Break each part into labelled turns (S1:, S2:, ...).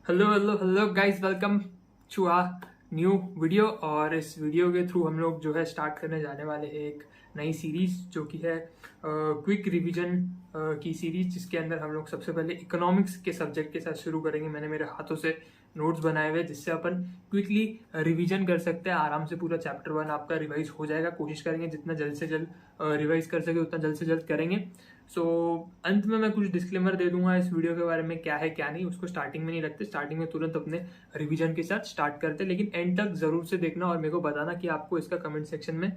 S1: Hello hello hello guys, welcome to a new video. और इस video के through हम लोग जो है स्टार्ट करने जाने वाले हैं एक नई सीरीज जो कि है क्विक रिवीजन की सीरीज, जिसके अंदर हम लोग सबसे पहले इकोनॉमिक्स के सब्जेक्ट के साथ शुरू करेंगे। मैंने मेरे हाथों से नोट्स बनाए हुए जिससे अपन क्विकली रिवीजन कर सकते हैं। आराम से पूरा चैप्टर 1 आपका रिवाइज हो जाएगा। कोशिश करेंगे जितना जल्द से जल्द रिवाइज कर सके उतना जल्द से जल्द करेंगे। सो अंत में मैं कुछ डिस्क्लेमर दे दूंगा इस वीडियो के बारे में, क्या है क्या नहीं, उसको स्टार्टिंग में नहीं रखते। स्टार्टिंग में तुरंत अपने रिवीजन के साथ स्टार्ट करते, लेकिन एंड तक जरूर से देखना और मेरे को बताना कि आपको इसका कमेंट सेक्शन में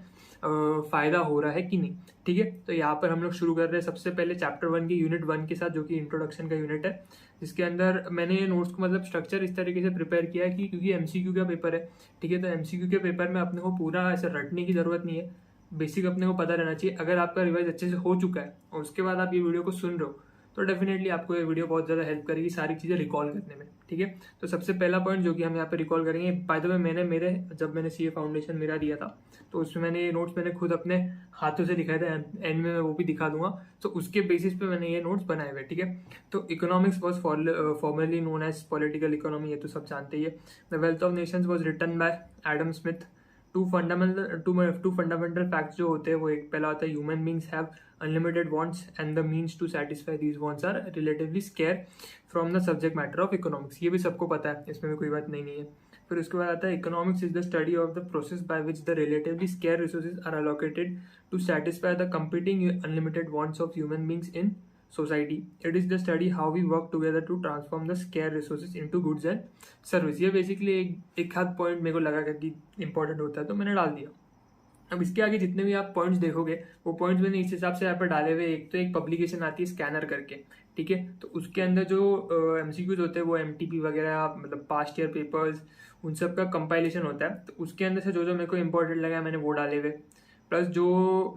S1: फायदा हो रहा है कि नहीं। ठीक है, तो यहाँ पर हम लोग शुरू कर रहे हैं सबसे पहले चैप्टर 1 की यूनिट 1 के साथ, जो कि इंट्रोडक्शन का यूनिट है, जिसके अंदर मैंने ये नोट्स को मतलब स्ट्रक्चर इस तरीके से प्रिपेयर किया है कि क्योंकि एमसीक्यू का पेपर है। ठीक है, तो एमसीक्यू के पेपर में अपने को पूरा ऐसे रटने की जरूरत नहीं है। बेसिक अपने को पता रहना चाहिए। अगर आपका रिवाइज अच्छे से हो चुका है और उसके बाद आप ये वीडियो को सुन रहे हो तो डेफिनेटली आपको ये वीडियो बहुत ज्यादा हेल्प करेगी सारी चीजें रिकॉल करने में। ठीक है, तो सबसे पहला पॉइंट जो कि हम यहाँ पे रिकॉल करेंगे, बाय द वे जब मैंने सीए फाउंडेशन मेरा दिया था तो उसमें मैंने ये नोट्स मैंने खुद अपने हाथों से लिखाए थे। एंड में मैं वो भी दिखा दूंगा। तो उसके बेसिस पे मैंने ये नोट्स बनाए हुए। ठीक है, तो economics was formerly known as political economy, ये तो सब जानते ही है। The wealth of nations was written by Adam Smith. Two fundamental facts जो होते हैं वो, एक पहला होता है human beings have unlimited wants and the means to satisfy these wants are relatively scarce from the subject matter of economics. ये भी सबको पता है, इसमें भी कोई बात नहीं है। फिर उसके बाद आता है economics is the study of the process by which the relatively scarce resources are allocated to satisfy the competing unlimited wants of human beings in society. It is the study how we work together to transform the scarce resources into goods and service. ये basically एक हाथ point मेरे को लगा कि important होता है तो मैंने डाल दिया। अब इसके आगे जितने भी आप पॉइंट्स देखोगे वो पॉइंट्स मैंने इस हिसाब से यहाँ पर डाले हुए। एक तो एक पब्लिकेशन आती है स्कैनर करके, ठीक है, तो उसके अंदर जो एमसीक्यूज होते हैं वो एमटीपी वगैरह मतलब पास्ट ईयर पेपर्स उन सब का कंपाइलेशन होता है। तो उसके अंदर से जो जो मेरे को इंपॉर्टेंट लगा मैंने वो डाले हुए। प्लस जो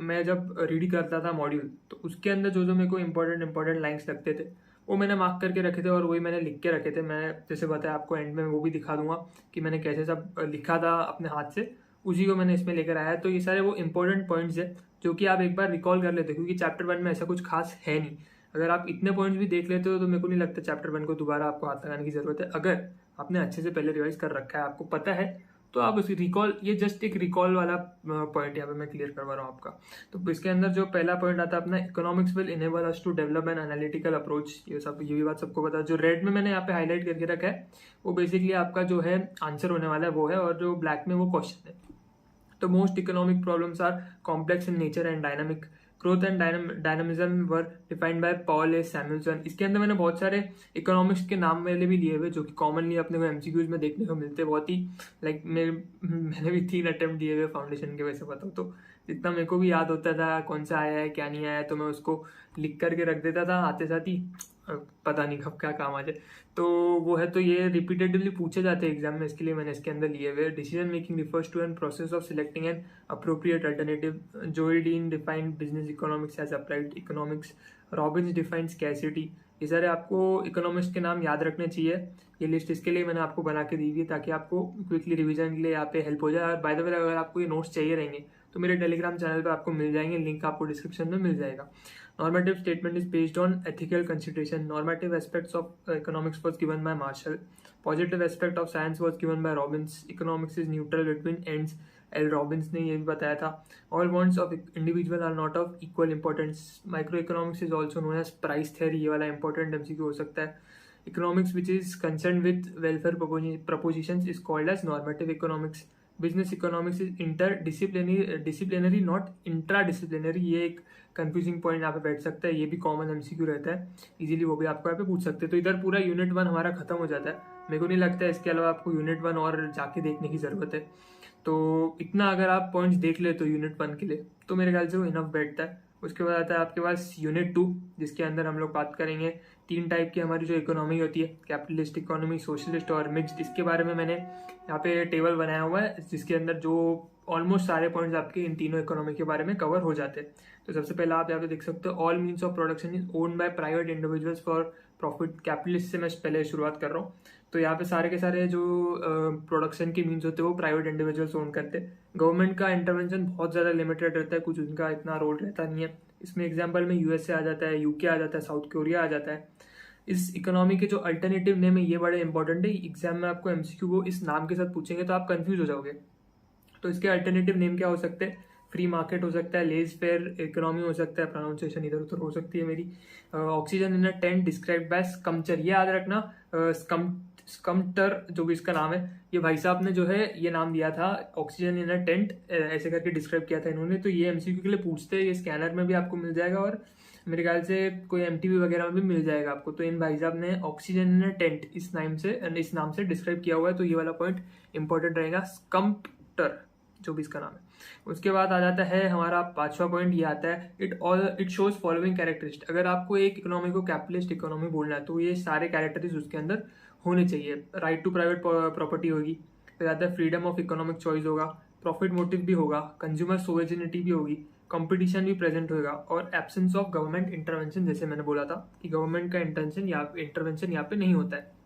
S1: मैं जब रीड करता था मॉड्यूल तो उसके अंदर जो जो मेरे को इंपॉर्टेंट लाइंस लगते थे वो मैंने मार्क करके रखे थे और वही मैंने लिख के रखे थे। मैं जैसे बताया आपको एंड में वो भी दिखा दूंगा कि मैंने कैसे सब लिखा था अपने हाथ से, उसी को मैंने इसमें लेकर आया। तो ये सारे वो इंपॉर्टेंट पॉइंट्स है जो कि आप एक बार रिकॉल कर लेते हो, क्योंकि चैप्टर 1 में ऐसा कुछ खास है नहीं। अगर आप इतने पॉइंट्स भी देख लेते हो तो मेरे को नहीं लगता चैप्टर 1 को दोबारा आपको हाथ लगाने की जरूरत है। अगर आपने अच्छे से पहले रिवाइज कर रखा है, आपको पता है, तो आप उसी रिकॉल, ये जस्ट एक रिकॉल वाला पॉइंट यहाँ पे मैं क्लियर करवा रहा हूँ आपका। तो इसके अंदर जो पहला पॉइंट आता है अपना, economics will enable us to develop an analytical approach. ये भी बात सबको पता है। जो रेड में मैंने यहाँ पे हाईलाइट करके रखा है वो बेसिकली आपका जो है आंसर होने वाला है वो है, और जो ब्लैक में वो क्वेश्चन है। तो most economic problems are complex in nature and dynamic. Growth and dynamism were defined by Paul A Samuelson. इसके अंदर मैंने बहुत सारे इकोनॉमिक्स के नाम वाले भी लिए हुए जो कि कॉमनली अपने को एमसीक्यूज में देखने को मिलते हैं। बहुत ही लाइक मैंने भी 3 अटेम्प्ट दिए हुए फाउंडेशन के, वैसे बताओ तो जितना मेरे को भी याद होता था कौन सा आया है क्या नहीं आया है तो मैं उसको लिख करके रख देता था आते साथ ही, पता नहीं कब क्या काम आ जाए। तो वो है, तो ये रिपीटेटिवली पूछे जाते हैं एग्जाम में, इसके लिए मैंने इसके अंदर लिए हुए। Decision making refers to an process of selecting an appropriate alternative. Joel Dean defined business economics as applied economics. Robbins defined scarcity. ये सारे आपको इकोनॉमिक्स के नाम याद रखने चाहिए। ये लिस्ट इसके लिए मैंने आपको बना के दी हुई है ताकि आपको क्विकली रिवीजन के लिए यहाँ पे हेल्प हो जाए। और बाय द वे अगर आपको ये नोट्स चाहिए रहेंगे तो मेरे टेलीग्राम चैनल पे आपको मिल जाएंगे, लिंक आपको डिस्क्रिप्शन में मिल जाएगा। Normative statement is based on ethical consideration. Normative aspects of economics was given by Marshall. Positive aspect of science was given by Robbins. Economics is neutral between ends. L. Robbins ने ये भी बताया था. All wants of individual are not of equal importance. Microeconomics is also known as price theory. ये वाला important MCQ हो सकता है. Economics which is concerned with welfare propositions is called as normative economics. Business economics is disciplinary not intradisciplinary. ये एक confusing point यहाँ पे बैठ सकता है, ये भी कॉमन एमसीक्यू रहता है, इजीली वो भी आपको यहाँ पे पूछ सकते हैं। तो इधर पूरा यूनिट 1 हमारा खत्म हो जाता है। मेरे को नहीं लगता है इसके अलावा आपको यूनिट 1 और जाके देखने की जरूरत है। तो इतना अगर आप पॉइंट्स देख ले तो यूनिट 1 के लिए तो मेरे ख्याल से वो इनफ बैठता है। उसके बाद आता है आपके पास यूनिट 2, जिसके अंदर हम लोग बात करेंगे 3 टाइप की हमारी जो इकोनॉमी होती है, कैपिटलिस्ट इकोनॉमी, सोशलिस्ट और मिक्स्ड। इसके बारे में मैंने यहाँ पे टेबल बनाया हुआ है जिसके अंदर जो ऑलमोस्ट सारे पॉइंट्स आपके इन तीनों इकोनॉमी के बारे में कवर हो जाते हैं। तो सबसे पहला आप यहाँ पे देख सकते हो, all means of production is owned by private individuals for profit. Capitalist से मैं पहले शुरुआत कर रहा हूँ। तो यहाँ पे सारे के सारे जो प्रोडक्शन के मीन्स होते हैं वो प्राइवेट इंडिविजुअल्स ओन करते हैं। गवर्नमेंट का इंटरवेंशन बहुत ज्यादा लिमिटेड रहता है, कुछ उनका इतना रोल रहता नहीं है। इसमें एग्जाम्पल में यूएसए आ जाता है, यूके आ जाता है, साउथ कोरिया आ जाता है। इस इकोनॉमी के जो अल्टरनेटिव नेम है ये बड़े इंपॉर्टेंट है, एग्जाम में आपको एमसीक्यू को इस नाम के साथ पूछेंगे तो आप कंफ्यूज हो जाओगे। तो इसके अल्टरनेटिव नेम क्या हो सकते हैं? फ्री मार्केट हो सकता है, लेज फेयर इकोनॉमी हो सकता है, प्रोनाउंसिएशन इधर उधर हो सकती है मेरी। Oxygen in a tent described by Schumpeter, ये याद रखना। स्कम्पटर जो भी इसका नाम है, ये भाई साहब ने जो है ये नाम दिया था, ऑक्सीजन इन अ टेंट ऐसे करके डिस्क्राइब किया था इन्होंने। तो ये एमसीक्यू के लिए पूछते हैं, ये स्कैनर में भी आपको मिल जाएगा और मेरे ख्याल से कोई एमटीवी वगैरह में भी मिल जाएगा आपको। तो इन भाई साहब ने ऑक्सीजन इन अ टेंट इस नाम से डिस्क्राइब किया हुआ है, तो ये वाला पॉइंट इंपॉर्टेंट रहेगा, स्कम्पटर जो भी इसका नाम है। उसके बाद आ जाता है हमारा 5वां पॉइंट, ये आता है इट शोज फॉलोइंग कैरेक्टरिस्टिक। अगर आपको एक इकोनॉमी को कैपिटलिस्ट इकोनॉमी बोलना है तो ये सारे कैरेक्टरिस्ट उसके अंदर होने चाहिए। राइट टू प्राइवेट प्रॉपर्टी होगी, फिर आता है फ्रीडम ऑफ इकोनॉमिक चॉइस होगा, प्रॉफिट मोटिव भी होगा, कंज्यूमर सोवेरेनिटी भी होगी, कंपटीशन भी प्रेजेंट होगा और एब्सेंस ऑफ गवर्नमेंट इंटरवेंशन, जैसे मैंने बोला था कि गवर्नमेंट का इंटरवेंशन यहाँ पे नहीं होता है।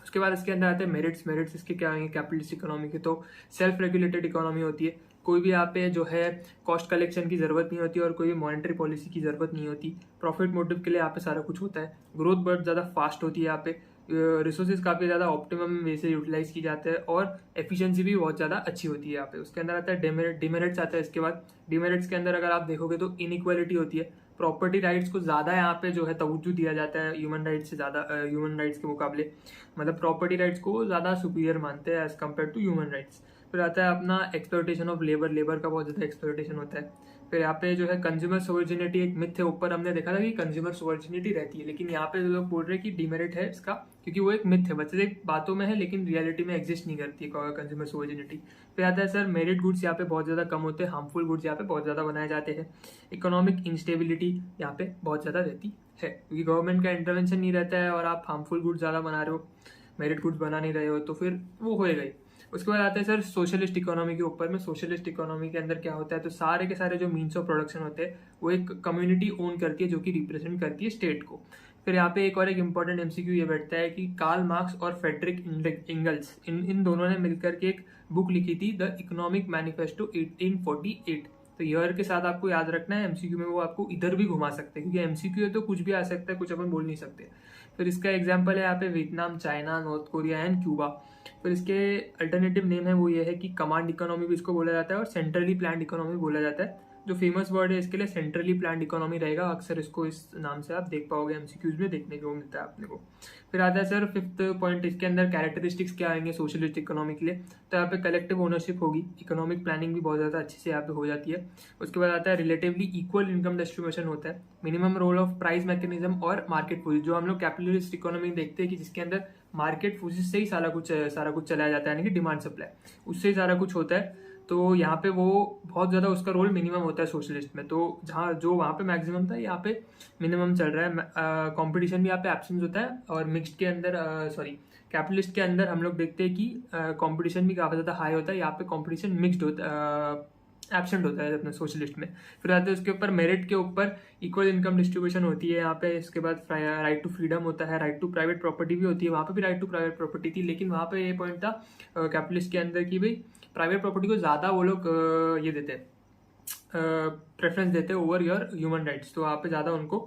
S1: उसके बाद इसके अंदर आते हैं मेरिट्स इसके क्या होंगे कैपिटलिस्ट इकोनॉमी के? तो सेल्फ रेगुलेटेड इकोनॉमी होती है, कोई भी यहाँ पे जो है कॉस्ट कलेक्शन की जरूरत नहीं होती और कोई भी मॉनेटरी पॉलिसी की जरूरत नहीं होती, प्रॉफिट मोटिव के लिए यहाँ पे सारा कुछ होता है, ग्रोथ बहुत ज़्यादा फास्ट होती है यहाँ पे, रिसोर्सेज काफ़ी ज़्यादा ऑप्टिमम वे से यूटिलाइज की जाते हैं और एफिशिएंसी भी बहुत ज़्यादा अच्छी होती है यहाँ पे। उसके अंदर आता है डिमेरिट्स आता है। इसके बाद डिमेरिट्स के अंदर अगर आप देखोगे तो इनइक्वालिटी होती है, प्रॉपर्टी राइट्स को ज़्यादा यहाँ पे जो है तवज्जो दिया जाता है ह्यूमन राइट्स से ज़्यादा, ह्यूमन राइट्स के मुकाबले, मतलब प्रॉपर्टी राइट्स को ज़्यादा सुपीरियर मानते हैं as compare to human rights. फिर आता है अपना एक्सप्लॉयटेशन ऑफ लेबर का बहुत ज़्यादा एक्सप्लॉयटेशन होता है। फिर यहाँ पे जो है कंज्यूमर सोवर्जिनिटी एक मिथ है, ऊपर हमने देखा था कि कंज्यूमर सोवर्जिनिटी रहती है, लेकिन यहाँ पे लोग बोल रहे हैं कि डिमेरिट है इसका, क्योंकि वो एक मिथ है, बच्चे एक बातों में है लेकिन रियलिटी में एग्जिस्ट नहीं करती है कंज्यूमर सोवर्जिनिटी। फिर आता है सर मेरिट गुड्स यहाँ पे बहुत ज़्यादा कम होते हैं, हार्मफुल गुड्स यहाँ पे बहुत ज़्यादा बनाए जाते हैं, इकोनॉमिक इंस्टेबिलिटी यहाँ पे बहुत ज़्यादा रहती है क्योंकि गवर्नमेंट का इंटरवेंशन नहीं रहता है और आप हार्मफुल गुड्स ज़्यादा बना रहे हो, मेरिट गुड्स बना नहीं रहे हो, तो फिर वो होएगा ही। उसके बाद आते हैं सर सोशलिस्ट इकोनॉमी के ऊपर में। सोशलिस्ट इकोनॉमी के अंदर क्या होता है, तो सारे के सारे जो मीन्स ऑफ प्रोडक्शन होते हैं वो एक कम्युनिटी ओन करती है जो कि रिप्रेजेंट करती है स्टेट को। फिर यहाँ पे एक इंपॉर्टेंट एमसीक्यू ये बैठता है कि कार्ल मार्क्स और फ्रेडरिक इंगल्स इन दोनों ने मिलकर के एक बुक लिखी थी, द इकोनॉमिक मैनिफेस्टो 1848। तो ईयर के साथ आपको याद रखना है, एमसीक्यू में वो आपको इधर भी घुमा सकते हैं क्योंकि एमसीक्यू है तो कुछ भी आ सकता है, कुछ अपन बोल नहीं सकते। फिर इसका एग्जाम्पल है यहाँ पे Vietnam, China, north Korea and Cuba. फिर इसके अल्टरनेटिव नेम है वो ये है कि कमांड इकोनॉमी भी इसको बोला जाता है और सेंट्रली प्लान्ड इकोनॉमी बोला जाता है। जो फेमस वर्ड है इसके लिए सेंट्रली प्लान्ड इकोनॉमी रहेगा, अक्सर इसको इस नाम से आप देख पाओगे एमसीक्यूज में, देखने को मिलता है अपने को। फिर आता है सर 5th पॉइंट, इसके अंदर कैरेक्टरिस्टिक्स क्या आएंगे सोशलिस्ट इकोनॉमी के लिए? तो यहाँ पे कलेक्टिव ओनरशिप होगी, इकोनॉमिक प्लानिंग भी बहुत ज़्यादा अच्छे से यहाँ पे हो जाती है। उसके बाद आता है रिलेटिवली इक्वल इनकम डिस्ट्रीब्यूशन होता है, minimum role of price mechanism और मार्केट फोर्स, जो हम लोग कैपिटलिस्ट इकोनॉमी देखते हैं कि जिसके अंदर मार्केट फोर्सेस से ही सारा कुछ चलाया जाता है, यानी कि डिमांड सप्लाई, उससे ही सारा कुछ होता है। तो यहाँ पे वो बहुत ज़्यादा उसका रोल मिनिमम होता है सोशलिस्ट में, तो जहाँ जो वहाँ पे मैक्सिमम था यहाँ पे मिनिमम चल रहा है। कंपटीशन भी यहाँ पे एब्सेंस होता है और मिक्स्ड के अंदर कैपिटलिस्ट के अंदर हम लोग देखते हैं कि कंपटीशन भी काफ़ी ज़्यादा हाई होता है, यहाँ पे कंपटीशन मिक्स्ड एब्सेंट होता है अपने सोशलिस्ट में। फिर आते हैं उसके ऊपर मेरिट के ऊपर इक्वल इनकम डिस्ट्रीब्यूशन होती है यहाँ पे। इसके बाद राइट टू फ्रीडम होता है, राइट टू प्राइवेट प्रॉपर्टी भी होती है, वहाँ पे भी राइट टू प्राइवेट प्रॉपर्टी थी, लेकिन वहाँ पे ये पॉइंट था कैपिटलिस्ट के अंदर कि भाई प्राइवेट प्रॉपर्टी को ज़्यादा वो लोग ये देते हैं, प्रेफरेंस देते हैं ओवर योर ह्यूमन राइट्स, तो वहाँ पे ज़्यादा उनको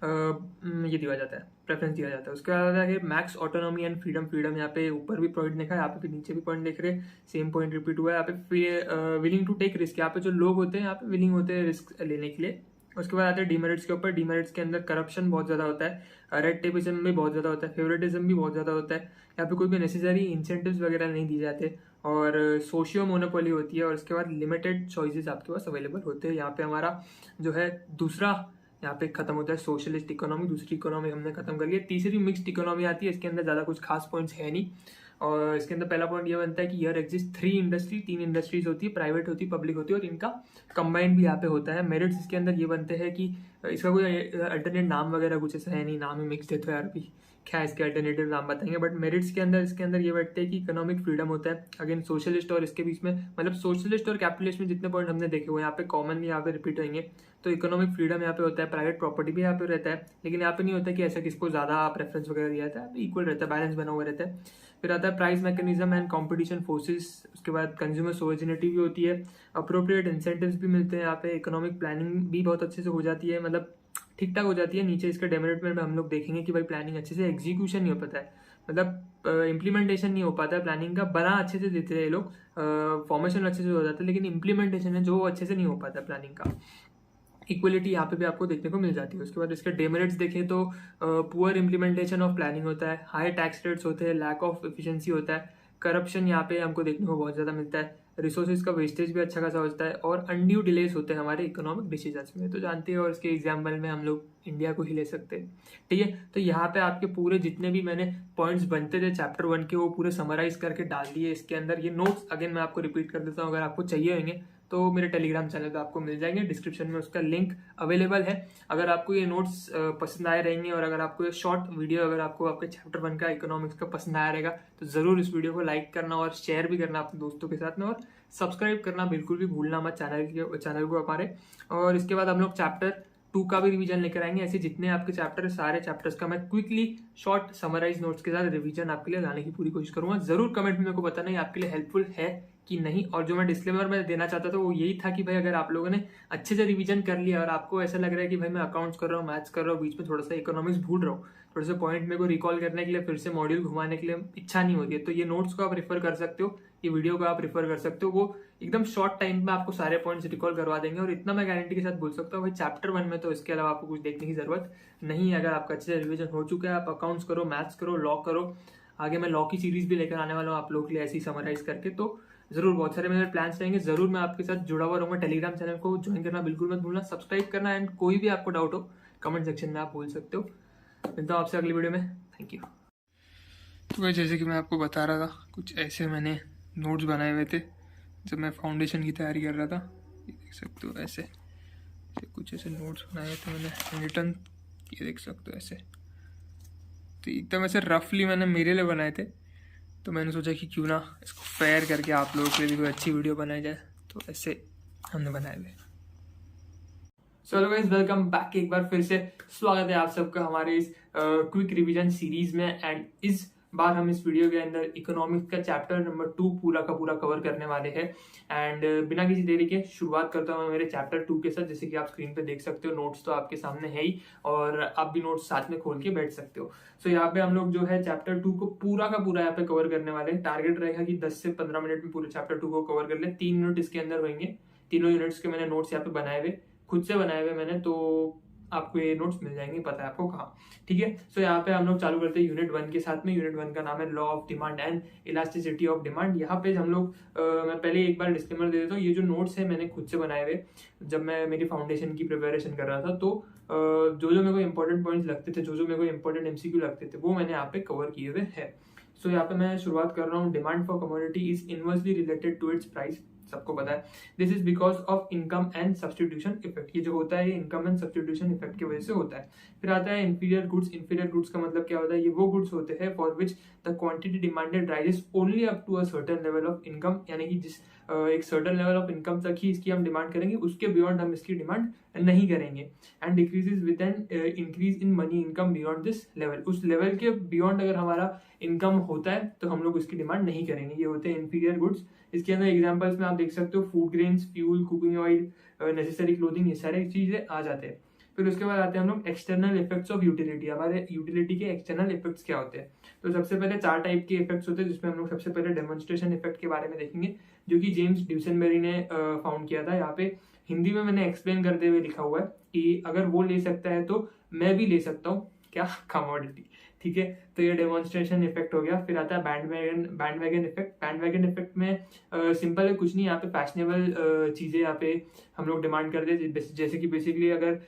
S1: ये दिया जाता है, प्रेफरेंस दिया जाता है। उसके बाद है मैक्स ऑटोनॉमी एंड फ्रीडम यहाँ पे ऊपर भी पॉइंट देखा है, यहाँ पे भी नीचे भी पॉइंट देख रहे हैं, सेम पॉइंट रिपीट हुआ है। यहाँ पे विलिंग टू टेक रिस्क, यहाँ पे जो लोग होते हैं यहाँ पे विलिंग होते हैं रिस्क लेने के लिए। उसके बाद आते हैं डिमेरिट्स के ऊपर। डिमेरिट्स के अंदर करप्शन बहुत ज़्यादा होता है, रेड टेपिज्म भी बहुत ज़्यादा होता है, फेवरेटिज्म भी बहुत ज़्यादा होता है, यहाँ पे कोई भी नेसेसरी इंसेंटिव्स वगैरह नहीं दिए जाते और सोशियो मोनोपोली होती है। और उसके बाद लिमिटेड चॉइसेस आपके पास अवेलेबल होते हैं। यहाँ पे हमारा जो है दूसरा यहाँ पे खत्म होता है सोशलिस्ट इकोनॉमी, दूसरी इकोनॉमी हमने खत्म कर लिया। तीसरी मिक्स्ड इकोनॉमी आती है, इसके अंदर ज़्यादा कुछ खास पॉइंट्स है नहीं और इसके अंदर पहला पॉइंट ये बनता है कि हियर एग्जिस्ट 3 इंडस्ट्री, 3 इंडस्ट्रीज होती है, प्राइवेट होती है, पब्लिक होती है और इनका कंबाइंड भी यहाँ पे होता है। मेरिट्स इसके अंदर ये बनते हैं कि इसका कोई अल्टरनेट नाम वगैरह कुछ ऐसा है नहीं, नाम ही मिक्स है तो यार अभी क्या इसके अल्टरनेटिव नाम बताएंगे। बट मेरिट्स के अंदर इसके अंदर ये बैठते हैं कि इकोनॉमिक फ्रीडम होता है, अगेन सोशलिस्ट और इसके बीच में, मतलब सोशलिस्ट और कैपिटलिस्ट में जितने पॉइंट हमने देखे हुए यहाँ पे कॉमनली यहाँ पे रिपीट होंगे। तो इकोनॉमिक फ्रीडम यहाँ पे होता है, प्राइवेट प्रॉपर्टी भी यहाँ पे रहता है, लेकिन यहाँ पे नहीं होता कि ऐसा किसको ज़्यादा प्रेफरेंस वगैरह दिया जाता है, इक्वल रहता है, बैलेंस बना हुआ रहता है। फिर आता है price mechanism and competition forces. उसके बाद कंज्यूमर सोवर्जिनिटी भी होती है, अप्रोप्रिएट इंसेंटिव्स भी मिलते हैं यहाँ पे, इकोनॉमिक प्लानिंग भी बहुत अच्छे से हो जाती है, मतलब ठीक ठाक हो जाती है। नीचे इसके डेमेरिट में हम लोग देखेंगे कि भाई प्लानिंग अच्छे से एग्जीक्यूशन नहीं हो पाता है, मतलब इम्प्लीमेंटेशन नहीं हो पाता है प्लानिंग का। बना अच्छे से देते हैं ये लोग, फॉर्मेशन अच्छे से हो जाता है, लेकिन इम्प्लीमेंटेशन है जो अच्छे से नहीं हो पाता प्लानिंग का। इक्वलिटी यहाँ पे भी आपको देखने को मिल जाती है। उसके बाद इसके डेमेरिट्स देखें तो पुअर इम्प्लीमेंटेशन ऑफ प्लानिंग होता है, हाई टैक्स रेट्स होते हैं, लैक ऑफ एफिशिएंसी होता है, करप्शन यहाँ पे हमको देखने को बहुत ज़्यादा मिलता है, रिसोर्सेज का वेस्टेज भी अच्छा खासा होता है, और अनड्यू डिलेस होते हैं हमारे इकोनॉमिक डिसीजंस में। तो जानते हैं, और इसके एग्जाम्पल में हम लोग इंडिया को ही ले सकते हैं। ठीक है, तो यहाँ पे आपके पूरे जितने भी मैंने पॉइंट्स बनते थे चैप्टर 1 के वो पूरे समराइज करके डाल दिए इसके अंदर। ये नोट्स अगेन मैं आपको रिपीट कर देता हूँ, अगर आपको चाहिए होंगे तो मेरे टेलीग्राम चैनल पे आपको मिल जाएंगे, डिस्क्रिप्शन में उसका लिंक अवेलेबल है। अगर आपको ये नोट्स पसंद आए रहेंगे, और अगर आपको ये शॉर्ट वीडियो अगर आपको आपके चैप्टर 1 का इकोनॉमिक्स का पसंद आया रहेगा, तो जरूर इस वीडियो को लाइक करना और शेयर भी करना अपने दोस्तों के साथ में, और सब्सक्राइब करना बिल्कुल भी भूलना मत चैनल को हमारे। और इसके बाद हम लोग चैप्टर 2 का भी रिवीजन लेकर आएंगे। ऐसे जितने आपके चैप्टर, सारे चैप्टर्स का मैं क्विकली शॉर्ट समराइज नोट्स के साथ रिवीजन आपके लिए लाने की पूरी कोशिश करूंगा। जरूर कमेंट में मेरे को बताना ये आपके लिए हेल्पफुल है कि नहीं। और जो मैं डिस्क्लेमर में देना चाहता था वो यही था कि भाई अगर आप लोगों ने अच्छे से रिवीजन कर लिया और आपको ऐसा लग रहा है कि भाई मैं अकाउंट्स कर रहा हूँ, मैथ्स कर रहा हूँ, बीच में थोड़ा सा इकोनॉमिक्स भूल रहा हूँ, थोड़े से पॉइंट मेरे को रिकॉल करने के लिए फिर से मॉड्यूल घुमाने के लिए इच्छा नहीं होती है, तो ये नोट्स को आप रेफर कर सकते हो, ये वीडियो को आप रेफर कर सकते हो। वो एकदम शॉर्ट टाइम में आपको सारे पॉइंट्स रिकॉल करवा देंगे। और इतना मैं गारंटी के साथ बोल सकता हूँ भाई चैप्टर 1 में तो इसके अलावा आपको कुछ देखने की जरूरत नहीं है। अगर आपका अच्छे से रिवीजन हो चुका है, आप अकाउंट्स करो, मैथ्स करो, लॉ करो, आगे मैं लॉ की सीरीज भी लेकर आने वाला हूँ आप लोगों के लिए ऐसी समराइज करके। तो जरूर बहुत सारे मेरे प्लान्स रहेंगे, जरूर मैं आपके साथ जुड़ा हुआ रहूंगा। टेलीग्राम चैनल को ज्वाइन करना बिल्कुल मत भूलना, सब्सक्राइब करना, एंड कोई भी आपको डाउट हो कमेंट सेक्शन में आप बोल सकते हो। मिलता हूँ आपसे अगली वीडियो में, थैंक यू। तो भाई जैसे कि मैं आपको बता रहा था, कुछ ऐसे मैंने नोट्स बनाए हुए थे जब मैं फाउंडेशन की तैयारी कर रहा था। ये देख सकते हो ऐसे कुछ ऐसे नोट्स बनाए थे मैंने रिटर्न, ये देख सकते हो ऐसे। तो एकदम ऐसे रफली मैंने मेरे लिए बनाए थे, तो मैंने सोचा कि क्यों ना इसको फेयर करके आप लोगों के लिए भी कोई अच्छी वीडियो बनाई जाए, तो ऐसे हमने बनाए हुए। So hello guys, welcome back. एक बार फिर से स्वागत है आप सबका हमारे इस क्विक रिवीजन सीरीज में। एंड इस बार हम इस वीडियो के अंदर इकोनॉमिक्स का चैप्टर नंबर 2 पूरा का पूरा कवर करने वाले हैं। एंड बिना किसी देरी के शुरुआत करता हूँ मैं मेरे चैप्टर 2 के साथ। जैसे कि आप स्क्रीन पे देख सकते हो, नोट्स तो आपके सामने है ही, और आप भी नोट्स साथ में खोल के बैठ सकते हो। सो यहाँ पे हम लोग जो है चैप्टर 2 को पूरा का पूरा यहाँ पे कवर करने वाले हैं। टारगेट रहेगा कि 10 से 15 मिनट में पूरे चैप्टर 2 को कवर कर ले। 3 यूनिट इसके अंदर होंगे, तीनों यूनिट्स के मैंने नोट्स यहाँ पे बनाए हुए, खुद से बनाए हुए मैंने, तो आपको ये नोट्स मिल जाएंगे, पता है आपको कहाँ। ठीक है, सो यहाँ पे हम लोग चालू करते हैं यूनिट 1 के साथ में। यूनिट 1 का नाम है law of demand and elasticity of demand. यहाँ पे हम लोग मैं पहले एक बार डिस्क्लेमर दे देता हूँ, ये जो नोट्स है मैंने खुद से बनाए हुए जब मैं मेरी फाउंडेशन की प्रिपरेशन कर रहा था। तो जो जो मेरे को इंपॉर्टेंट पॉइंट्स लगते थे, जो जो मेरे को इंपॉर्टेंट एमसीक्यू लगते थे, वो मैंने यहाँ पे कवर किए हुए हैं। सो यहाँ पे मैं शुरुआत कर रहा हूँ। Demand for commodity is inversely related to its price, सबको पता है। This is because of income and substitution effect. ये जो होता है ये इनकम एंड सब्सटीट्यूशन इफेक्ट की वजह से होता है। फिर आता है इंफीरियर गुड्स। इंफीरियर गुड्स का मतलब क्या होता है? ये वो गुड्स होते हैं for which the quantity demanded rises only up to a certain level of income, यानी कि जिस एक सर्टेन लेवल ऑफ इनकम तक ही इसकी हम डिमांड करेंगे, उसके बियॉन्ड हम इसकी डिमांड नहीं करेंगे। And decreases with N increase in money income beyond this level. उस लेवल के बियॉन्ड अगर हमारा इनकम होता है तो हम लोग उसकी डिमांड नहीं करेंगे। ये होते हैं इंफीरियर गुड्स। इसके अंदर एग्जांपल्स में आप देख सकते हो food grains, fuel, cooking oil, necessary clothing, ये सारे चीजें आ जाते हैं। फिर उसके बाद आते हैं हम लोग एक्सटर्नल इफेक्ट्स ऑफ यूटिलिटी। हमारे यूटिलिटी के एक्सटर्नल इफेक्ट्स क्या होते हैं? तो सबसे पहले 4 टाइप के इफेक्ट्स होते हैं, जिसमें हम लोग सबसे पहले डेमोन्स्ट्रेशन इफेक्ट के बारे में देखेंगे, जो कि जेम्स ड्यूसेनबेरी ने फाउंड किया था। यहाँ पे हिंदी में मैंने एक्सप्लेन करते हुए लिखा हुआ है कि अगर वो ले सकता है तो मैं भी ले सकता हूँ, क्या? कमोडिटी। ठीक है, तो ये डेमोन्स्ट्रेशन इफेक्ट हो गया। फिर आता है बैंडवैगन इफेक्ट। बैंडवैगन इफेक्ट में सिंपल है, कुछ नहीं, यहाँ पे फैशनेबल चीजें यहाँ पे हम लोग डिमांड करते हैं। जैसे कि बेसिकली अगर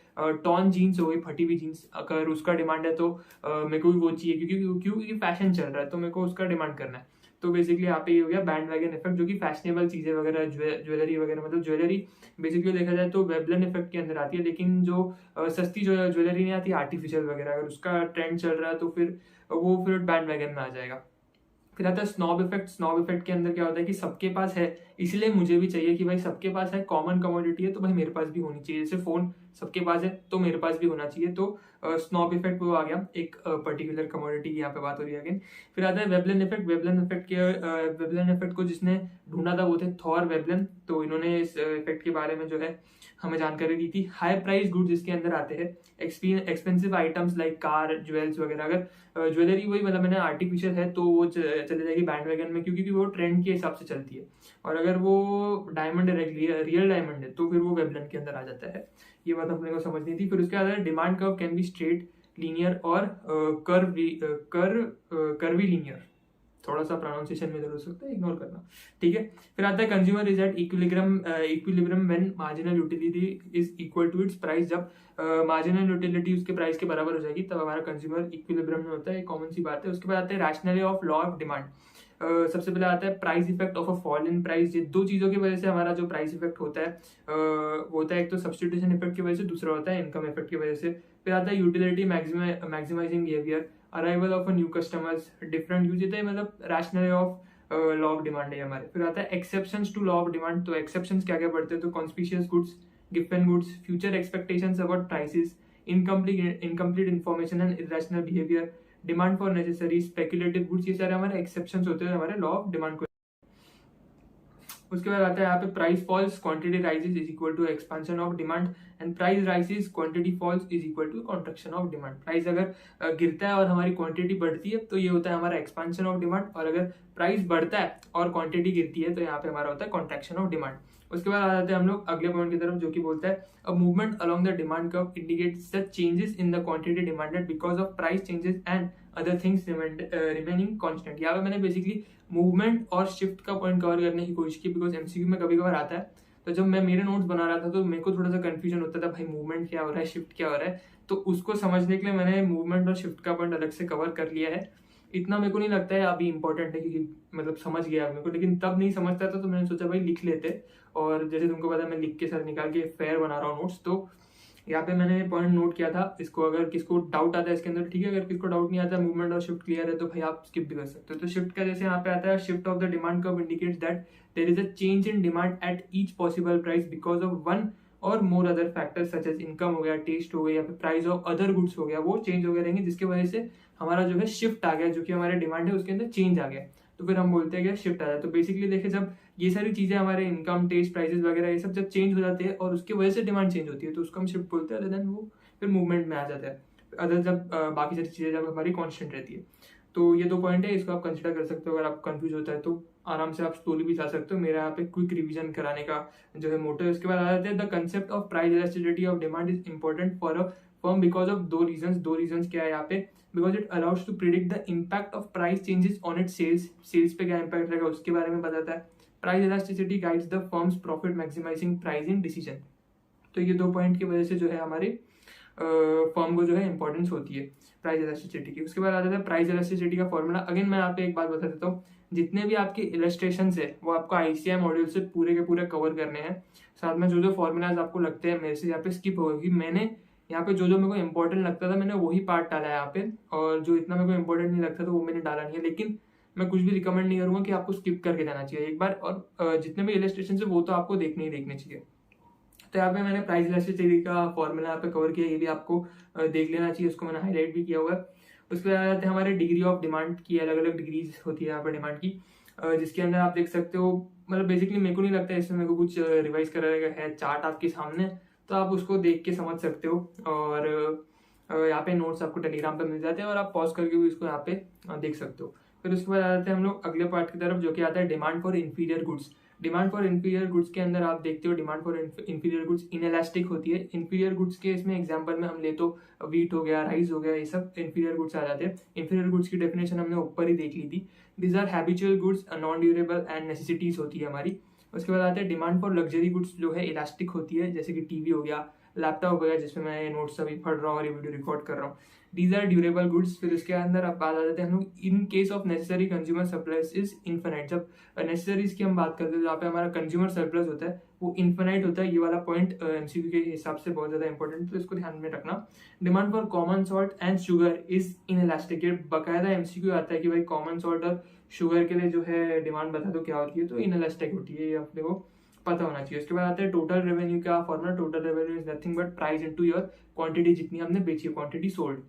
S1: टॉर्न जीन्स हो गई, फटी हुई जीन्स, अगर उसका डिमांड है तो मेरे को भी वो चाहिए, क्योंकि फैशन चल रहा है, तो मेरे को उसका डिमांड करना है। तो बेसिकली यहाँ पे ये हो गया बैंडवैगन इफेक्ट, जो कि फैशनेबल चीजें वगैरह, ज्वेलरी वगैरह, मतलब ज्वेलरी बेसिकली देखा जाए तो वेबलन इफेक्ट के अंदर आती है, लेकिन जो सस्ती ज्वेलरी नहीं आती, आर्टिफिशियल वगैरह, अगर उसका ट्रेंड चल रहा है तो फिर वो फिर बैंडवैगन में आ जाएगा। फिर आता है स्नॉब इफेक्ट। स्नॉब इफेक्ट के अंदर क्या होता है कि सबके पास है इसलिए मुझे भी चाहिए, कि भाई सबके पास है, कॉमन कमोडिटी है तो भाई मेरे पास भी होनी चाहिए। जैसे फोन सबके पास है तो मेरे पास भी होना चाहिए, तो स्नॉप इफेक्ट वो आ गया, एक पर्टिकुलर कमोडिटी की यहाँ पे बात हो रही है अगेन। फिर आता है वेबलन इफेक्ट। वेबलन इफेक्ट को जिसने ढूंढा था वो थे थॉर वेबलन, तो इन्होंने इस इफेक्ट के बारे में जो है हमें जानकारी दी थी। हाई प्राइस गुड्स जिसके अंदर आते हैं, expensive items like car, jewels वगैरह। अगर ज्वेलरी वही मतलब मैंने आर्टिफिशियल है तो वो चले जाएगी बैंडवैगन में, क्योंकि वो ट्रेंड के हिसाब से चलती है। और अगर वो डायमंड है, रियल डायमंड है, तो फिर वो वेबलन के अंदर आ जाता है। ये बात अपने को समझनी थी। फिर उसके बाद demand curve can be straight, linear और कर्वी लीनियर। थोड़ा सा प्रोनाउंसिएशन में इधर हो सकता है, इग्नोर करना, ठीक है। फिर आता है consumer is at equilibrium when marginal utility is equal to its price. जब मार्जिनल यूटिलिटी उसके प्राइस के बराबर हो जाएगी तब हमारा कंज्यूमर इक्विलिब्रियम में होता है, कॉमन सी बात है। उसके बाद आता है rationality of law of demand. सबसे पहले आता है price effect of a fall in price. ये दो चीजों की वजह से हमारा जो प्राइस इफेक्ट होता है वो होता है, एक तो सब्स्टिट्यूशन इफेक्ट की वजह से, दूसरा होता है इनकम इफेक्ट की वजह से। फिर आता है utility maximising behaviour, arrival of new customers, different use, ये मतलब rational of law of demand है हमारे। फिर आता है exceptions to law of demand. तो एक्सेप्शंस क्या क्या पढ़ते हैं, तो conspicuous goods, given goods, future expectations about prices, incomplete information and irrational behaviour, demand for necessary, speculative goods. ये सारे हमारे एक्सेप्शंस होते हैं हमारे लॉ ऑफ डिमांड को। उसके बाद आता है यहाँ पे price falls, quantity rises is equal to expansion of demand, and price rises, quantity falls is equal to contraction of demand. Price अगर गिरता है और हमारी क्वांटिटी बढ़ती है तो ये होता है हमारा एक्सपेंशन ऑफ डिमांड, और अगर प्राइस बढ़ता है और क्वांटिटी गिरती है तो यहाँ पे हमारा होता है कॉन्ट्रैक्शन ऑफ डिमांड। उसके बाद आ जाते हैं हम लोग अगले पॉइंट की तरफ, जो कि बोलता है a movement along the demand curve indicates the changes in the quantity demanded because of price changes and other things remaining constant. यहाँ पे मैंने बेसिकली मूवमेंट और शिफ्ट का पॉइंट कवर करने की कोशिश की, बिकॉज एमसीक्यू में कभी कभार आता है। तो जब मैं मेरे नोट्स बना रहा था तो मेरे को थोड़ा सा कंफ्यूजन होता था, भाई मूवमेंट क्या हो रहा है, शिफ्ट क्या हो रहा है। तो उसको समझने के लिए मैंने मूवमेंट और शिफ्ट का पॉइंट अलग से कवर कर लिया है। इतना मेरे को नहीं लगता है अभी इंपॉर्टेंट है, क्योंकि मतलब समझ गया मेरे को, लेकिन तब नहीं समझता था तो मैंने सोचा भाई लिख लेते। और जैसे तुमको पता है मैं लिख के सर निकाल के फेयर बना रहा हूँ नोट्स, तो यहाँ पे मैंने पॉइंट नोट किया था। इसको अगर किसको डाउट आता है इसके अंदर, ठीक है, अगर किसको डाउट नहीं आता, मूवमेंट और शिफ्ट क्लियर है तो भाई आप स्किप भी कर सकते हो। तो शिफ्ट का जैसे यहाँ पे आता है, shift of the demand curve indicates that there is a change in demand at each possible price because of one और more other factors such as income हो गया, टेस्ट हो गया, या फिर प्राइस ऑफ अदर गुड्स हो गया, वो चेंज हो गए रहेंगे, जिसकी वजह से हमारा जो है शिफ्ट आ गया, जो कि हमारे डिमांड है उसके अंदर चेंज आ गया, तो फिर हम बोलते हैं कि शिफ्ट आ जाए। तो बेसिकली देखिए, जब ये सारी चीजें हमारे इनकम, टेस्ट, प्राइसेस वगैरह ये सब जब चेंज हो जाते हैं और उसकी वजह से डिमांड चेंज होती है तो उसको हम शिफ्ट बोलते हैं, अदर देन वो फिर मूवमेंट में आ जाता है। अदर जब बाकी सारी चीजें जब हमारी कांस्टेंट रहती है। तो ये दो पॉइंट है, इसको आप कंसिडर कर सकते हो। अगर आप कंफ्यूज होता है तो आराम से आप स्टोरी भी जा सकते हो, मेरा यहाँ पे क्विक रिवीजन कराने का जो है मोटो है। उसके बाद आ जाते हैं the concept of price elasticity of demand is important for a firm because of दो रीजंस क्या है यहाँ पे, because it allows to predict the impact of price changes on it sales पे क्या इम्पैक्ट रहेगा उसके बारे में बताता है। Price elasticity guides the firms profit maximising pricing decision. तो ये दो पॉइंट की वजह से जो है हमारे फर्म को जो है इंपॉर्टेंस होती है प्राइस इलास्टिसिटी की। उसके बाद आ जाता है प्राइस इलास्टिसिटी का फॉर्मूला। अगेन मैं यहाँ पे एक बात बता देता हूँ, जितने भी आपके इलस्ट्रेशन है वो आपको आईसीआई मॉड्यूल से पूरे के पूरे कवर करने हैं। साथ में जो जो फॉर्मूलाज आपको लगते हैं मेरे से यहाँ पे स्किप होगा, क्योंकि मैंने यहाँ पे जो मेरे को इंपॉर्टेंट लगता था मैंने वही पार्ट डाला है यहाँ पे, और जो इतना मेरे को इंपॉर्टेंट नहीं लगता था वो मैंने डाला नहीं है। लेकिन मैं कुछ भी रिकमेंड नहीं करूंगा कि आपको स्किप करके जाना चाहिए एक बार, और जितने भी इलस्ट्रेशन है वो तो आपको देखने ही देखने चाहिए। तो यहाँ पे मैंने प्राइस इलास्टिसिटी का फॉर्मूला यहाँ पे कवर किया, ये भी आपको देख लेना चाहिए, उसको मैंने हाईलाइट भी किया हुआ है। उसके बाद आ जाते हैं हमारे डिग्री ऑफ डिमांड की, अलग अलग डिग्रीज होती है यहाँ पर डिमांड की, जिसके अंदर आप देख सकते हो, मतलब बेसिकली मेरे को नहीं लगता है इसमें मेरे को कुछ रिवाइज कराया है, चार्ट आपके सामने, तो आप उसको देख के समझ सकते हो। और यहाँ पे नोट्स आपको टेलीग्राम पे मिल जाते हैं और आप पॉज करके भी इसको यहाँ पे देख सकते हो। फिर उसके बाद आ जाते हैं हम लोग अगले पार्ट की तरफ, जो कि आता है demand for inferior goods. Demand for inferior goods के अंदर आप देखते हो demand for inferior goods inelastic होती है। इंफीरियर गुड्स के इसमें एग्जांपल में हम ले तो वीट हो गया, राइस हो गया, ये सब इंफीरियर गुड्स आ जाते हैं। इंफीरियर गुड्स की डेफिनेशन हमने ऊपर ही देख ली थी। These are habitual goods, non durable and necessities होती है हमारी। उसके बाद आते हैं डिमांड फॉर लग्जरी गुड्स, जो है इलास्टिक होती है, जैसे कि टीवी हो गया, लैपटॉप हो गया, जिसमें मैं नोट्स अभी पढ़ रहा हूँ और ये वीडियो रिकॉर्ड कर रहा हूँ। These are durable goods. फिर इसके अंदर अब बात आ जाते हैं हम लोग in case of necessary consumer surplus is infinite. जब नेसेसरीज की हम बात करते हैं तो यहाँ पे हमारा कंज्यूमर सरप्लस होता है वो इन्फिनिट होता है। ये वाला पॉइंट एमसीक्यू के हिसाब से बहुत ज्यादा इंपॉर्टेंट, तो इसको ध्यान में रखना। Demand for common salt and sugar is inelastic. ये बकायदा एमसीक्यू आता है कि भाई कॉमन सॉल्ट और शुगर के लिए जो है डिमांड बता दो क्या होती है, तो इनइलास्टिक होती है, ये अपने को पता होना चाहिए। उसके बाद आता है टोटल रेवेन्यू का formula. Total revenue is nothing but price into your quantity, जितनी हमने बेची, क्वांटिटी सोल्ड।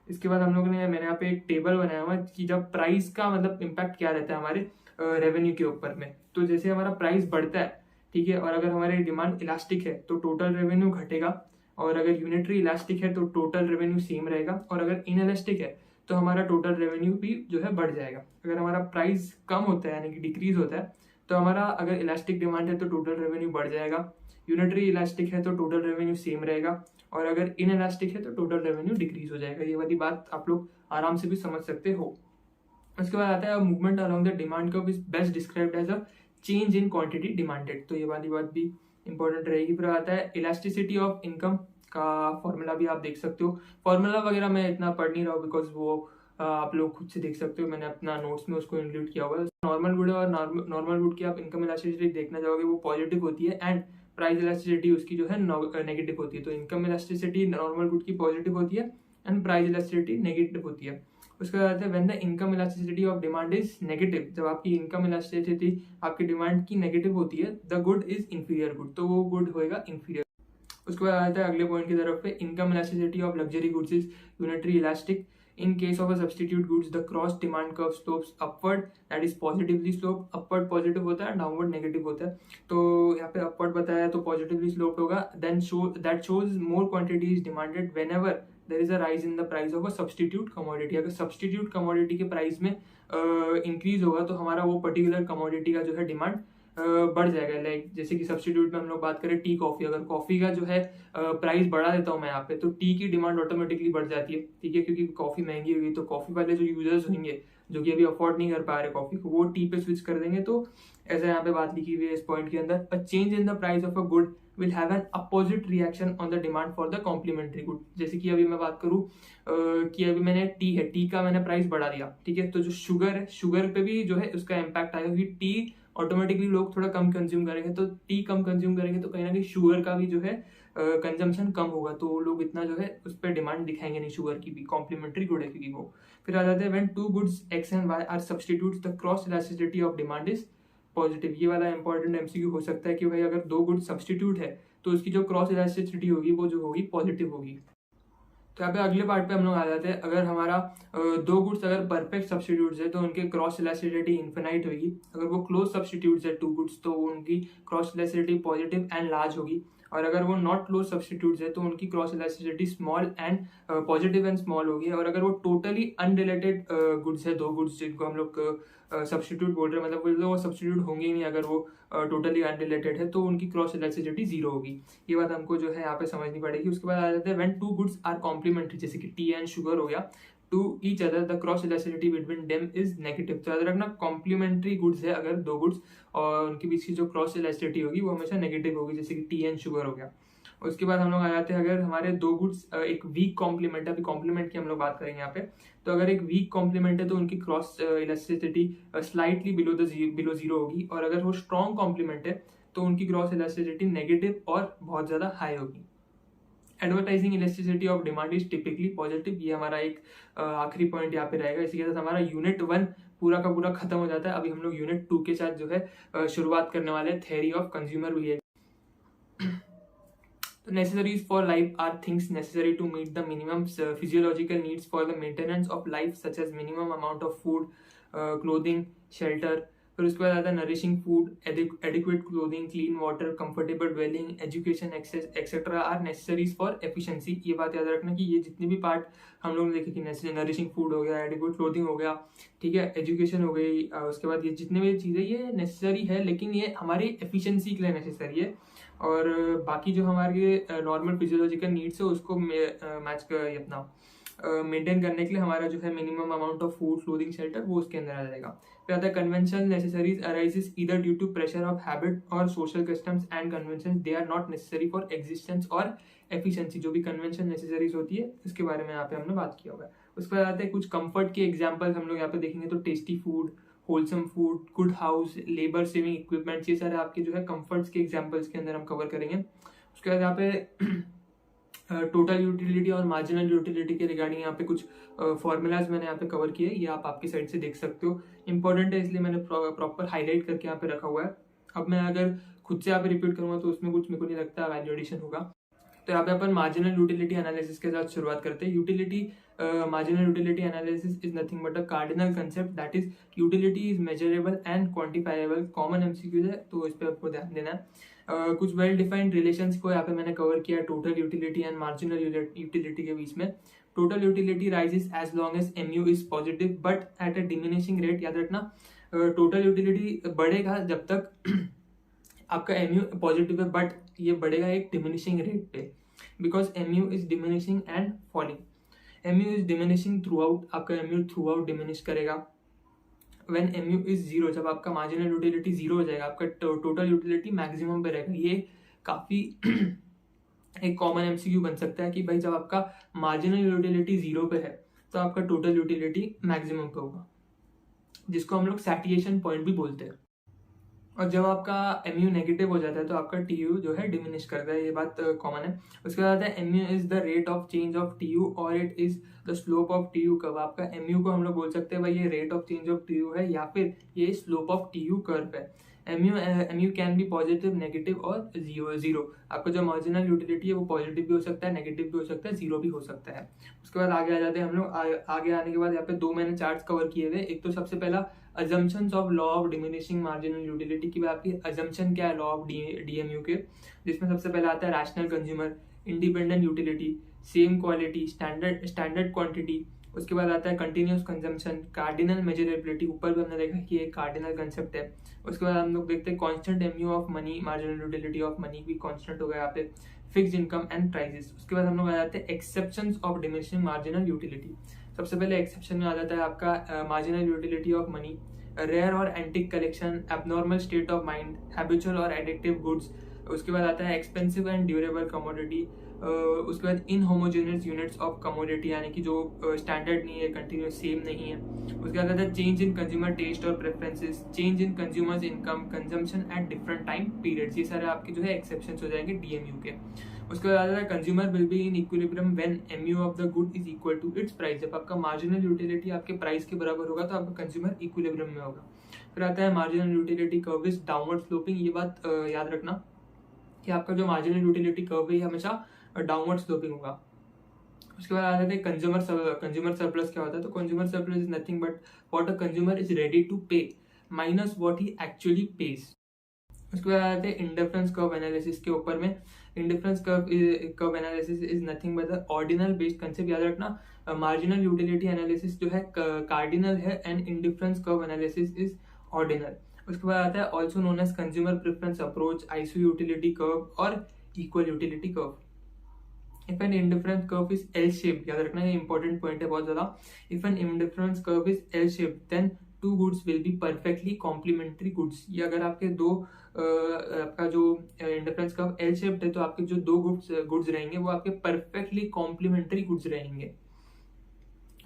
S1: इसके बाद हम लोगों ने, मैंने यहाँ पे एक टेबल बनाया हुआ है कि जब प्राइस का मतलब इम्पैक्ट क्या रहता है हमारे रेवेन्यू के ऊपर में। तो जैसे हमारा प्राइस बढ़ता है, ठीक है, और अगर हमारी डिमांड इलास्टिक है तो टोटल रेवेन्यू घटेगा, और अगर यूनिटरी इलास्टिक है तो टोटल रेवेन्यू सेम रहेगा, और अगर इनइलास्टिक है तो हमारा टोटल रेवेन्यू भी जो है बढ़ जाएगा। अगर हमारा प्राइस कम होता है यानी कि डिक्रीज होता है तो हमारा, अगर इलास्टिक डिमांड है तो टोटल रेवेन्यू बढ़ जाएगा, यूनिटरी इलास्टिक है तो टोटल रेवेन्यू सेम रहेगा, और अगर इन इलास्टिक है तो टोटल रेवेन्यू डिक्रीज हो जाएगा। ये वाली बात आप लोग आराम से भी समझ सकते हो। उसके बाद आता है movement along the demand curve is best described as a change in quantity demanded. तो ये वाली बात भी इंपॉर्टेंट रहेगी। फिर आता है इलास्टिसिटी ऑफ इनकम का फॉर्मूला भी आप देख सकते हो। फॉर्मूला वगैरह मैं इतना पढ़ नहीं रहा हूँ बिकॉज वो आप लोग खुद से देख सकते हो, मैंने अपना नोट्स में उसको इंक्लूड किया हुआ है। नॉर्मल गुड है, और नॉर्मल गुड की आप इनकम इलास्टिसिटी देखना चाहोगे वो पॉजिटिव होती है, एंड प्राइस इलास्टिसिटी उसकी जो है नेगेटिव होती है। तो इनकम इलास्टिसिटी नॉर्मल गुड की पॉजिटिव होती है एंड प्राइस इलास्टिसिटी नेगेटिव होती है। उसके बाद आता है when the income elasticity of demand is negative, जब आपकी इनकम इलास्टिसिटी आपकी डिमांड की नेगेटिव होती है, the good is inferior good, तो वो गुड होएगा इंफीरियर। उसके बाद आता है अगले पॉइंट की तरफ पे, income elasticity of luxury goods is unitary elastic. In case of a substitute goods, the cross demand curve slopes upward, that is positively slope. Upward positive होता है, downward negative होता है। तो यहाँ पे upward बताया तो positively sloped होगा। Then that shows more quantity is demanded whenever there is a rise in the price of a substitute commodity। अगर substitute commodity के प्राइस में इंक्रीज होगा तो हमारा वो पर्टिकुलर कमोडिटी का जो है डिमांड बढ़ जाएगा। लाइक जैसे कि सब्स्टिट्यूट में हम लोग बात करें टी कॉफी, अगर कॉफी का जो है प्राइस बढ़ा देता हूँ मैं यहाँ पे, तो टी की डिमांड ऑटोमेटिकली बढ़ जाती है, ठीक है, क्योंकि कॉफी महंगी हुई तो कॉफी वाले जो यूजर्स होंगे जो कि अभी अफोर्ड नहीं कर पा रहे कॉफी को, वो टी पे स्विच कर देंगे। तो ऐसा यहाँ पे बात लिखी हुई है इस पॉइंट के अंदर, a change in the price of a good will have an opposite reaction on the demand for the complementary good. जैसे कि अभी मैं बात करूँ कि अभी मैंने टी है, टी का मैंने प्राइस बढ़ा दिया, ठीक है, तो जो शुगर है, शुगर पे भी जो है उसका इम्पैक्ट आएगा, क्योंकि टी ऑटोमेटिकली लोग थोड़ा कम कंज्यूम करेंगे, तो टी कम कंज्यूम करेंगे तो कहीं ना कहीं शुगर का भी जो है कंजम्पशन कम होगा, तो लोग इतना जो है उस पर डिमांड दिखाएंगे नहीं शुगर की भी, कॉम्प्लीमेंट्री गुड है क्योंकि वो। फिर आ जाते हैं when two goods X and Y are substitutes the cross elasticity of demand is positive. ये वाला इंपॉर्टेंट एमसीक्यू हो सकता है कि भाई अगर दो गुड्स सब्स्टिट्यूट है तो उसकी जो क्रॉस इलास्टिसिटी होगी वो जो होगी पॉजिटिव होगी। तो यहाँ पे अगले पार्ट पे हम लोग आ जाते हैं, अगर हमारा दो गुड्स अगर परफेक्ट सब्स्टिट्यूट्स है तो उनके क्रॉस इलास्टिसिटी इन्फिनाइट होगी। अगर वो क्लोज सब्स्टिट्यूट्स है टू गुड्स तो उनकी cross elasticity positive and large होगी, और अगर वो नॉट क्लोज सब्स्टिट्यूट्स है तो उनकी cross elasticity small and positive and small होगी। और अगर वो टोटली अनरिलेटेड गुड्स है, दो गुड्स जिनको हम लोग सब्स्टिट्यूट बोल रहे हैं, मतलब वो सब्स्टिट्यूट होंगे ही नहीं, अगर वो टोटली अनरिलेटेड है तो उनकी क्रॉस इलास्टिसिटी जीरो होगी। ये बात हमको जो है यहाँ पे समझनी पड़ेगी। उसके बाद आ जाते हैं when two goods are complementary, जैसे कि टी एंड शुगर हो गया, to each other the cross elasticity between them is negative. तो याद रखना कॉम्प्लीमेंट्री गुड्स है अगर दो गुड्स, और उनके बीच की जो क्रॉस इलास्टिसिटी होगी वो हमेशा नेगेटिव होगी, जैसे कि टी एंड शुगर हो गया। उसके बाद हम लोग आ जाते हैं, अगर हमारे दो गुड्स एक वीक कॉम्प्लीमेंट है, अभी कॉम्प्लीमेंट की हम लोग बात करेंगे यहाँ पे, तो अगर एक वीक कॉम्प्लीमेंट है तो उनकी cross elasticity slightly below zero होगी, और अगर वो स्ट्रॉन्ग कॉम्प्लीमेंट है तो उनकी क्रॉस इलास्टिसिटी नेगेटिव और बहुत ज्यादा हाई होगी। Advertising elasticity of demand is typically positive. ये हमारा एक आखिरी पॉइंट यहाँ पे रहेगा। इसी के साथ हमारा यूनिट 1 पूरा का पूरा खत्म हो जाता है। अभी हम लोग यूनिट 2 के साथ जो है शुरुआत करने वाले हैं, theory of consumer behaviour. The necessaries for life are things necessary to meet the minimum physiological needs for the maintenance of life, such as minimum amount of food, clothing, shelter. फिर उसके बाद आता है nourishing food, adequate clothing, clean water, comfortable dwelling, education, etcetera are necessaries for efficiency. ये बात याद रखना कि ये जितने भी पार्ट हम लोग ने देखे कि नरिशिंग फूड हो गया, एडिक्वेट क्लोथिंग हो गया, ठीक है, एजुकेशन हो गई, उसके बाद ये जितने भी चीज़ें ये नेसेसरी है, लेकिन ये हमारी एफिशिएंसी के लिए नेसेसरी है, और बाकी जो हमारे नॉर्मल फिजियोलॉजिकल नीड्स है उसको मैच कर अपना मेंटेन करने के लिए हमारा जो है minimum amount of food, clothing, shelter वो उसके अंदर आ जाएगा। फिर आता है conventional necessaries arises either due to pressure of habit or social customs and conventions, they are not necessary for existence or efficiency. जो भी कन्वेंशन नेसेसरीज होती है इसके बारे में यहाँ पे हमने बात किया हुआ है। उसके बाद आते हैं कुछ कंफर्ट के एग्जाम्पल्स हम लोग यहाँ पे देखेंगे, तो tasty food, wholesome food, good house, labour saving equipment, ये सारे आपके जो है कंफर्ट्स के एग्जांपल्स के अंदर हम कवर करेंगे। उसके बाद यहाँ पे टोटल यूटिलिटी और मार्जिनल यूटिलिटी के रिगार्डिंग यहाँ पे कुछ फॉर्मूलाज मैंने यहाँ पे कवर किए, ये आप आपकी साइड से देख सकते हो। इंपॉर्टेंट है इसलिए मैंने प्रॉपर हाईलाइट करके यहाँ पे रखा हुआ है। अब मैं अगर खुद से यहाँ पे रिपीट करूंगा तो उसमें कुछ मेरे को नहीं लगता वैल्यू एडिशन होगा। तो यहाँ पे अपन मार्जिनल यूटिलिटी एनालिसिस के साथ शुरुआत करते हैं। Marginal utility analysis is nothing but a cardinal concept, that is utility is measurable and quantifiable. Common MCQs है तो इस पे आपको ध्यान देना है। कुछ वेल डिफाइंड रिलेशंस को यहाँ पे मैंने कवर किया total utility and marginal utility के बीच में। Total utility rises as long as MU is positive but at a diminishing rate. याद रखना टोटल यूटिलिटी बढ़ेगा जब तक आपका MU पॉजिटिव है, बट ये बढ़ेगा एक डिमिनिशिंग रेट पे, because MU is diminishing and falling. MU is diminishing through out, आपका MU थ्रू आउट डिमिनिश करेगा। व्हेन MU इज जीरो, जब आपका मार्जिनल यूटिलिटी जीरो हो जाएगा, आपका टोटल यूटिलिटी मैक्सिमम पे रहेगा। ये काफी एक कॉमन MCQ बन सकता है कि भाई जब आपका मार्जिनल यूटिलिटी जीरो पे है तो आपका टोटल यूटिलिटी मैक्सिमम पे होगा, जिसको हम लोग सैटिएशन पॉइंट भी बोलते हैं। और जब आपका MU नेगेटिव हो जाता है तो आपका TU जो है डिमिनिश करता है, ये बात कॉमन है। उसके बाद आता है MU is the rate of change of TU और it is the slope of TU curve. आपका MU को हम लोग बोल सकते हैं भाई ये rate of change of TU है या फिर ये स्लोप ऑफ TU कर्व है। MU can be positive, negative और जीरो। आपका जो मार्जिनल यूटिलिटी है वो पॉजिटिव भी हो सकता है, नेगेटिव भी हो सकता है, जीरो भी हो सकता है। उसके बाद आगे आ जाते हैं हम लोग। आगे आने के बाद यहाँ पे दो मैंने चार्ट्स कवर किए हुए। एक तो सबसे पहला assumptions of law of diminishing marginal utility की। आपकी assumption क्या है लॉ ऑफ DMU के, जिसमें सबसे पहला आता है rational consumer, independent utility, same quality, standard quantity. उसके बाद आता है कंटिन्यूस कंजम्पशन, कार्डिनल मेजरेबिलिटी, ऊपर भी हमने देखा कि एक कार्डिनल कंसेप्ट है। उसके बाद हम लोग देखते हैं constant MU of money, marginal utility of money भी कांस्टेंट होगा यहाँ पे, फिक्स्ड इनकम एंड प्राइसेस। उसके बाद हम लोग आ जाते हैं exceptions of diminishing marginal utility. सबसे पहले एक्सेप्शन में आ जाता है आपका marginal utility of money, rare और antique collection, abnormal state of mind, habitual और एडिक्टिव गुड्स। उसके बाद आता है एक्सपेंसिव एंड ड्यूरेबल कमोडिटी। उसके बाद इनहोमोजेनियस यूनिट्स ऑफ कमोडिटी, यानी कि जो स्टैंडर्ड नहीं है, कंटिन्यूस सेम नहीं है। उसके बाद आता है चेंज इन कंज्यूमर टेस्ट और preferences, change in consumers income, consumption at different time periods. ये सारे आपके जो है एक्सेप्शंस हो जाएंगे DMU के। उसके बाद आता है consumer will be in equilibrium when MU of the good is equal to its price. जब आपका मार्जिनल यूटिलिटी आपके प्राइस के बराबर होगा तो आपका कंज्यूमर इक्विलिब्रियम में होगा। फिर आता है marginal utility curve is downward sloping. ये बात याद रखना कि आपका जो मार्जिनल यूटिलिटी कर्व है हमेशा डाउनवर्ड स्लोपिंग होगा। उसके बाद आ जाते हैं कंज्यूमर सरप्लस। क्या होता है? तो consumer surplus is nothing but what a consumer is ready to pay minus what he actually pays. उसके बाद आ जाते हैं इंडिफरेंस कर्व एनालिसिस के ऊपर में। Indifference curve analysis is nothing but the ordinal based concept. याद रखना मार्जिनल यूटिलिटी एनालिसिस जो है कार्डिनल है and indifference curve analysis is ordinal. उसके बाद आता है also known as consumer preference approach, iso utility curve और equal utility curve. If an indifference curve is L-shaped, याद रखना ये इंपॉर्टेंट पॉइंट है बहुत ज्यादा। If an indifference curve is L-shaped, then two goods will be perfectly complementary goods। ये अगर आपके आपका जो इंडिफरेंस कर्व L-shaped है तो आपके जो दो गुड्स रहेंगे वो आपके परफेक्टली कॉम्प्लीमेंट्री गुड्स रहेंगे।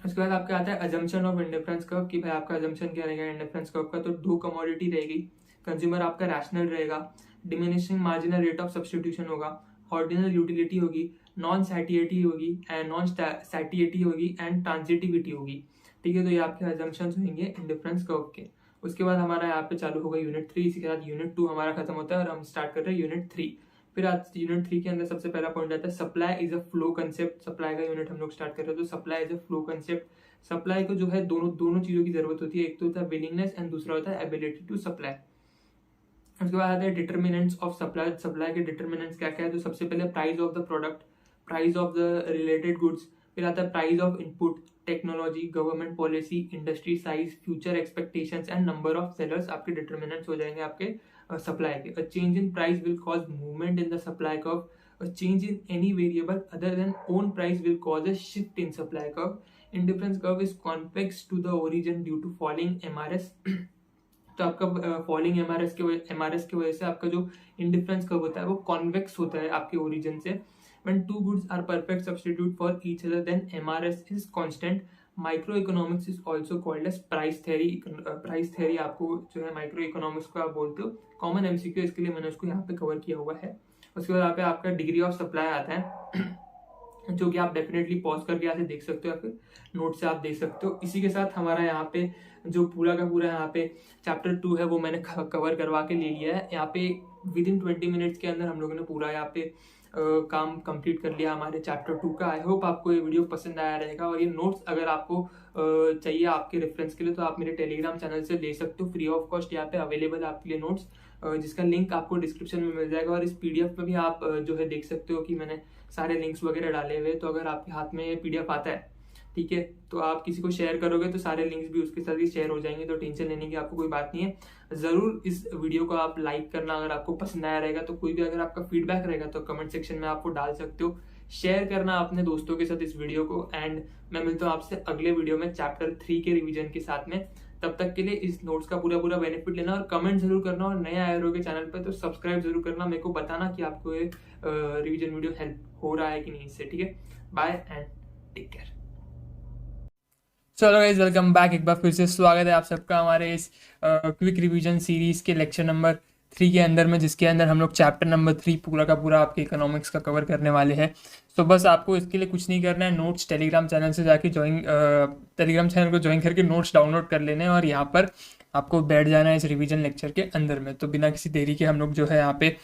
S1: उसके बाद आपका आता है अजम्पशन ऑफ इंडिफरेंस कर्व कि भाई आपका अजम्पशन क्या रहेगा इंडिफरेंस कर्व का। तो दो कमोडिटी रहेगी, कंज्यूमर आपका रैशनल रहेगा, diminishing marginal rate of substitution होगा, ऑर्डिनल यूटिलिटी होगी, नॉन सैटिएटी होगी एंड ट्रांजिटिविटी होगी। ठीक है, तो ये आपके अजम्पशंस होंगे इंडिफरेंस कर्व के। उसके बाद हमारा यहाँ पे चालू होगा यूनिट 3, इसी के साथ यूनिट 2 हमारा खत्म होता है और हम स्टार्ट कर रहे हैं यूनिट 3। फिर आज यूनिट 3 के अंदर सबसे पहला पॉइंट आता है supply is a flow concept. Supply का यूनिट हम लोग स्टार्ट कर रहे हैं। तो supply is a flow concept. Supply को जो है दोनों चीजों की जरूरत होती है, एक तो होता है विलिंगनेस एंड दूसरा होता है एबिलिटी टू सप्लाई। उसके बाद आता है डिटर्मिनेंट्स ऑफ सप्लाई। सप्लाई के डिटर्मिनेंट्स क्या क्या है? तो सबसे पहले price of the product, price of the related goods, फिर आता है price of input, technology, government policy, industry size, future expectations and number of sellers आपके डिटर्मिनेंट्स हो जाएंगे आपके सप्लाई के। अ change in price will cause movement in the supply curve. A change in any variable other than own price will cause a shift in supply curve. Indifference curve is convex to the origin due to falling MRS। तो आपका falling MRS की वजह से आपका जो indifference curve होता है वो कॉन्वेक्स होता है आपके ओरिजिन से। When two goods are perfect substitute for each other, then MRS is constant. Microeconomics is also called as price theory। Price theory आपको जो है माइक्रो इकोनॉमिक्स को आप बोलते हो। कॉमन MCQ इसके लिए मैंने उसको यहाँ पे कवर किया हुआ है। उसके बाद यहाँ पे आपका डिग्री ऑफ सप्लाई आता है। जो कि आप डेफिनेटली पॉज करके यहाँ से देख सकते हो या फिर नोट से आप देख सकते हो। इसी के साथ हमारा यहाँ पे जो पूरा का पूरा यहाँ पे चैप्टर 2 है वो मैंने कवर करवा के ले लिया है। यहाँ पे विद इन 20 मिनट्स के अंदर हम लोगों ने पूरा यहाँ पे काम कंप्लीट कर लिया हमारे चैप्टर 2 का। आई होप आपको ये वीडियो पसंद आया रहेगा, और ये नोट्स अगर आपको चाहिए आपके रेफरेंस के लिए तो आप मेरे टेलीग्राम चैनल से ले सकते हो, फ्री ऑफ कॉस्ट यहाँ पे अवेलेबल है आपके लिए नोट्स, जिसका लिंक आपको डिस्क्रिप्शन में मिल जाएगा। और इस पीडीएफ में भी आप जो है देख सकते हो कि मैंने सारे लिंक्स वगैरह डाले हुए, तो अगर आपके हाथ में पीडीएफ आता है, ठीक है, तो आप किसी को शेयर करोगे तो सारे लिंक्स भी उसके साथ ही शेयर हो जाएंगे, तो टेंशन लेने की आपको कोई बात नहीं है। जरूर इस वीडियो को आप लाइक करना अगर आपको पसंद आया रहेगा, तो कोई भी अगर आपका फीडबैक रहेगा तो कमेंट सेक्शन में आपको डाल सकते हो। शेयर करना अपने दोस्तों के साथ इस वीडियो को, एंड मैं मिलता हूँ आपसे अगले वीडियो में चैप्टर 3 के रिविजन के साथ में। तब तक के लिए इस नोट्स का पूरा पूरा बेनिफिट लेना, और कमेंट जरूर करना, और नए आए रहोगे चैनल पर तो सब्सक्राइब जरूर करना, मेरे को बताना कि आपको ये रिविजन वीडियो हेल्प हो रहा है कि नहीं इससे, ठीक है। Bye and take care. चलो गाइज, वेलकम बैक। एक बार फिर से स्वागत है आप सबका हमारे इस क्विक रिवीजन सीरीज के लेक्चर नंबर 3 के अंदर में, जिसके अंदर हम लोग चैप्टर नंबर 3 पूरा का पूरा आपके इकोनॉमिक्स का कवर करने वाले हैं। तो बस आपको इसके लिए कुछ नहीं करना है, नोट्स टेलीग्राम चैनल से जाके टेलीग्राम चैनल को ज्वाइन करके नोट्स डाउनलोड कर लेने हैं, और यहाँ पर आपको बैठ जाना है इस रिवीजन लेक्चर के अंदर में। तो बिना किसी देरी के हम लोग जो है यहाँ पे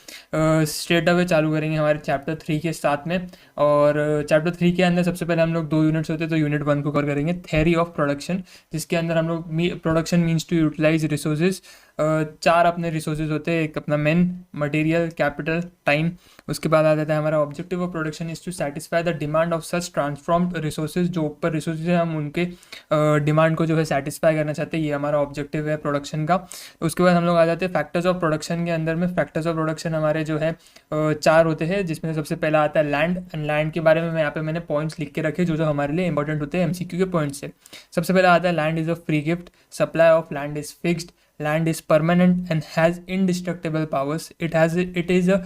S1: स्ट्रेट अवे चालू करेंगे हमारे चैप्टर 3 के साथ में। और चैप्टर 3 के अंदर सबसे पहले हम लोग 2 यूनिट्स होते हैं, तो यूनिट 1 को कवर करेंगे, थ्योरी ऑफ प्रोडक्शन, जिसके अंदर हम लोग production means to utilise resources. 4 अपने रिसोर्सेज होते हैं, एक अपना मैन, मटेरियल, कैपिटल, टाइम। उसके बाद आ जाता है हमारा objective of production is to satisfy the demand of such transformed resources. जो ऊपर रिसोर्सेज है हम उनके डिमांड को जो है सेटिस्फाई करना चाहते हैं, ये हमारा ऑब्जेक्टिव है प्रोडक्शन का। उसके बाद हम लोग आ जाते हैं फैक्टर्स ऑफ प्रोडक्शन के अंदर में। फैक्टर्स ऑफ प्रोडक्शन हमारे जो है 4 होते हैं, जिसमें सबसे पहला आता है लैंड। एंड लैंड के बारे में यहाँ पे मैंने पॉइंट्स लिख के रखे जो हमारे लिए इंपॉर्टेंट होते हैं एमसीक्यू के पॉइंट्स से। सबसे पहला आता है land is a free gift, supply of land is fixed, land is permanent and has indestructible powers, it is a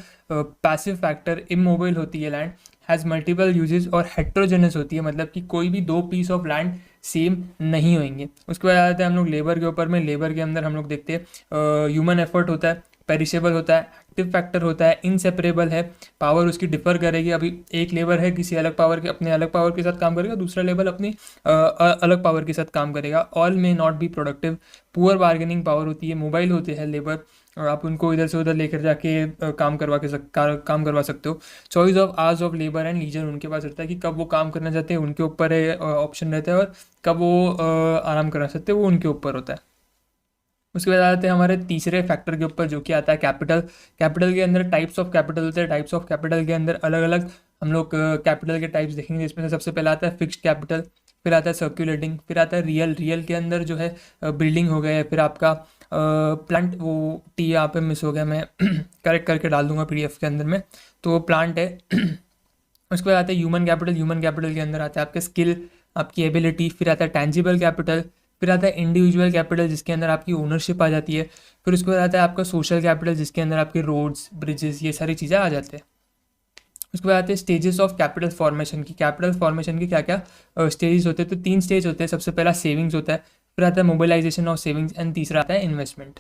S1: passive factor, immobile होती है लैंड, has multiple uses और heterogeneous होती है, मतलब कि कोई भी 2 पीस ऑफ लैंड सेम नहीं होंगे। उसके बाद आते हैं हम लोग लेबर के ऊपर में। लेबर के अंदर हम लोग देखते हैं ह्यूमन एफर्ट होता है, पेरिशेबल होता है, एक्टिव फैक्टर होता है, इनसेपरेबल है, पावर उसकी डिफर करेगी। अभी एक लेबर है किसी अलग पावर के, अपने अलग पावर के साथ काम करेगा, दूसरा लेबर अपनी अलग पावर के साथ काम करेगा। ऑल में not be productive, poor bargaining power होती है, मोबाइल होते हैं लेबर, और आप उनको इधर से उधर लेकर जाके काम करवा सकते हो। Choice of hours of labour and leisure उनके पास रहता है कि कब वो काम करना चाहते हैं, उनके ऊपर ऑप्शन रहता है, और कब वो आराम करना चाहते हैं वो उनके ऊपर होता है। उसके बाद आते हैं हमारे तीसरे फैक्टर के ऊपर, जो कि आता है कैपिटल। कैपिटल के अंदर टाइप्स ऑफ कैपिटल होते हैं। टाइप्स ऑफ कैपिटल के अंदर अलग अलग हम लोग कैपिटल के टाइप्स देखेंगे, जिसमें से सबसे पहला आता है फिक्स्ड कैपिटल, फिर आता है सर्कुलेटिंग, फिर आता है रियल। रियल के अंदर जो है बिल्डिंग हो गया, फिर आपका प्लांट, वो टी यहाँ पे मिस हो गया, मैं करेक्ट करके डाल दूंगा पीडीएफ के अंदर में, तो वो प्लांट है। उसके बाद आता है ह्यूमन कैपिटल। ह्यूमन कैपिटल के अंदर आता है आपका स्किल, आपकी एबिलिटी, फिर आता है टेंजिबल कैपिटल, फिर आता है इंडिविजुअल कैपिटल, जिसके अंदर आपकी ओनरशिप आ जाती है, फिर उसके बाद आता है आपका सोशल कैपिटल, जिसके अंदर आपके रोड्स, ब्रिजेस, ये सारी चीज़ें आ जाते हैं। उसके बाद आते हैं स्टेजेस ऑफ कैपिटल फॉर्मेशन की। कैपिटल फॉर्मेशन के क्या क्या स्टेजेस होते हैं, तो 3 स्टेज होते हैं। सबसे पहला सेविंग्स होता है, फिर आता है मोबिलाइजेशन ऑफ सेविंग्स, एंड तीसरा आता है इन्वेस्टमेंट।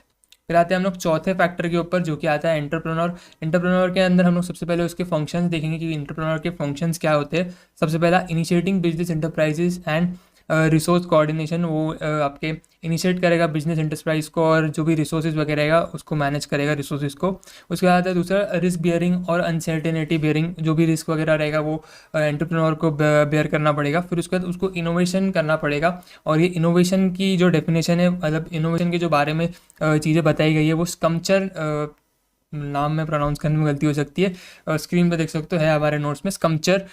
S1: फिर आते हैं हम लोग चौथे फैक्टर के ऊपर, जो कि आता है एंटरप्रेन्योर। एंटरप्रेन्योर के अंदर हम लोग सबसे पहले उसके फंक्शंस देखेंगे कि एंटरप्रेन्योर के फंक्शंस क्या होते हैं। सबसे पहला initiating business enterprises and resource coordination, वो आपके इनिशिएट करेगा बिजनेस एंटरप्राइज को, और जो भी रिसोर्सेज वगैरह रहेगा उसको मैनेज करेगा रिसोर्सेज को। उसके बाद आता है दूसरा रिस्क बियरिंग और अनसर्टेनिटी बियरिंग, जो भी रिस्क वगैरह रहेगा वो एंटरप्रेन्योर को बेयर करना पड़ेगा। फिर उसके बाद उसको इनोवेशन करना पड़ेगा, और ये इनोवेशन की जो डेफिनेशन है, मतलब इनोवेशन के जो बारे में चीज़ें बताई गई है, वो स्कम्पचर, नाम में प्रोनाउंस करने में गलती हो सकती है, स्क्रीन पर देख सकते हो, है हमारे नोट्स में, स्कम्पचर,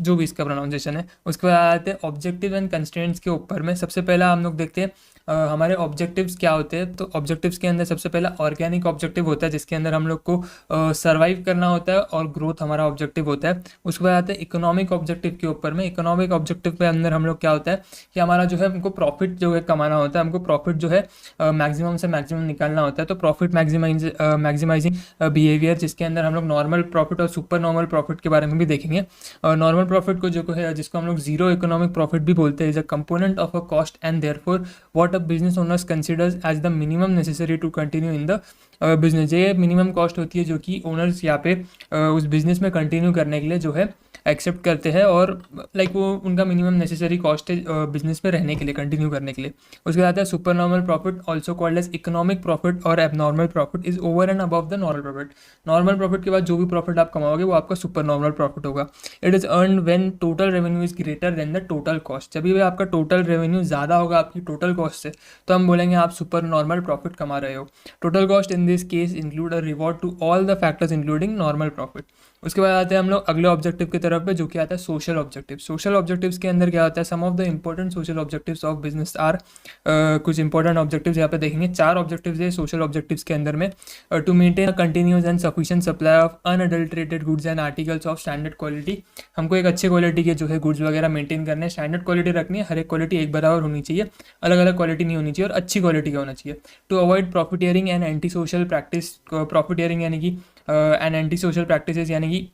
S1: जो भी इसका प्रोनाउंसिएशन है। उसके बाद आते हैं ऑब्जेक्टिव एंड कंस्ट्रेंट्स के ऊपर में। सबसे पहला हम लोग देखते हैं हमारे ऑब्जेक्टिव्स क्या होते हैं। तो ऑब्जेक्टिव्स के अंदर सबसे पहला ऑर्गेनिक ऑब्जेक्टिव होता है, जिसके अंदर हम लोग को सर्वाइव करना होता है, और ग्रोथ हमारा ऑब्जेक्टिव होता है। उसके बाद आते हैं इकोनॉमिक ऑब्जेक्टिव के ऊपर में। इकोनॉमिक ऑब्जेक्टिव के अंदर हम लोग क्या होता है कि हमारा जो है हमको प्रॉफिट जो है कमाना होता है, हमको प्रॉफिट जो है मैक्सिमम से मैक्सिमम निकालना होता है। तो प्रॉफिट मैक्सिमाइजिंग बिहेवियर, जिसके अंदर हम लोग नॉर्मल प्रॉफिट और सुपर नॉर्मल प्रॉफिट के बारे में भी देखेंगे। और नॉर्मल प्रॉफिट को जो है, जिसको हम लोग जीरो इकोनॉमिक प्रॉफिट भी बोलते हैं, is a component of a cost and therefore what a business owners considers as the minimum necessary to continue in the business. ये मिनिमम कॉस्ट होती है जो कि ओनर्स यहाँ पे उस बिजनेस में कंटिन्यू करने के लिए जो है एक्सेप्ट करते हैं और लाइक वो उनका मिनिमम नेसेसरी कॉस्ट है बिजनेस में रहने के लिए, कंटिन्यू करने के लिए। उसके बाद आता है super normal profit, also called as economic profit or abnormal profit, is over and above the normal profit. Normal profit के बाद जो भी प्रॉफिट आप कमाओगे वो आपका सुपर नॉर्मल प्रॉफिट होगा। It is earn when total revenue is greater than the total cost. जब भी आपका टोटल रेवेन्यू ज़्यादा होगा आपकी टोटल कॉस्ट से, तो हम बोलेंगे आप सुपर नॉर्मल प्रॉफिट कमा रहे हो। Total cost in this case include a reward to all the factors including normal profit. उसके बाद आते हैं हम लोग अगले ऑब्जेक्टिव की तरफ पे, जो कि आता है सोशल ऑब्जेक्टिव। सोशल ऑब्जेक्टिव्स के अंदर क्या होता है, some of the important social objectives of business are, कुछ इंपॉर्टेंट ऑब्जेक्टिव्स यहाँ पे देखेंगे। 4 ऑब्जेक्टिव्स है सोशल ऑब्जेक्टिव्स के अंदर में। To maintain a continuous and sufficient supply of unadulterated goods and articles of standard quality. हमको एक अच्छे क्वालिटी के जो है गुड्स वगैरह मेंटेन करने हैं, स्टैंडर्ड क्वालिटी रखनी है, हर एक क्वालिटी एक बराबर होनी चाहिए, अलग अलग क्वालिटी नहीं होनी चाहिए और अच्छी क्वालिटी का होना चाहिए। To avoid profiteering and anti social practice, profiteering यानी कि एंड एंटी सोशल प्रैक्टिसेस यानी कि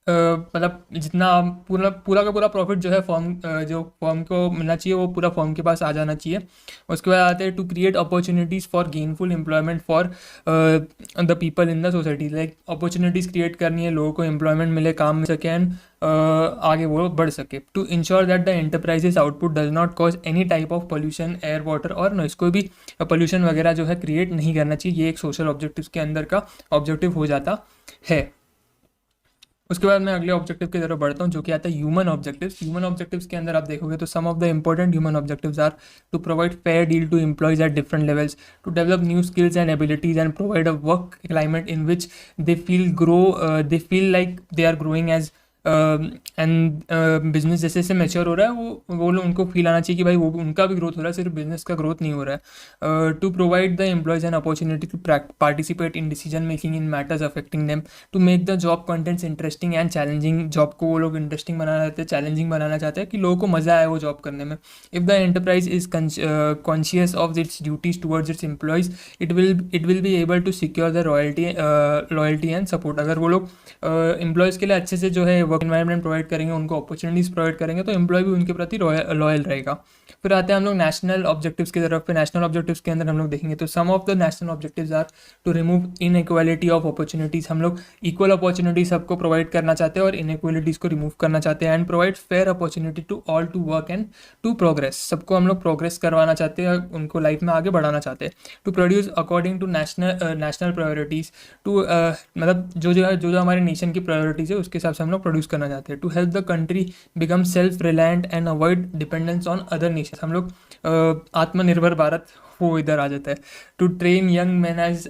S1: मतलब जितना पूरा पूरा का पूरा प्रॉफिट जो है फॉर्म, जो फॉर्म को मिलना चाहिए वो पूरा फॉर्म के पास आ जाना चाहिए। उसके बाद आते हैं to create opportunities for gainful employment for the people in the society. Like opportunities create करनी है, लोगों को एम्प्लॉयमेंट मिले, काम मिल सके एंड आगे वो बढ़ सके। To ensure that the enterprises output does not cause any type of pollution, air water और नॉइस, कोई भी पोल्यूशन वगैरह जो है क्रिएट नहीं करना चाहिए। ये एक सोशल ऑब्जेक्टिव के अंदर का ऑब्जेक्टिव हो जाता है। उसके बाद मैं अगले ऑब्जेक्टिव की तरफ बढ़ता हूँ, जो कि आता है ह्यूमन ऑब्जेक्टिव्स। ह्यूमन ऑब्जेक्टिव्स के अंदर आप देखोगे तो some of the important human objectives are to provide fair deal to employees at different levels, to develop new skills and abilities and provide a work climate in which they feel like they are growing as and business जैसे जैसे mature हो रहा है वो लोग, उनको feel आना चाहिए कि भाई वो उनका भी ग्रोथ हो रहा है, सिर्फ बिजनेस का ग्रोथ नहीं हो रहा है। To provide the employees an opportunity to participate in decision making in matters affecting them, to make the job contents interesting and challenging. Job को वो लोग इंटरेस्टिंग बनाना चाहते हैं, चैलेंजिंग बनाना चाहते हैं कि लोगों को मजा आए वो जॉब करने में। If the enterprise is conscious of its duties towards its employees, it will be able to secure the loyalty and support. अगर वो लोग एम्प्लॉयज़ के लिए अच्छे से जो है वर्क एनवायरनमेंट प्रोवाइड करेंगे, उनको अपॉर्चुनिटीज़ प्रोवाइड करेंगे, तो एम्प्लॉय भी उनके प्रति लॉयल रहेगा। फिर आते हैं हम लोग नेशनल ऑब्जेक्टिव्स की तरफ पे। नेशनल ऑब्जेक्टिव्स के अंदर हम लोग देखेंगे तो some of the national objectives are to remove inequality of opportunities. हम लोग इक्वल अपॉर्चुनिटी सबको प्रोवाइड करना चाहते हैं और इनइक्वालिटीज़ को रिमूव करना चाहते हैं। And provide fair opportunity to all to work and to progress. सबको हम लोग प्रोग्रेस करवाना चाहते हैं, उनको लाइफ में आगे बढ़ाना चाहते हैं। To produce according to national priorities, to मतलब जो हमारे नेशन की प्रायोरिटीज़ है उसके हिसाब से हम लोग प्रोड्यूस करना चाहते हैं। To help the country become self reliant and avoid dependence on other nation. हम लोग आत्मनिर्भर भारत वो इधर आ जाता है। To train young man as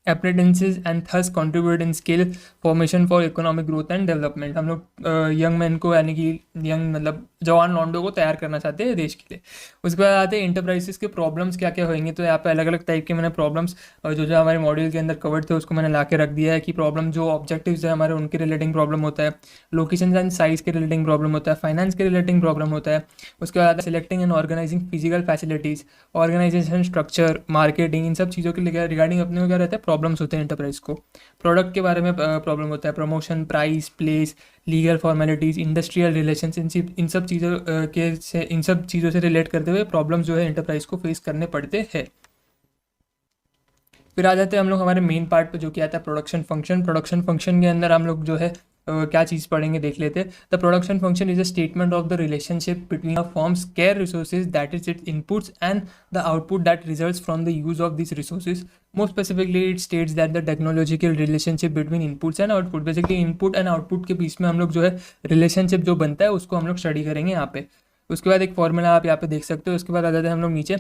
S1: apprentices and thus contribute in skill formation for economic growth and development। हम लोग यंग मैन को यानी कि यंग मतलब जवान लॉन्डो को तैयार करना चाहते हैं देश के लिए। उसके बाद आते हैं इंटरप्राइजेस के प्रॉब्लम्स क्या क्या होंगे। तो यहाँ पे अलग अलग टाइप के मैंने प्रॉब्लम्स जो हमारे मॉड्यूल के अंदर कवर्ड थे उसको मैंने ला के रख दिया है कि प्रॉब्लम जो ऑब्जेक्टिव्स है हमारे उनके रिलेटिंग प्रॉब्लम होता है, लोकेशन एंड साइज के रिलेटिंग प्रॉब्लम होता है, फाइनेंस के रिलेटिंग प्रॉब्लम होता है। उसके बाद आता है selecting and organizing physical facilities, organization structure, marketing, इन सब चीज़ों के रिगार्डिंग अपने को क्या रहता है प्रॉब्लम्स होते हैं एंटरप्राइज को। प्रोडक्ट के बारे में प्रॉब्लम होता है, promotion, price, place, legal formalities, industrial relations, इन सब चीज़ों से रिलेट करते हुए प्रॉब्लम्स जो है एंटरप्राइज को फेस करने पड़ते हैं। फिर आ जाते हैं हम लोग हमारे मेन पार्ट पे, जो कि आता है प्रोडक्शन फंक्शन। प्रोडक्शन फंक्शन के अंदर हम लोग जो है क्या चीज़ पढ़ेंगे देख लेते हैं। The production function is a statement of the relationship between a forms care resources that is it's inputs and the output that results from the use of this resources. More specifically it states that the technological relationship between inputs and output. Basically input and output के बीच में हम लोग जो है relationship जो बनता है उसको हम लोग स्टडी करेंगे यहाँ पे। उसके बाद एक फॉर्मूला आप यहाँ पे देख सकते हो। उसके बाद आ जाते हैं हम लोग नीचे।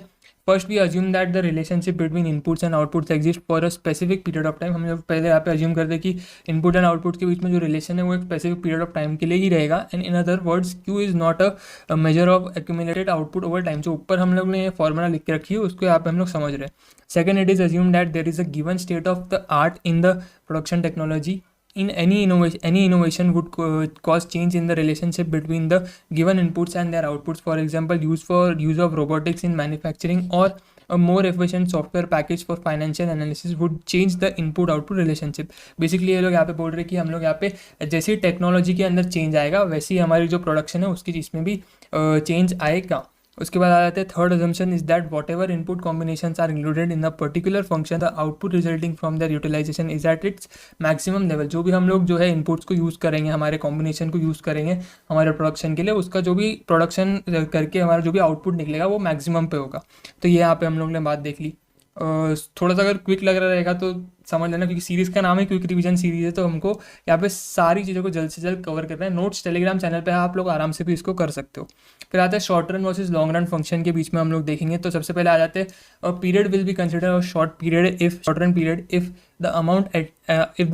S1: First we assume that the relationship between inputs and outputs exist for a specific period of time. हम लोग पहले यहाँ पे अज्यूम करते हैं कि इनपुट एंड आउटपुट के बीच में जो रिलेशन है वो एक स्पेसिफिक पीरियड ऑफ टाइम के लिए ही रहेगा। And in other words Q is not a measure of accumulated output over time. जो ऊपर हम लोग ने ये फॉर्मूला लिख के रखी है उसको यहाँ पे हम लोग समझ रहे हैं। Second, it is assume that there is a given state of the art in the production technology. In any innovation would cause change in the relationship between the given inputs and their outputs. For example, use of robotics in manufacturing or a more efficient software package for financial analysis would change the input output relationship. Basically ये लोग यहाँ पे बोल रहे हैं कि हम लोग यहाँ पे जैसे टेक्नोलॉजी के अंदर चेंज आएगा वैसे ही हमारी जो प्रोडक्शन है उसकी इसमें भी चेंज आएगा। उसके बाद आ जाते हैं third assumption is that whatever input combinations are included in a particular function the output resulting from their utilisation is at its maximum level. जो भी हम लोग जो है इनपुट्स को यूज़ करेंगे, हमारे कॉम्बिनेशन को यूज़ करेंगे हमारे प्रोडक्शन के लिए, उसका जो भी प्रोडक्शन करके हमारा जो भी आउटपुट निकलेगा वो मैक्सिमम पे होगा। तो ये यहाँ पे हम लोग ने बात देख ली। थोड़ा सा अगर क्विक लग रहा रहेगा तो समझ लेना, क्योंकि सीरीज़ का नाम है क्विक रिवीजन सीरीज़ है, तो हमको यहाँ पे सारी चीज़ों को जल्द से जल्द कवर करना है। नोट्स टेलीग्राम चैनल पे आप लोग आराम से भी इसको कर सकते हो। फिर आता है short run versus long run function के बीच में हम लोग देखेंगे। तो सबसे पहले आ जाते हैं period will be consider a short period if short run period if the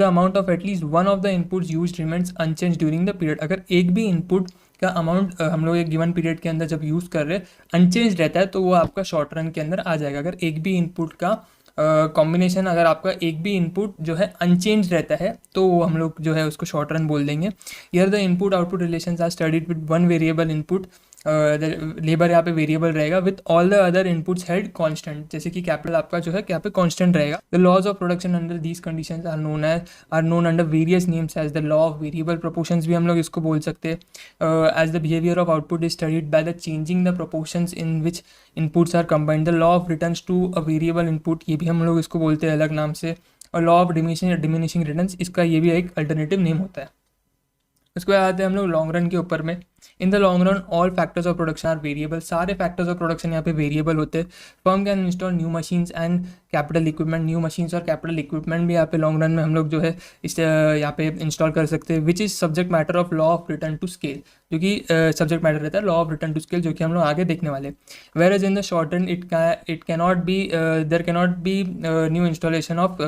S1: amount of at least one of the inputs used remains unchanged during the period. अगर एक भी इनपुट का अमाउंट हम लोग एक गिवन पीरियड के अंदर जब यूज़ कर रहे हैं अनचेंज रहता है तो वो आपका शॉर्ट रन के अंदर आ जाएगा। अगर एक भी इनपुट का कॉम्बिनेशन अगर आपका एक भी इनपुट जो है अनचेंज रहता है तो वो हम लोग जो है उसको शॉर्ट रन बोल देंगे। Here the input output relations are studied with one variable input, labour यहाँ पे वेरिएबल रहेगा with all the other inputs held constant, जैसे कि कैपिटल आपका जो है यहाँ पे कांस्टेंट रहेगा। The laws of production under these conditions are known under various names as the law of variable proportions भी हम लोग इसको बोल सकते हैं। As the behaviour of output is studied by the changing the proportions in which inputs are combined. The law of returns to a variable input, ये भी हम लोग इसको बोलते हैं अलग नाम से। और लॉ ऑफ डिमिनिशिंग रिटर्न्स, इसका ये भी एक अल्टरनेटिव नेम होता है। उसके बाद आते हैं हम लोग लॉन्ग रन के ऊपर में। In the long run all factors of production are variable, सारे फैक्टर्स ऑफ प्रोडक्शन यहाँ पे वेरिएबल होते हैं। Firm can install new machines and capital equipment, new machines और कैपिटल इक्विपमेंट भी यहाँ पे लॉन्ग रन में हम लोग जो है इस यहाँ पे इंस्टॉल कर सकते हैं। Which is subject matter of law of return to scale, जो कि सब्जेक्ट मैटर रहता है law of return to scale, जो कि हम लोग आगे देखने वाले। Where is in the short run it cannot be there cannot be new installation of,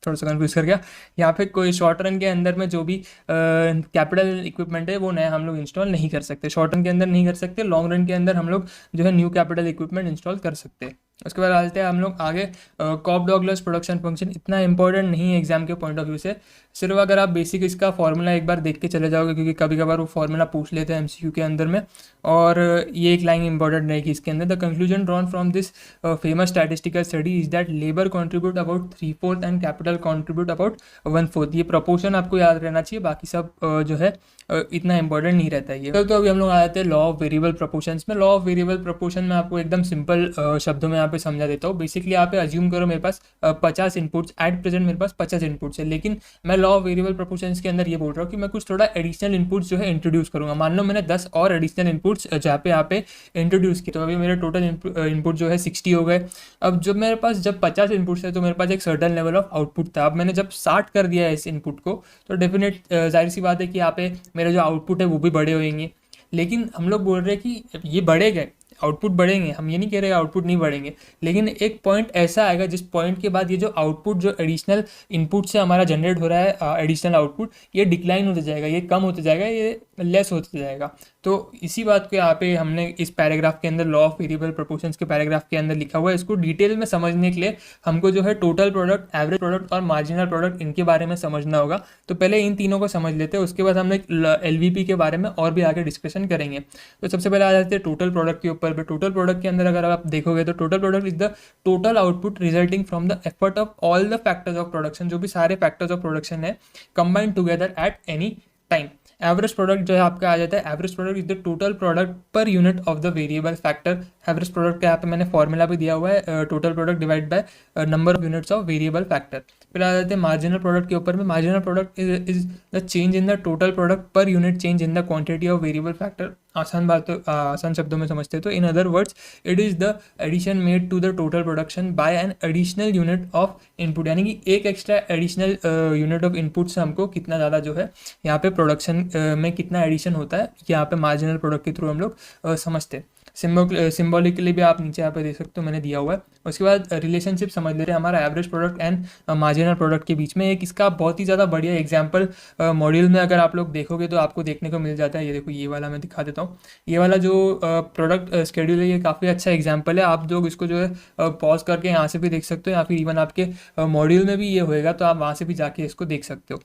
S1: थोड़ा सा कन्फ्यूज कर गया यहाँ पे। कोई शॉर्ट रन के अंदर में जो भी कैपिटल इक्विपमेंट है वो नया हम लोग इंस्टॉल नहीं कर सकते, शॉर्ट रन के अंदर नहीं कर सकते। लॉन्ग रन के अंदर हम लोग जो है न्यू कैपिटल इक्विपमेंट इंस्टॉल कर सकते हैं। उसके बाद आते हैं हम लोग आगे कॉप डॉगलस प्रोडक्शन फंक्शन, इतना इंपॉर्टेंट नहीं है एग्जाम के पॉइंट ऑफ व्यू से, सिर्फ अगर आप बेसिक इसका फॉर्मूला एक बार देख के चले जाओगे, क्योंकि कभी कभार वो फॉर्मूला पूछ लेते हैं एमसीक्यू के अंदर में, और ये एक लाइन इंपॉर्टेंट रहेगी इसके अंदर। The conclusion drawn from this famous statistical study is that labour contribute about 3/4 and capital contribute about 1/4। ये प्रोपोर्शन आपको याद रहना चाहिए, बाकी सब जो है इतना इंपॉर्टेंट नहीं रहता है ये। तो अभी हम लोग आ जाते हैं लॉ ऑफ वेरिएबल प्रोपोर्शंस में। लॉ ऑफ वेरिएबल प्रोपोर्शन में आपको एकदम सिंपल शब्दों में यहाँ पे समझा देता हूँ। बेसिकली यहाँ पे अज्यूम करो मेरे पास 50 इनपुट्स, एट प्रेजेंट मेरे पास 50 इनपुट्स है, लेकिन मैं लॉ ऑफ वेरिएबल प्रोपोर्शंस के अंदर ये बोल रहा हूँ कि मैं कुछ थोड़ा एडिशनल इनपुट्स जो है इंट्रोड्यूस करूँगा। मान लो मैंने 10 और एडिशनल इनपुट्स जहाँ पे इंट्रोड्यूस किए, तो अभी मेरे टोटल इनपुट जो है 60 हो गए। अब जब मेरे पास जब 50 इनपुट्स है तो मेरे पास एक सर्टन लेवल ऑफ आउटपुट था। अब मैंने जब 60 कर दिया है इस इनपुट को, तो डेफिनेट जाहिर सी बात है कि यहाँ पे मेरे जो आउटपुट है वो भी बड़े होंगे। लेकिन हम लोग बोल रहे हैं कि ये बढ़े गए, आउटपुट बढ़ेंगे, हम ये नहीं कह रहे आउटपुट नहीं बढ़ेंगे, लेकिन एक पॉइंट ऐसा आएगा जिस पॉइंट के बाद ये जो आउटपुट जो एडिशनल इनपुट से हमारा जनरेट हो रहा है एडिशनल आउटपुट, ये डिक्लाइन होता जाएगा, ये कम होता जाएगा, ये लेस होता जाएगा। तो इसी बात को यहाँ पे हमने इस पैराग्राफ के अंदर लॉ ऑफ वेरिएबल प्रोपोर्शंस के पैराग्राफ के अंदर लिखा हुआ है। इसको डिटेल में समझने के लिए हमको जो है टोटल प्रोडक्ट, एवरेज प्रोडक्ट और मार्जिनल प्रोडक्ट, इनके बारे में समझना होगा। तो पहले इन तीनों को समझ लेते हैं, उसके बाद हम एलवीपी के बारे में और भी आगे डिस्कशन करेंगे। तो सबसे पहले आ जाते हैं टोटल प्रोडक्ट के ऊपर। टोटल प्रोडक्ट के अंदर अगर आप देखोगे तो total product is the total output resulting from the effort of all the factors of production, जो भी सारे फैक्टर्स ऑफ प्रोडक्शन है combined together at any time. Average product जो है आपका आ जाता है, average product is the total product per unit of the variable factor. Average product का यहाँ पे मैंने फॉर्मूला भी दिया हुआ है, total product divide by number of units of variable factor. फिर आ जाते हैं मार्जिनल प्रोडक्ट के ऊपर में। Marginal product is the change in the total product per unit change in the quantity of variable factor. आसान बात, आसान शब्दों में समझते हैं तो in other words it is the addition made to the total production by an additional unit of input, यानी कि एक extra additional unit of input से हमको कितना ज़्यादा जो है यहाँ पे प्रोडक्शन में कितना एडिशन होता है, यहाँ पे मार्जिनल प्रोडक्ट के थ्रू हम लोग समझते हैं। सिम्बॉलिकली भी आप नीचे यहाँ पे देख सकते हो, मैंने दिया हुआ है। उसके बाद रिलेशनशिप समझ ले रहे हैं हमारा average product and marginal product के बीच में। एक इसका बहुत ही ज़्यादा बढ़िया एग्जांपल मॉड्यूल में अगर आप लोग देखोगे तो आपको देखने को मिल जाता है। ये देखो, ये वाला मैं दिखा देता हूँ। ये वाला जो प्रोडक्ट स्केड्यूल है, ये काफ़ी अच्छा एग्जाम्पल है। आप लोग इसको जो है पॉज करके यहाँ से भी देख सकते हो, या फिर इवन आपके मॉड्यूल में भी ये होएगा, तो आप वहाँ से भी जाके इसको देख सकते हो।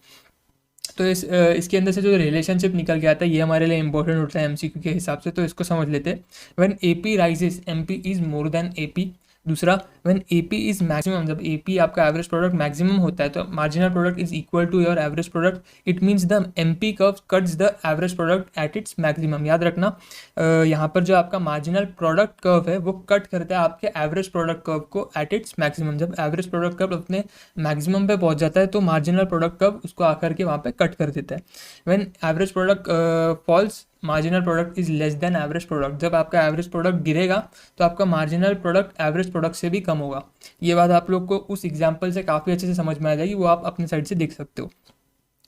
S1: तो इसके अंदर से जो रिलेशनशिप निकल के आता है, ये हमारे लिए इंपॉर्टेंट होता है एमसीक्यू के हिसाब से, तो इसको समझ लेते हैं। When AP rises MP is more than AP. दूसरा, व्हेन एपी इज मैक्सिमम, जब एपी आपका एवरेज प्रोडक्ट मैक्सिमम होता है तो marginal product is equal to your average product, it means the MP curve cuts the average product at its maximum. याद रखना यहाँ पर जो आपका मार्जिनल प्रोडक्ट कर्व है वो कट करता है आपके एवरेज प्रोडक्ट कर्व को एट इट्स मैक्सिमम। जब एवरेज प्रोडक्ट कर्व अपने मैक्सिमम पे पहुंच जाता है तो मार्जिनल प्रोडक्ट कर्व उसको आकर के वहाँ पे कट कर देता है। When average product falls marginal product is less than average product, जब आपका एवरेज प्रोडक्ट गिरेगा तो आपका मार्जिनल प्रोडक्ट एवरेज प्रोडक्ट से भी कम होगा। ये बात आप लोग को उस एग्जाम्पल से काफ़ी अच्छे से समझ में आ जाएगी, वो आप अपने साइड से देख सकते हो।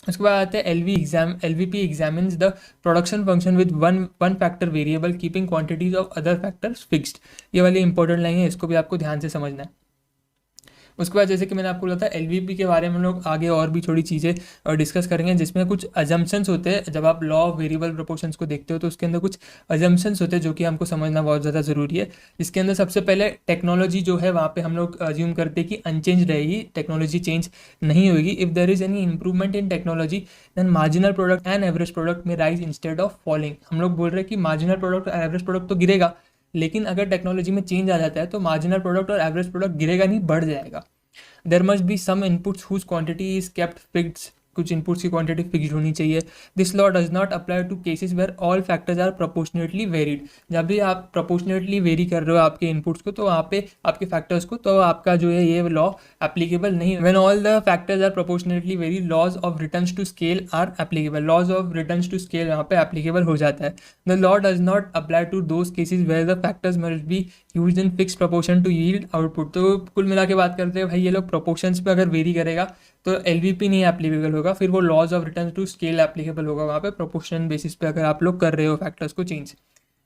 S1: उसके बाद आते हैं LVP examines the production function with one factor variable keeping quantities of other factors fixed. ये वाली इंपॉर्टेंट लाइन है, इसको भी आपको ध्यान से समझना है। उसके बाद जैसे कि मैंने आपको बोला था एलवीपी के बारे में हम लोग आगे और भी थोड़ी चीज़ें डिस्कस करेंगे, जिसमें कुछ अजम्पशंस होते हैं। जब आप लॉ ऑफ वेरिएबल प्रोपोर्शंस को देखते हो तो उसके अंदर कुछ अजम्पशंस होते हैं जो कि हमको समझना बहुत ज़्यादा ज़रूरी है। इसके अंदर सबसे पहले टेक्नोलॉजी जो है वहाँ पे हम लोग अज्यूम करते हैं कि अनचेंज रहेगी, टेक्नोलॉजी चेंज नहीं होगी। If there is any improvement in technology then marginal product and average product में राइज इंस्टेड ऑफ फॉलिंग। हम लोग बोल रहे हैं कि मार्जिनल प्रोडक्ट और एवरेज प्रोडक्ट तो गिरेगा, लेकिन अगर टेक्नोलॉजी में चेंज आ जाता है तो मार्जिनल प्रोडक्ट और एवरेज प्रोडक्ट गिरेगा नहीं, बढ़ जाएगा। There must be some inputs whose quantity is kept fixed, कुछ इनपुट्स की क्वांटिटी फिक्स्ड होनी चाहिए। This law does not apply to cases where all factors are proportionately varied. जब भी आप प्रोपोर्शनेटली वेरी कर रहे हो आपके इनपुट्स को तो वहाँ पे आपके फैक्टर्स को, तो आपका जो है ये लॉ एप्लीकेबल नहीं है। When all the factors are proportionately vary laws of returns to scale are applicable, laws of returns to scale यहाँ पे एप्लीकेबल हो जाता है। The law does not apply to those cases where the factors must be used in fix proportion to yield output. तो कुल मिला के बात करते हैं भाई, ये लोग प्रोपोर्शंस पे अगर वेरी करेगा तो एलवीपी नहीं एप्लीकेबल होगा, फिर वो laws of return to scale applicable होगा वहाँ पे प्रोपोर्शन बेसिस पे अगर आप लोग कर रहे हो फैक्टर्स को change.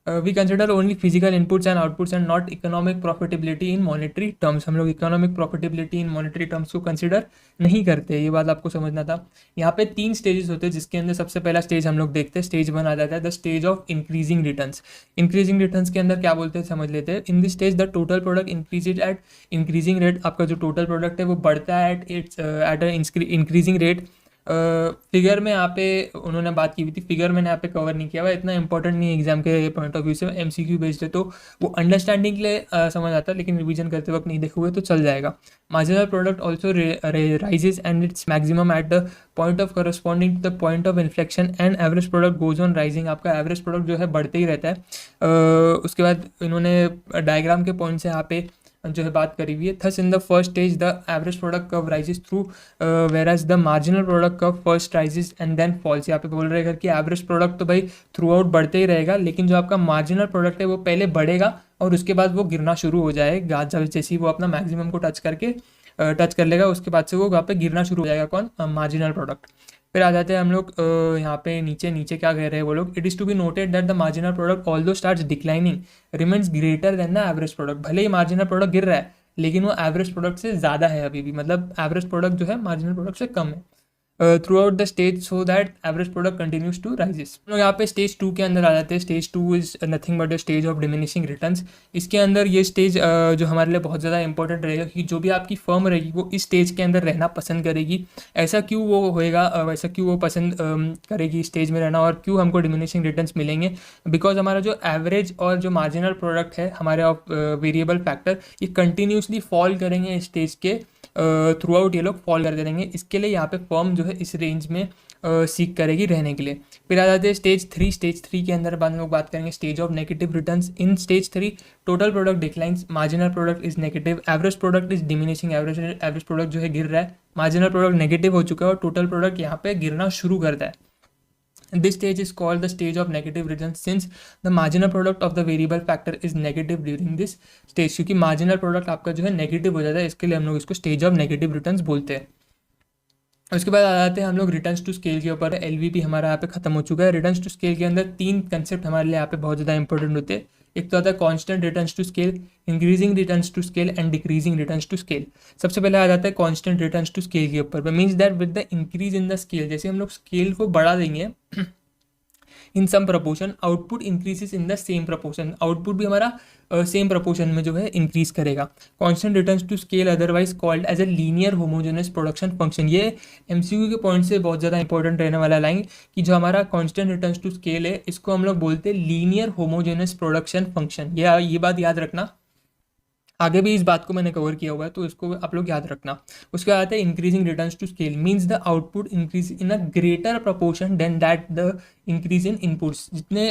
S1: We consider only physical inputs and outputs and not economic profitability in monetary terms. हम लोग economic profitability in monetary terms को कंसिडर नहीं करते, ये बात आपको समझना था। यहाँ पे 3 स्टेजेस होते हैं, जिसके अंदर सबसे पहला स्टेज हम लोग देखते हैं, स्टेज 1 आ जाता है the stage of increasing returns. Increasing returns के अंदर क्या बोलते हैं समझ लेते हैं। In this stage the total product increases at increasing rate, आपका जो टोटल प्रोडक्ट है वो बढ़ता है एट इंक्रीजिंग रेट। फिगर में यहाँ पे उन्होंने बात की हुई थी, फिगर मैंने यहाँ पे कवर नहीं किया हुआ, इतना इंपॉर्टेंट नहीं है एग्जाम के पॉइंट ऑफ व्यू से, एमसीक्यू बेस्ड है तो वो अंडरस्टैंडिंग के लिए समझ आता है, लेकिन रिवीजन करते वक्त नहीं देखोगे तो चल जाएगा। Marginal product also rises and its maximum at the point of corresponding to the point of inflection and average product goes on rising. आपका एवरेज प्रोडक्ट जो है बढ़ते ही रहता है। उसके बाद इन्होंने डायग्राम के पॉइंट से यहाँ पे जो है बात करी हुई है। Thus in the first stage the average product curve rises through whereas the marginal product curve first rises and then falls. यहाँ पे बोल रहे हैं कि एवरेज प्रोडक्ट तो भाई थ्रू आउट बढ़ते ही रहेगा, लेकिन जो आपका मार्जिनल प्रोडक्ट है वो पहले बढ़ेगा और उसके बाद वो गिरना शुरू हो जाएगा। जब जैसे ही वो अपना मैक्सिमम को टच कर लेगा उसके बाद से वो वहाँ पे गिरना शुरू हो जाएगा, कौन, मार्जिनल प्रोडक्ट। फिर आ जाते हैं हम लोग यहाँ पे नीचे क्या कह रहे हैं वो लोग। It is to be noted that the marginal product although starts declining remains greater than the average product. भले ही मार्जिनल प्रोडक्ट गिर रहा है लेकिन वो एवरेज प्रोडक्ट से ज़्यादा है अभी भी, मतलब एवरेज प्रोडक्ट जो है मार्जिनल प्रोडक्ट से कम है throughout the stage so that average product continues to rises. हम लोग यहाँ पे स्टेज 2 के अंदर आ जाते हैं। Stage 2 is nothing but a stage of diminishing returns. इसके अंदर ये स्टेज जो हमारे लिए बहुत ज़्यादा इंपॉर्टेंट रहेगा कि जो भी आपकी फर्म रहेगी वो इस स्टेज के अंदर रहना पसंद करेगी। ऐसा क्यों वो होएगा, वैसा क्यों वो पसंद करेगी स्टेज में रहना, और क्यों हमको डिमिनिशिंग रिटर्न्स मिलेंगे, बिकॉज हमारा जो एवरेज और जो मार्जिनल प्रोडक्ट है हमारे ऑफ वेरिएबल फैक्टर ये कंटिन्यूसली फॉल करेंगे स्टेज के थ्रू आउट, ये लोग फॉल करते रहेंगे। इसके लिए यहाँ पे फर्म जो है इस रेंज में सीख करेगी रहने के लिए। फिर आ जाते हैं स्टेज 3। स्टेज 3 के अंदर बाद लोग बात करेंगे stage of negative returns. In stage 3 total product declines, marginal product is negative, average product is diminishing. Average product जो है गिर रहा है, मार्जिनल प्रोडक्ट नेगेटिव हो चुका है और टोटल प्रोडक्ट यहाँ पे गिरना शुरू करता है। This stage is called the stage of negative returns since the marginal product of the variable factor is negative during this stage। क्योंकि marginal product आपका जो है नेगेटिव हो जाता है, इसके लिए हम लोग इसको स्टेज ऑफ नेगेटिव रिटर्न्स बोलते हैं। उसके बाद आ जाते हैं हम लोग रिटर्न्स टू स्केल के ऊपर। एलवीपी हमारा यहाँ पे खत्म हो चुका है। रिटर्न्स टू स्केल के अंदर 3 कंसेप्ट हमारे लिए यहाँ पे बहुत ज़्यादा इंपॉर्टेंट होते हैं। एक तो आता है constant returns to scale, increasing returns to scale and decreasing returns to scale. सबसे पहले आ जाता है कांस्टेंट रिटर्न्स टू स्केल के ऊपर। Means that with the increase in the scale, जैसे हम लोग स्केल को बढ़ा देंगे in some proportion, output increases in the same proportion. Output भी हमारा सेम प्रपोर्शन में जो है इंक्रीज करेगा। Constant returns to scale otherwise called as a linear homogeneous production function. ये एमसीक्यू के पॉइंट से बहुत ज़्यादा इंपॉर्टेंट रहने वाला लाइन कि जो हमारा कांस्टेंट रिटर्न्स टू स्केल है इसको हम लोग बोलते हैं लीनियर होमोजेनस प्रोडक्शन फंक्शन। ये बात याद रखना। आगे भी इस बात को मैंने कवर किया हुआ है, तो इसको आप लोग याद रखना। उसके बाद आता है increasing returns to scale, means the output increase in a greater proportion than that the increase in inputs. जितने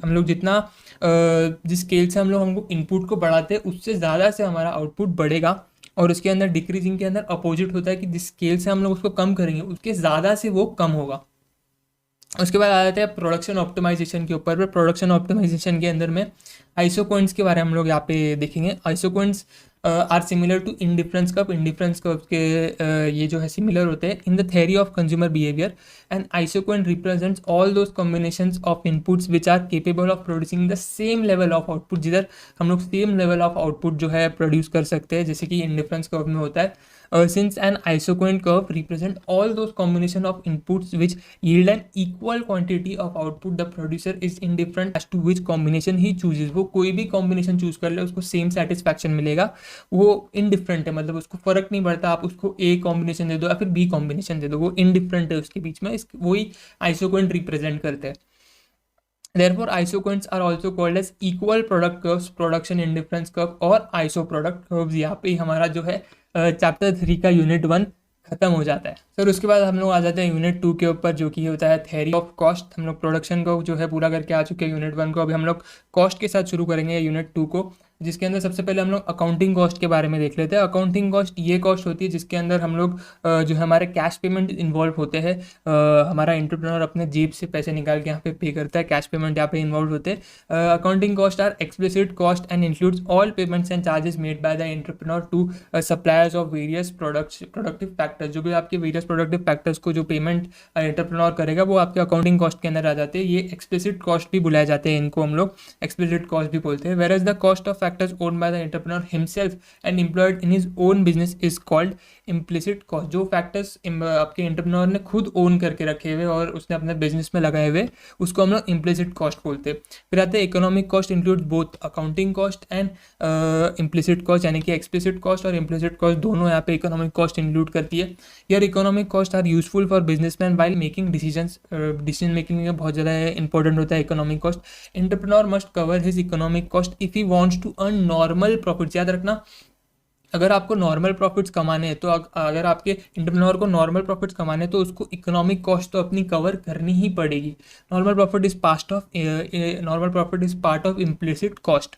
S1: हम लोग जितना जिस स्केल से हम लोग हमको इनपुट को बढ़ाते हैं उससे ज़्यादा से हमारा आउटपुट बढ़ेगा। और उसके अंदर डिक्रीजिंग के अंदर अपोजिट होता है कि जिस स्केल से हम लोग उसको कम करेंगे उसके ज़्यादा से वो कम होगा। उसके बाद आ जाते हैं प्रोडक्शन ऑप्टिमाइजेशन के ऊपर। प्रोडक्शन ऑप्टिमाइजेशन के अंदर में आइसो पॉइंट्स के बारे में हम लोग यहाँ पे देखेंगे। Iso points are similar to indifference curve. Indifference curve के ये जो है सिमिलर होते हैं in the theory of consumer behaviour. And iso point represents all those combinations of inputs which are capable of producing the same level of output, जिधर हम लोग same level of output जो है प्रोड्यूस कर सकते हैं, जैसे कि इंडिफरेंस कर्व में होता है। Since an isoquant curve represent all those combination of inputs which yield an equal quantity of output, the producer is indifferent as to which combination he chooses। वो कोई भी combination choose कर ले उसको same satisfaction मिलेगा, वो indifferent है, मतलब उसको फर्क नहीं पड़ता आप उसको A combination दे दो या फिर B combination दे दो, वो indifferent है उसके बीच में। वही isoquant represent करते हैं। Therefore, isoquants are also called as equal product curves, production indifference curve और iso product curves। यहाँ पे हमारा जो है चैप्टर 3 का यूनिट 1 खत्म हो जाता है। सर उसके बाद हम लोग आ जाते हैं यूनिट 2 के ऊपर, जो कि होता है थ्योरी ऑफ कॉस्ट। हम लोग प्रोडक्शन को जो है पूरा करके आ चुके हैं यूनिट 1 को। अभी हम लोग कॉस्ट के साथ शुरू करेंगे यूनिट 2 को, जिसके अंदर सबसे पहले हम लोग अकाउंटिंग कॉस्ट के बारे में देख लेते हैं। अकाउंटिंग कॉस्ट ये कॉस्ट होती है जिसके अंदर हम लोग जो है हमारे कैश पेमेंट इन्वॉल्व होते हैं। हमारा एंटरप्रेन्योर अपने जेब से पैसे निकाल के यहाँ पे पे करता है, कैश पेमेंट यहाँ पे इन्वॉल्व होते हैं। Accounting cost are explicit cost and includes all payments and charges made by the entrepreneur to suppliers of various productive factors. जो भी आपके वेरियस प्रोडक्टिव फैक्टर्स को जो पेमेंट एंटरप्रेन्योर करेगा वो आपके अकाउंटिंग कॉस्ट के अंदर आ जाते हैं। ये एक्सप्लिसिट कॉस्ट भी बुलाए जाते हैं, इनको हम लोग एक्सप्लिसिट कॉस्ट भी बोलते हैं। Whereas the cost of factors owned by the entrepreneur himself and employed in his own business is called implicit cost. जो फैक्टर्स आपके एंटरप्रेन्योर ने खुद ओन करके रखे हुए और उसने अपने बिजनेस में लगाए हुए, उसको हम लोग इम्प्लिसिट कॉस्ट बोलते हैं। फिर आते हैं economic cost, include both accounting cost and implicit cost, यानी कि एक्सप्लिसिट कॉस्ट और इम्प्लिसिट कॉस्ट दोनों यहाँ पे इकोनॉमिक कॉस्ट इंक्लूड करती है। यार economic cost are useful for businessman while making decisions. Decision making में बहुत ज़्यादा इंपॉर्टेंट होता है economic cost. Entrepreneur must cover his economic cost if he wants to earn normal profits. याद रखना, अगर आपको नॉर्मल प्रॉफिट्स कमाने हैं तो अगर आपके एंटरप्रेन्योर को नॉर्मल प्रॉफिट्स कमाने हैं तो उसको इकोनॉमिक कॉस्ट तो अपनी कवर करनी ही पड़ेगी। Normal profit is part of implicit cost.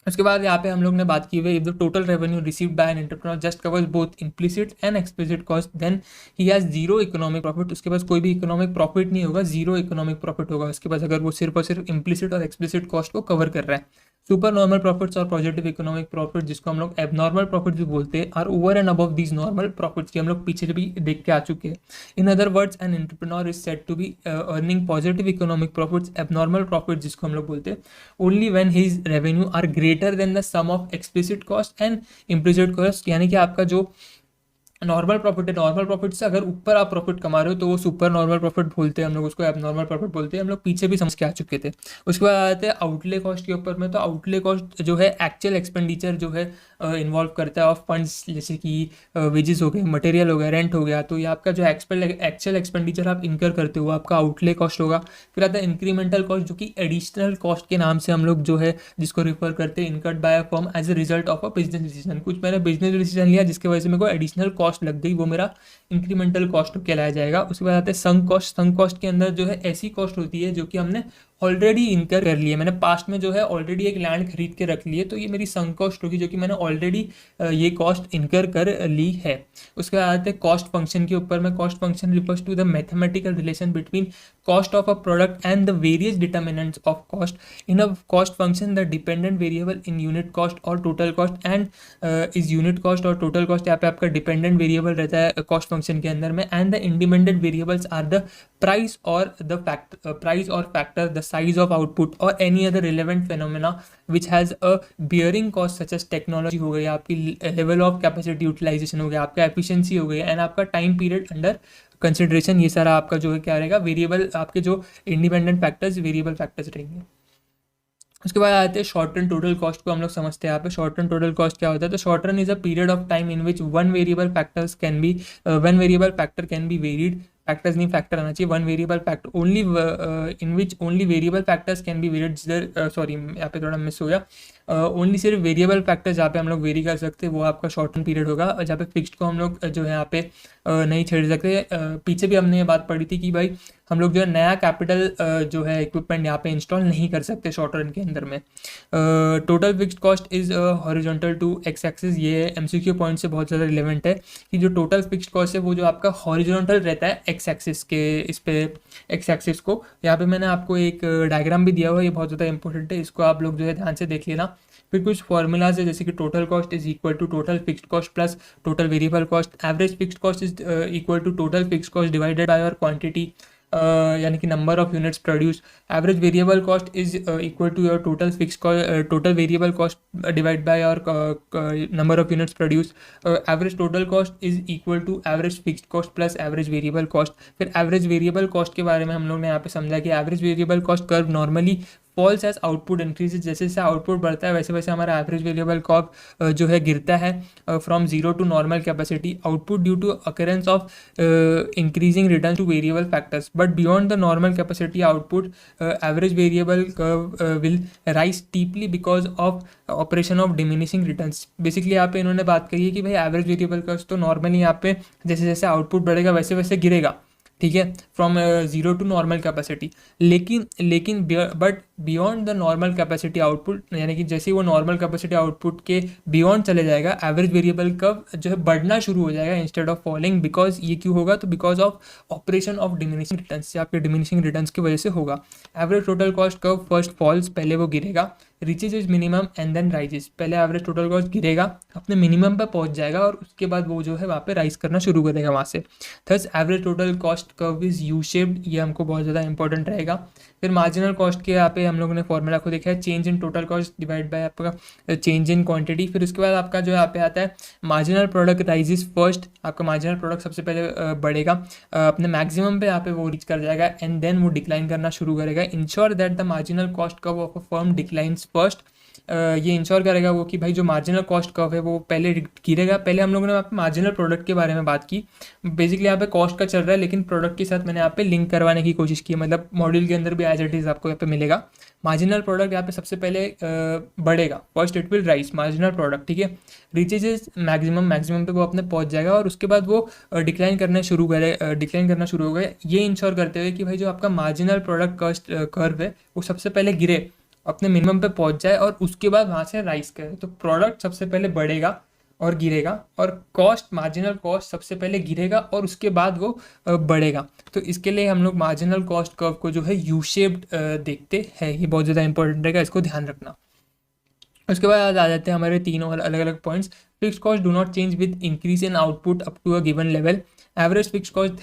S1: उसके बाद यहाँ पे हम लोग ने बात की हुई, if the total revenue received by an entrepreneur just covers both implicit and explicit cost then he has zero economic profit. उसके पास कोई भी इकोनॉमिक प्रॉफिट नहीं होगा, जीरो इकोनॉमिक प्रॉफिट होगा उसके पास, अगर वो सिर्फ और सिर्फ इम्प्लिसिट और एक्सप्लिसिट कॉस्ट को कवर कर रहा है। सुपर नॉर्मल प्रॉफिट्स और पॉजिटिव इकोनॉमिक प्रॉफिट, जिसको हम लोग एबनॉर्मल प्रॉफिट भी बोलते हैं, are over and above these normal profits की हम लोग पीछे भी देख के आ चुके हैं। In other words an entrepreneur is said to be earning positive economic profits, abnormal profit जिसको हम लोग बोलते हैं, only when his revenue are greater than the sum of explicit cost and implicit cost. यानी कि आपका जो नॉर्मल प्रॉफिट है, नॉर्मल प्रॉफिट से अगर ऊपर आप प्रॉफिट कमा रहे हो तो वो सुपर नॉर्मल प्रॉफिट बोलते हैं, हम लोग उसको एबनॉर्मल प्रॉफिट बोलते हैं। हम लोग पीछे भी समझ के आ चुके थे। उसके बाद आते हैं आउटले कॉस्ट के ऊपर में। तो आउटले कॉस्ट जो है एक्चुअल एक्सपेंडिचर जो है इन्वॉल्व करता है ऑफ फंड्स, जैसे कि वेजेस हो गए, मटेरियल हो गया, रेंट हो गया। तो ये आपका जो एक्चुअल एक्सपेंडिचर आप इनकर करते हो आपका आउटले कॉस्ट होगा। फिर आता है इंक्रीमेंटल कॉस्ट, जो कि एडिशनल कॉस्ट के नाम से हम लोग जो है जिसको रिफर करते हैं, incurred by a firm as a result of a business decision. कुछ मैंने बिजनेस डिसीजन लिया जिसकी वजह से मेरे को एडिशनल कॉस्ट लग गई, वो मेरा इंक्रीमेंटल कॉस्ट कहलाया जाएगा। उसके बाद आते हैं संक कॉस्ट। संक कॉस्ट के अंदर जो है ऐसी कॉस्ट होती है जो कि हमने ऑलरेडी इनकर कर लिए, मैंने पास्ट में जो है ऑलरेडी एक लैंड खरीद के रख लिए, तो ये मेरी संक कॉस्ट होगी जो कि मैंने ऑलरेडी ये कॉस्ट इनकर कर ली है। उसके बाद आते हैं कॉस्ट फंक्शन के ऊपर में। Cost function refers to the mathematical relation between cost of a product and the various determinants of cost. In a cost function the dependent variable in unit cost or total cost and is unit cost or total cost यहाँ पे आपका dependent variable रहता है cost function के अंदर में। And the independent variables are the price और factor, the size of output or any other relevant phenomena which has a bearing cost such as technology हो गई, आपकी level of capacity utilization हो गया, आपका efficiency हो गई, एंड आपका time period under consideration। ये सारा आपका जो है क्या रहेगा, वेरिएबल, आपके जो इंडिपेंडेंट फैक्टर्स वेरिएबल फैक्टर्स रहेंगे। उसके बाद आते हैं शॉर्ट टर्म टोटल कॉस्ट को हम लोग समझते हैं यहाँ पे। शॉर्ट टर्म टोटल कॉस्ट क्या होता है? तो short term is a period of time in which one variable factor can be varied, factors नहीं फैक्टर आना चाहिए, one variable factor only in which only variable factors can be varied. Sorry यहाँ पे थोड़ा मिस हो गया। Only सिर्फ variable factor जहाँ पे हम लोग वेरी कर सकते हैं वो आपका शॉर्ट टर्म पीरियड होगा, और जहाँ पे फिक्स्ड को हम लोग जो है यहाँ पे नहीं छेड़ सकते। पीछे भी हमने ये बात पढ़ी थी कि भाई हम लोग जो है नया कैपिटल जो है इक्विपमेंट यहाँ पे इंस्टॉल नहीं कर सकते शॉर्ट रन के अंदर में। Total fixed cost is horizontal to X axis, ये एमसीक्यू पॉइंट से बहुत ज़्यादा रिलेवेंट है कि जो टोटल फिक्स्ड कॉस्ट है वो जो आपका हॉरिजॉन्टल रहता है एक्स एक्सिस के, इस पे एक्स एक्सिस को। यहाँ पे मैंने आपको एक डायग्राम भी दिया हुआ है, ये बहुत ज़्यादा इंपॉर्टेंट है, इसको आप लोग जो है ध्यान से देख लेना। फिर कुछ फॉर्मूलाज है जैसे कि total cost is equal to total fixed cost plus total variable cost, average fixed cost is equal to total fixed cost divided by और क्वांटिटी, यानी कि number of units produce. Average variable cost is equal to your total fix total variable cost divide by और number of units produce. Average total cost is equal to average fixed cost plus average variable cost. फिर average variable cost के बारे में हम लोग ने यहाँ पे समझा कि average variable cost curve normally falls as output increases, जैसे जैसे आउटपुट बढ़ता है वैसे वैसे हमारा एवरेज वेरिएबल कर्व जो है गिरता है from zero to normal capacity output due to occurrence of increasing return to variable factors, but beyond the normal capacity output average variable curve will rise steeply because of operation of diminishing returns. Basically यहाँ पे इन्होंने बात करी है कि भाई average variable curve तो normally यहाँ पे जैसे जैसे आउटपुट बढ़ेगा वैसे वैसे गिरेगा, ठीक है, from zero to normal capacity. लेकिन but beyond the normal capacity output, यानी कि जैसे ही वो नॉर्मल कैपेसिटी आउटपुट के बियॉन्ड चले जाएगा एवरेज वेरिएबल कर्व जो है बढ़ना शुरू हो जाएगा इंस्टेड ऑफ फॉलिंग। बिकॉज ये क्यों होगा, तो because of operation of diminishing returns, या आपके डिमिनिशिंग रिटर्न्स की वजह से होगा। Average total cost curve first falls, पहले वो गिरेगा, reaches is minimum and then rises, पहले एवरेज टोटल कॉस्ट गिरेगा, अपने मिनिमम पर पहुंच जाएगा और उसके बाद वो जो है वहाँ पे राइज करना शुरू करेगा वहाँ से। Thus average total cost curve is U shaped, ये हमको बहुत ज़्यादा इंपॉर्टेंट रहेगा। फिर मार्जिनल कॉस्ट के यहाँ पे हम लोगों ने फॉर्मूला को देखा है, change in total cost divide bye आपका चेंज इन क्वांटिटी। फिर उसके बाद आपका जो यहाँ पे आता है मार्जिनल प्रोडक्ट राइजेस फर्स्ट, आपका मार्जिनल प्रोडक्ट सबसे पहले बढ़ेगा, अपने मैक्सिमम पे यहाँ पे वो रीच कर जाएगा एंड देन वो डिक्लाइन करना शुरू करेगा। Ensure that the marginal cost curve of a firm declines first, ये इंश्योर करेगा वो कि भाई जो मार्जिनल कॉस्ट कर्व है वो पहले गिरेगा। पहले हम लोगों ने यहाँ पे मार्जिनल प्रोडक्ट के बारे में बात की, बेसिकली यहाँ पे कॉस्ट का चल रहा है लेकिन प्रोडक्ट के साथ मैंने यहाँ पे लिंक करवाने की कोशिश की है, मतलब मॉड्यूल के अंदर भी एज इट इज आपको यहाँ पे मिलेगा। मार्जिनल प्रोडक्ट यहाँ पे सबसे पहले बढ़ेगा, first it will rise marginal product, ठीक है, रीचेज मैक्सिमम पे वो अपने पहुंच जाएगा और उसके बाद वो डिक्लाइन करना शुरू होगा। ये इंश्योर करते हुए कि भाई जो आपका मार्जिनल प्रोडक्ट कॉस्ट कर्व है वो सबसे पहले गिरे, अपने मिनिमम पे पहुंच जाए और उसके बाद वहाँ से राइज करे। तो प्रोडक्ट सबसे पहले बढ़ेगा और गिरेगा, और कॉस्ट मार्जिनल कॉस्ट सबसे पहले गिरेगा और उसके बाद वो बढ़ेगा। तो इसके लिए हम लोग मार्जिनल कॉस्ट कर्व को जो है यू शेप्ड देखते हैं, ये बहुत ज़्यादा इंपॉर्टेंट रहेगा, इसको ध्यान रखना। उसके बाद आ जाते हैं हमारे तीनों अलग अलग points. Fixed cost do not change with increase in output up to a given level. Average fixed cost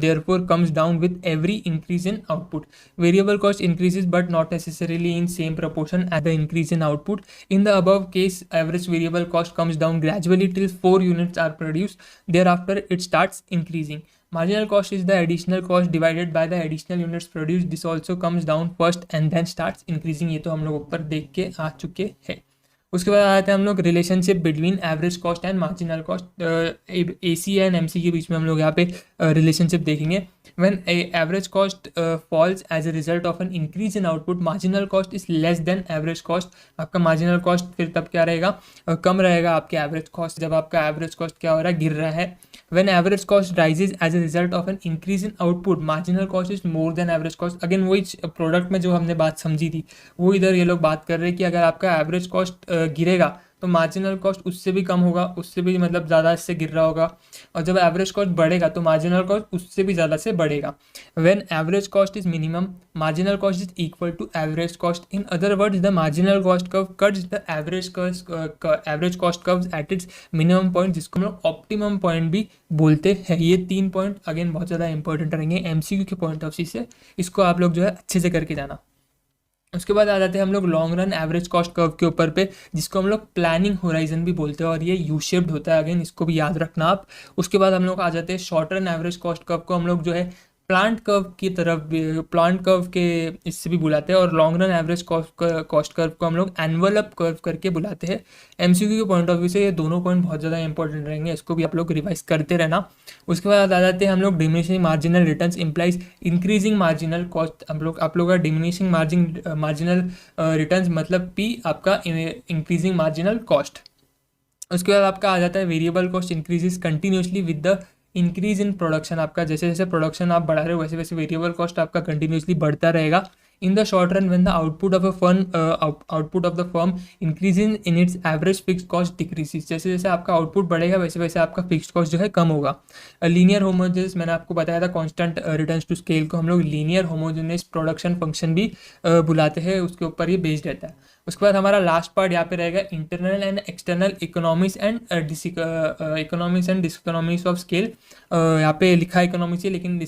S1: therefore comes down with every increase in output. Variable cost increases but not necessarily in same proportion as the increase in output. In the above case, average variable cost comes down gradually till 4 units are produced. Thereafter, it starts increasing. Marginal cost is the additional cost divided by the additional units produced. This also comes down first and then starts increasing. ये तो हम लोग ऊपर देख के आ चुके हैं। उसके बाद आते हैं हम लोग relationship between average cost and marginal cost. AC and MC के बीच में हम लोग यहाँ पे रिलेशनशिप देखेंगे। When average cost falls as a result of an increase in output, marginal cost is less than average cost. आपका मार्जिनल कॉस्ट फिर तब क्या रहेगा, कम रहेगा आपके एवरेज कॉस्ट, जब आपका एवरेज कॉस्ट क्या हो रहा है, गिर रहा है। When average cost rises as a result of an increase in output, marginal cost is more than average cost. Again वही प्रोडक्ट में जो हमने बात समझी थी वो इधर ये लोग बात कर रहे हैं कि अगर आपका एवरेज कॉस्ट गिरेगा तो मार्जिनल कॉस्ट उससे भी कम होगा, उससे भी मतलब ज़्यादा इससे गिर रहा होगा, और जब एवरेज कॉस्ट बढ़ेगा तो मार्जिनल कॉस्ट उससे भी ज़्यादा से बढ़ेगा। When average cost is minimum, marginal cost is equal to average cost. In other words, the marginal cost curve cuts the average cost curve at its minimum point, जिसको हम लोग ऑप्टिमम पॉइंट भी बोलते हैं। ये 3 पॉइंट अगेन बहुत ज़्यादा important रहेंगे एमसीक्यू के पॉइंट ऑफ व्यू से, इसको आप लोग जो है अच्छे से करके जाना। उसके बाद आ जाते हैं हम लोग long run average cost curve के ऊपर पे, जिसको हम लोग प्लानिंग होराइजन भी बोलते हैं, और ये यू शेप्ड होता है, अगेन इसको भी याद रखना आप। उसके बाद हम लोग आ जाते हैं short run average cost curve को हम लोग जो है प्लांट कर्व की तरफ भी, प्लांट कर्व के इससे भी बुलाते हैं, और long run average cost curve को हम लोग एनवलप कर्व करके बुलाते हैं। एमसीक्यू के पॉइंट ऑफ व्यू से ये दोनों पॉइंट बहुत ज़्यादा इंपॉर्टेंट रहेंगे, इसको भी आप लोग रिवाइज करते रहना। उसके बाद आ जाते हैं हम लोग diminishing marginal returns implies increasing marginal cost. आप लोग का डिमिनिशिंग मार्जिनल रिटर्न्स मतलब पी आपका इंक्रीजिंग मार्जिनल कॉस्ट। उसके बाद आपका आ जाता है variable cost increases continuously with the increase in production. आपका जैसे जैसे प्रोडक्शन आप बढ़ा रहे हो वैसे वैसे वेरिएबल कॉस्ट आपका कंटिन्यूसली बढ़ता रहेगा। इन the short run when the output of the firm increase in its average fix cost decreases. जैसे जैसे आपका आउटपुट बढ़ेगा वैसे वैसे आपका फिक्स कॉस्ट जो है कम होगा। लीनियर होमोजेनियस, मैंने आपको बताया था कांस्टेंट रिटर्न्स टू स्केल को हम लोग लीनियर होमोजेनियस प्रोडक्शन फंक्शन भी बुलाते हैं, उसके ऊपर ये बेस्ड रहता है। उसके बाद हमारा लास्ट पार्ट यहाँ पे रहेगा internal and external economics and diseconomics of scale. यहाँ पे लिखा इकोनॉमिक्स है लेकिन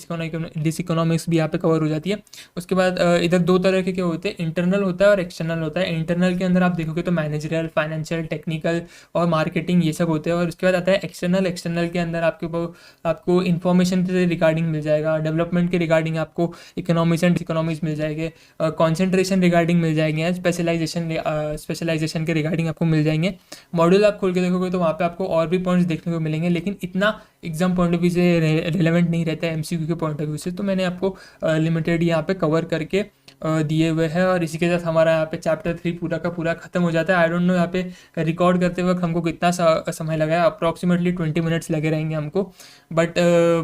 S1: डिसइकोनॉमिक्स भी यहाँ पे कवर हो जाती है। उसके बाद इधर दो तरह के क्या होते हैं, इंटरनल होता है और एक्सटर्नल होता है। इंटरनल के अंदर आप देखोगे तो मैनेजरियल, फाइनेंशियल, टेक्निकल और मार्केटिंग ये सब होते हैं। और उसके बाद आता है एक्सटर्नल। एक्सटर्नल के अंदर आपको इन्फॉर्मेशन से रिगार्डिंग मिल जाएगा, डेवलपमेंट के रिगार्डिंग आपको इकोनॉमिक्स एंड इकोनॉमिक्स मिल जाएंगे, कॉन्सेंट्रेशन रिगार्डिंग मिल जाएंगे, स्पेशलाइजेशन के रिगार्डिंग आपको मिल जाएंगे। मॉड्यूल आप खोल के देखोगे तो वहाँ पे आपको और भी पॉइंट्स देखने को मिलेंगे, लेकिन इतना एग्जाम पॉइंट ऑफ व्यू से रिलेवेंट नहीं रहता है एमसीक्यू के पॉइंट ऑफ व्यू से, तो मैंने आपको लिमिटेड यहाँ पे कवर करके दिए हुए हैं। और इसी के साथ हमारा यहाँ पे चैप्टर 3 पूरा का पूरा खत्म हो जाता है। आई डोंट नो यहाँ पे रिकॉर्ड करते वक्त हमको कितना समय लगा है, अप्रॉक्सीमेटली 20 मिनट्स लगे रहेंगे हमको, बट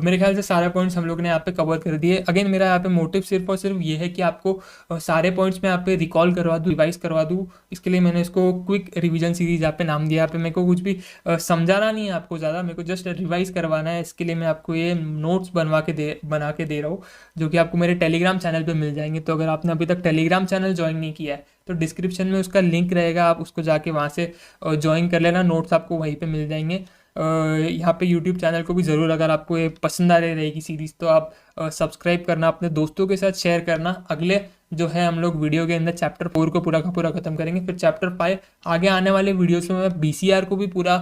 S1: मेरे ख्याल से सारे पॉइंट्स हम लोग ने यहाँ पे कवर कर दिए। अगेन मेरा यहाँ पे मोटिव सिर्फ और सिर्फ ये है कि आपको सारे पॉइंट्स मैं यहाँ पे रिकॉल करवा दूँ, रिवाइज करवा दूँ। इसके लिए मैंने इसको क्विक रिवीजन सीरीज यहाँ पे नाम दिया। यहाँ पे मेरे को कुछ भी समझाना नहीं है आपको ज़्यादा, मेरे को जस्ट रिवाइज करवाना है। इसके लिए मैं आपको ये नोट्स बना के दे रहा हूँ, जो कि आपको मेरे टेलीग्राम चैनल पे मिल जाएंगे। तो अगर आपने अभी तक टेलीग्राम चैनल ज्वाइन नहीं किया है तो डिस्क्रिप्शन में उसका लिंक रहेगा, आप उसको जाके वहाँ से ज्वाइन कर लेना। नोट्स आपको वहीं पे मिल जाएंगे। यहाँ पे यूट्यूब चैनल को भी ज़रूर, अगर आपको ये पसंद आ रही रहेगी सीरीज़, तो आप सब्सक्राइब करना, अपने दोस्तों के साथ शेयर करना। अगले जो है हम लोग वीडियो के अंदर चैप्टर 4 को पूरा का पूरा खत्म करेंगे, फिर चैप्टर 5 आगे आने वाले वीडियोस में मैं बीसीआर को भी पूरा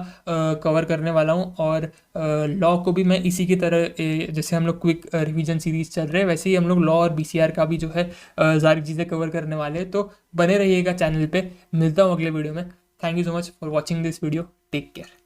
S1: कवर करने वाला हूँ, और लॉ को भी मैं इसी की तरह जैसे हम लोग क्विक रिवीजन सीरीज चल रहे हैं वैसे ही हम लोग लॉ और बीसीआर का भी जो है सारी चीज़ें कवर करने वाले हैं। तो बने रहिएगा चैनल पे। मिलता हूँ अगले वीडियो में। Thank you so much for watching this video. Take care.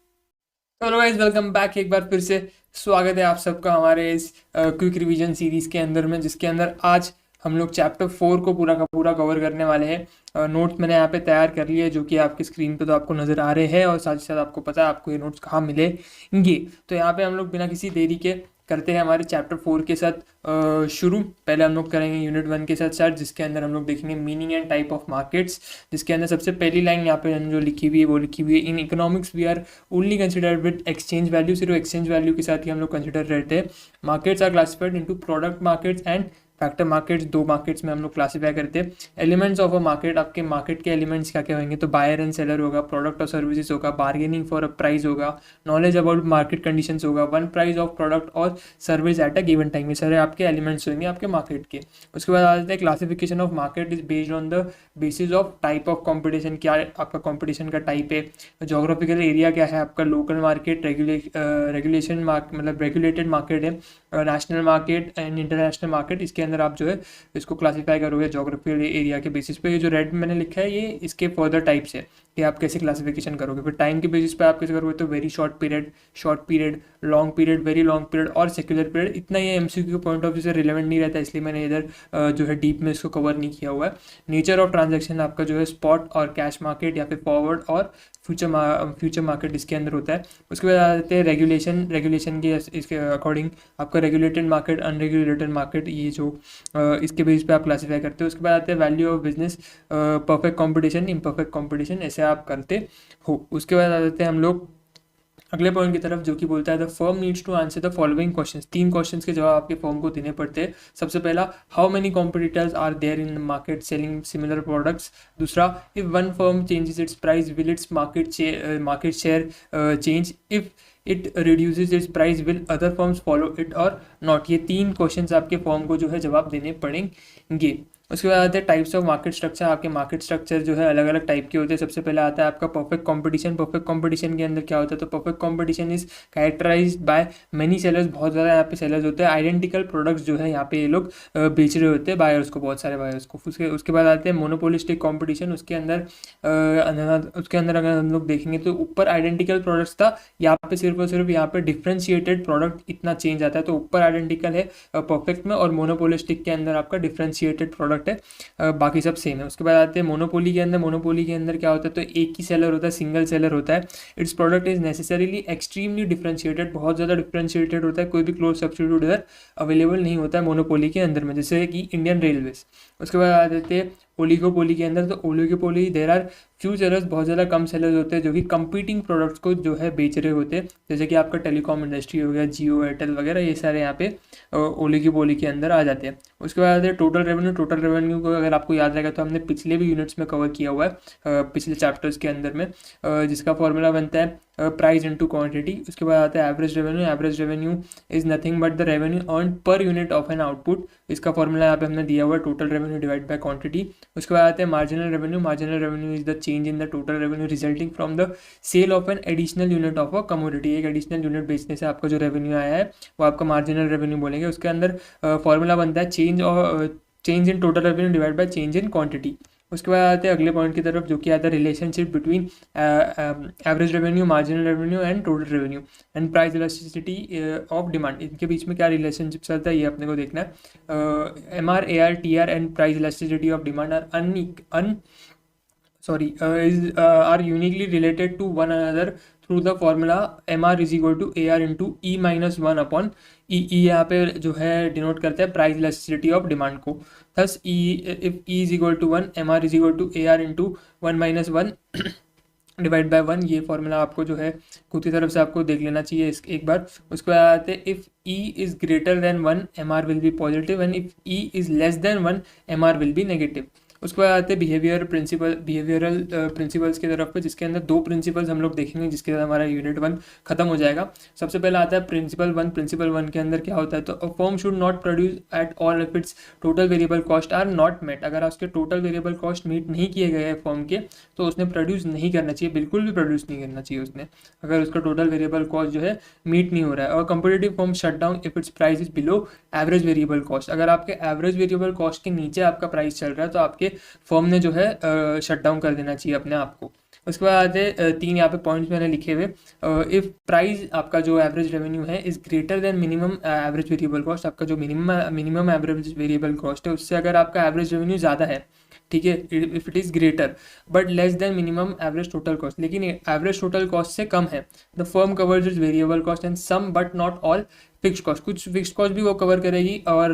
S1: Hello guys, welcome back. एक बार फिर से स्वागत है आप सबका हमारे इस क्विक रिवीजन सीरीज के अंदर में, जिसके अंदर आज हम लोग चैप्टर 4 को पूरा का पूरा कवर करने वाले हैं। नोट्स मैंने यहाँ पे तैयार कर लिए, जो कि आपकी स्क्रीन पे तो आपको नज़र आ रहे हैं, और साथ ही साथ आपको पता है आपको ये नोट्स कहाँ मिलेंगे। तो यहाँ पे हम लोग बिना किसी देरी के करते हैं हमारे चैप्टर 4 के साथ शुरू। पहले हम लोग करेंगे यूनिट 1 के साथ स्टार्ट, जिसके अंदर हम लोग देखेंगे meaning and type of markets, जिसके अंदर सबसे पहली लाइन यहाँ पे जो लिखी हुई है वो लिखी हुई है, in economics we are only considered with exchange value. सिर्फ एक्सचेंज वैल्यू के साथ ही हम लोग कंसिडर रहते हैं। Markets are classified into product markets and factor markets. दो मार्केट्स में हम लोग क्लासीफाई करते हैं। एलिमेंट्स ऑफ अ मार्केट, आपके मार्केट के एलिमेंट्स क्या क्या होंगे, तो बायर एंड सेलर होगा, प्रोडक्ट और सर्विसेज होगा, बार्गेनिंग फॉर अ प्राइस होगा, नॉलेज अबाउट मार्केट कंडीशंस होगा, वन प्राइस ऑफ प्रोडक्ट और service at a given time. ये सारे आपके एलिमेंट्स होंगे आपके मार्केट के। उसके बाद आ जाते हैं classification of market is based on the basis of type of competition. क्या आपका कॉम्पिटिशन का टाइप है, जोग्राफिकल एरिया क्या है आपका, लोकल मार्केट, रेगुलेशन मतलब रेगुलेटेड मार्केट है, national market and international market. इसके अंदर आप जो है इसको क्लासीफाई करोगे जोग्राफिकल एरिया के बेसिस पे। ये जो रेड मैंने लिखा है ये इसके फर्दर टाइप्स है कि आप कैसे क्लासिफिकेशन करोगे। फिर टाइम के बेसिस पे आप कैसे करोगे, तो very short period, long period, very long period और सेक्युलर पीरियड। इतना ये एमसीक्यू के पॉइंट ऑफ व्यू से रिलेवेंट नहीं रहता, इसलिए मैंने इधर जो है डीप में इसको कवर नहीं किया हुआ है। नेचर ऑफ ट्रांजेक्शन आपका जो है स्पॉट और कैश मार्केट या फिर फॉरवर्ड और फ्यूचर मार्केट इसके अंदर होता है। उसके बाद आ जाते हैं रेगुलेशन के इसके अकॉर्डिंग आपका रेगुलेटेड मार्केट, अनरेगुलेटेड मार्केट, ये जो इसके बेस पे आप क्लासीफाई करते हो। उसके बाद आते हैं value of business, perfect competition, imperfect competition, ऐसे आप करते हो। उसके बाद आ जाते हैं हम लोग अगले पॉइंट की तरफ, जो कि बोलता है the firm needs to answer the following questions. 3 questions के जवाब आपके फर्म को देने पड़ते हैं। सबसे पहला, how many competitors are there in market selling similar products. दूसरा, if one firm changes its price will its market share change, if it reduces its price will other firms follow it or not. ये 3 questions आपके form को जो है जवाब देने पड़ेंगे। उसके बाद आते हैं टाइप्स ऑफ मार्केट स्ट्रक्चर। आपके मार्केट स्ट्रक्चर जो है अलग अलग टाइप के होते हैं। सबसे पहले आता है आपका परफेक्ट कंपटीशन। परफेक्ट कंपटीशन के अंदर क्या होता है, तो perfect competition is characterised by many sellers, बहुत ज़्यादा यहाँ पे सेलर्स होते हैं। आइडेंटिकल प्रोडक्ट्स जो है यहाँ पे ये लोग बेच रहे होते हैं बायर्स को, बहुत सारे बायर्स को। उसके बाद आते हैं मोनोपोलिस्टिक कंपटीशन। उसके अंदर अगर हम लोग देखेंगे तो ऊपर आइडेंटिकल प्रोडक्ट्स था, यहाँ पे सिर्फ और सिर्फ यहाँ पे डिफ्रेंशिएटेड प्रोडक्ट इतना चेंज आता है। तो ऊपर आइडेंटिकल है परफेक्ट में, और मोनोपोलिस्टिक के अंदर आपका डिफ्रेंशिएटेड प्रोडक्ट है, बाकी सब सेम है। उसके बाद आते हैं मोनोपोली के अंदर। मोनोपोली के अंदर क्या होता है, तो एक ही सेलर होता है, सिंगल सेलर होता है। It's product is necessarily extremely differentiated, बहुत ज़्यादा डिफ्रेंशिएटेड होता है, कोई भी क्लोज सब्स्टिट्यूट इधर अवेलेबल नहीं होता है मोनोपोली के अंदर में, जैसे कि इंडियन रेलवेज। उसके बाद आ जाते हैं ओलिगोपोली के अंदर। तो oligopoly there are few sellers, बहुत ज़्यादा कम सेलर्स होते हैं जो कि कंपीटिंग प्रोडक्ट्स को जो है बेच रहे होते हैं, जैसे कि आपका टेलीकॉम इंडस्ट्री हो गया, जियो, एयरटेल वगैरह, ये सारे यहाँ पे ओलिगोपोली के अंदर आ जाते हैं। उसके बाद आते हैं टोटल रेवेन्यू। टोटल रेवेन्यू को अगर आपको याद रहेगा तो हमने पिछले भी यूनिट्स में कवर किया हुआ है, पिछले चैप्टर्स के अंदर में, जिसका फॉर्मूला बनता है प्राइस इनटू क्वांटिटी। उसके बाद आता है average revenue. Average revenue is nothing but the revenue earn per unit of an output. इसका फॉर्मूला यहाँ पे हमने दिया हुआ है, total revenue divide by quantity. उसके बाद आते हैं marginal revenue. Marginal revenue is the change in the total revenue resulting from the sale of an additional unit of a commodity. एक एडिशनल यूनिट बेचने से आपका जो रेवेन्यू आया है वो आपका मार्जिनल रेवेन्यू बोलेंगे। उसके अंदर फॉर्मूला बनता है change in total revenue divide by change in quantity. उसके बाद आते हैं अगले पॉइंट की तरफ, जो कि आता है relationship between average revenue, marginal revenue and total revenue and price elasticity of demand. इनके बीच में क्या रिलेशनशिप चलता है ये अपने को देखना है। MR, AR, TR and price elasticity of demand are are uniquely related to one another through the formula MR is equal to AR into E minus 1 upon E। यहाँ पे जो है डिनोट करता है प्राइस इलास्टिसिटी ऑफ डिमांड को। Thus if E is equal to 1, MR is equal to AR into 1 minus 1 divide by 1। ये formula आपको जो है खुद की तरफ से आपको देख लेना चाहिए एक बार। उसके बाद आते हैं if E is greater than 1, MR will be positive and if E is less than 1, MR will be negative। उसके बाद आते हैं बिहेवियरल प्रिंसिपल्स की तरफ पे, जिसके अंदर दो प्रिंसिपल्स हम लोग देखेंगे, जिसके अंदर हमारा यूनिट 1 खत्म हो जाएगा। सबसे पहला आता है प्रिंसिपल 1। प्रिंसिपल 1 के अंदर क्या होता है, तो a firm should not produce at all if its total variable cost are not met. अगर उसके टोटल वेरिएबल कॉस्ट मीट नहीं किए गए हैं फर्म के, तो उसने प्रोड्यूस नहीं करना चाहिए, बिल्कुल भी प्रोड्यूस नहीं करना चाहिए उसने, अगर उसका टोटल वेरिएबल कॉस्ट जो है मीट नहीं हो रहा है। और competitive firm shut down if it's price is below average variable cost. अगर आपके एवरेज वेरिएबल कॉस्ट के नीचे आपका प्राइस चल रहा है, तो आपके फर्म ने जो है शट डाउन कर देना चाहिए अपने आप को। उसके बाद आते 3 यहाँ पे पॉइंट्स मैंने लिखे हुए। इफ़ प्राइस आपका जो एवरेज रेवेन्यू है is greater than minimum average variable cost, आपका जो मिनिमम एवरेज वेरिएबल कॉस्ट है उससे अगर आपका एवरेज रेवेन्यू ज़्यादा है, ठीक है, if it is greater but less than minimum average total cost, लेकिन एवरेज टोटल कॉस्ट से कम है, the firm covers is variable cost and some but not all fix cost. कुछ फिक्स कॉस्ट भी वो कवर करेगी और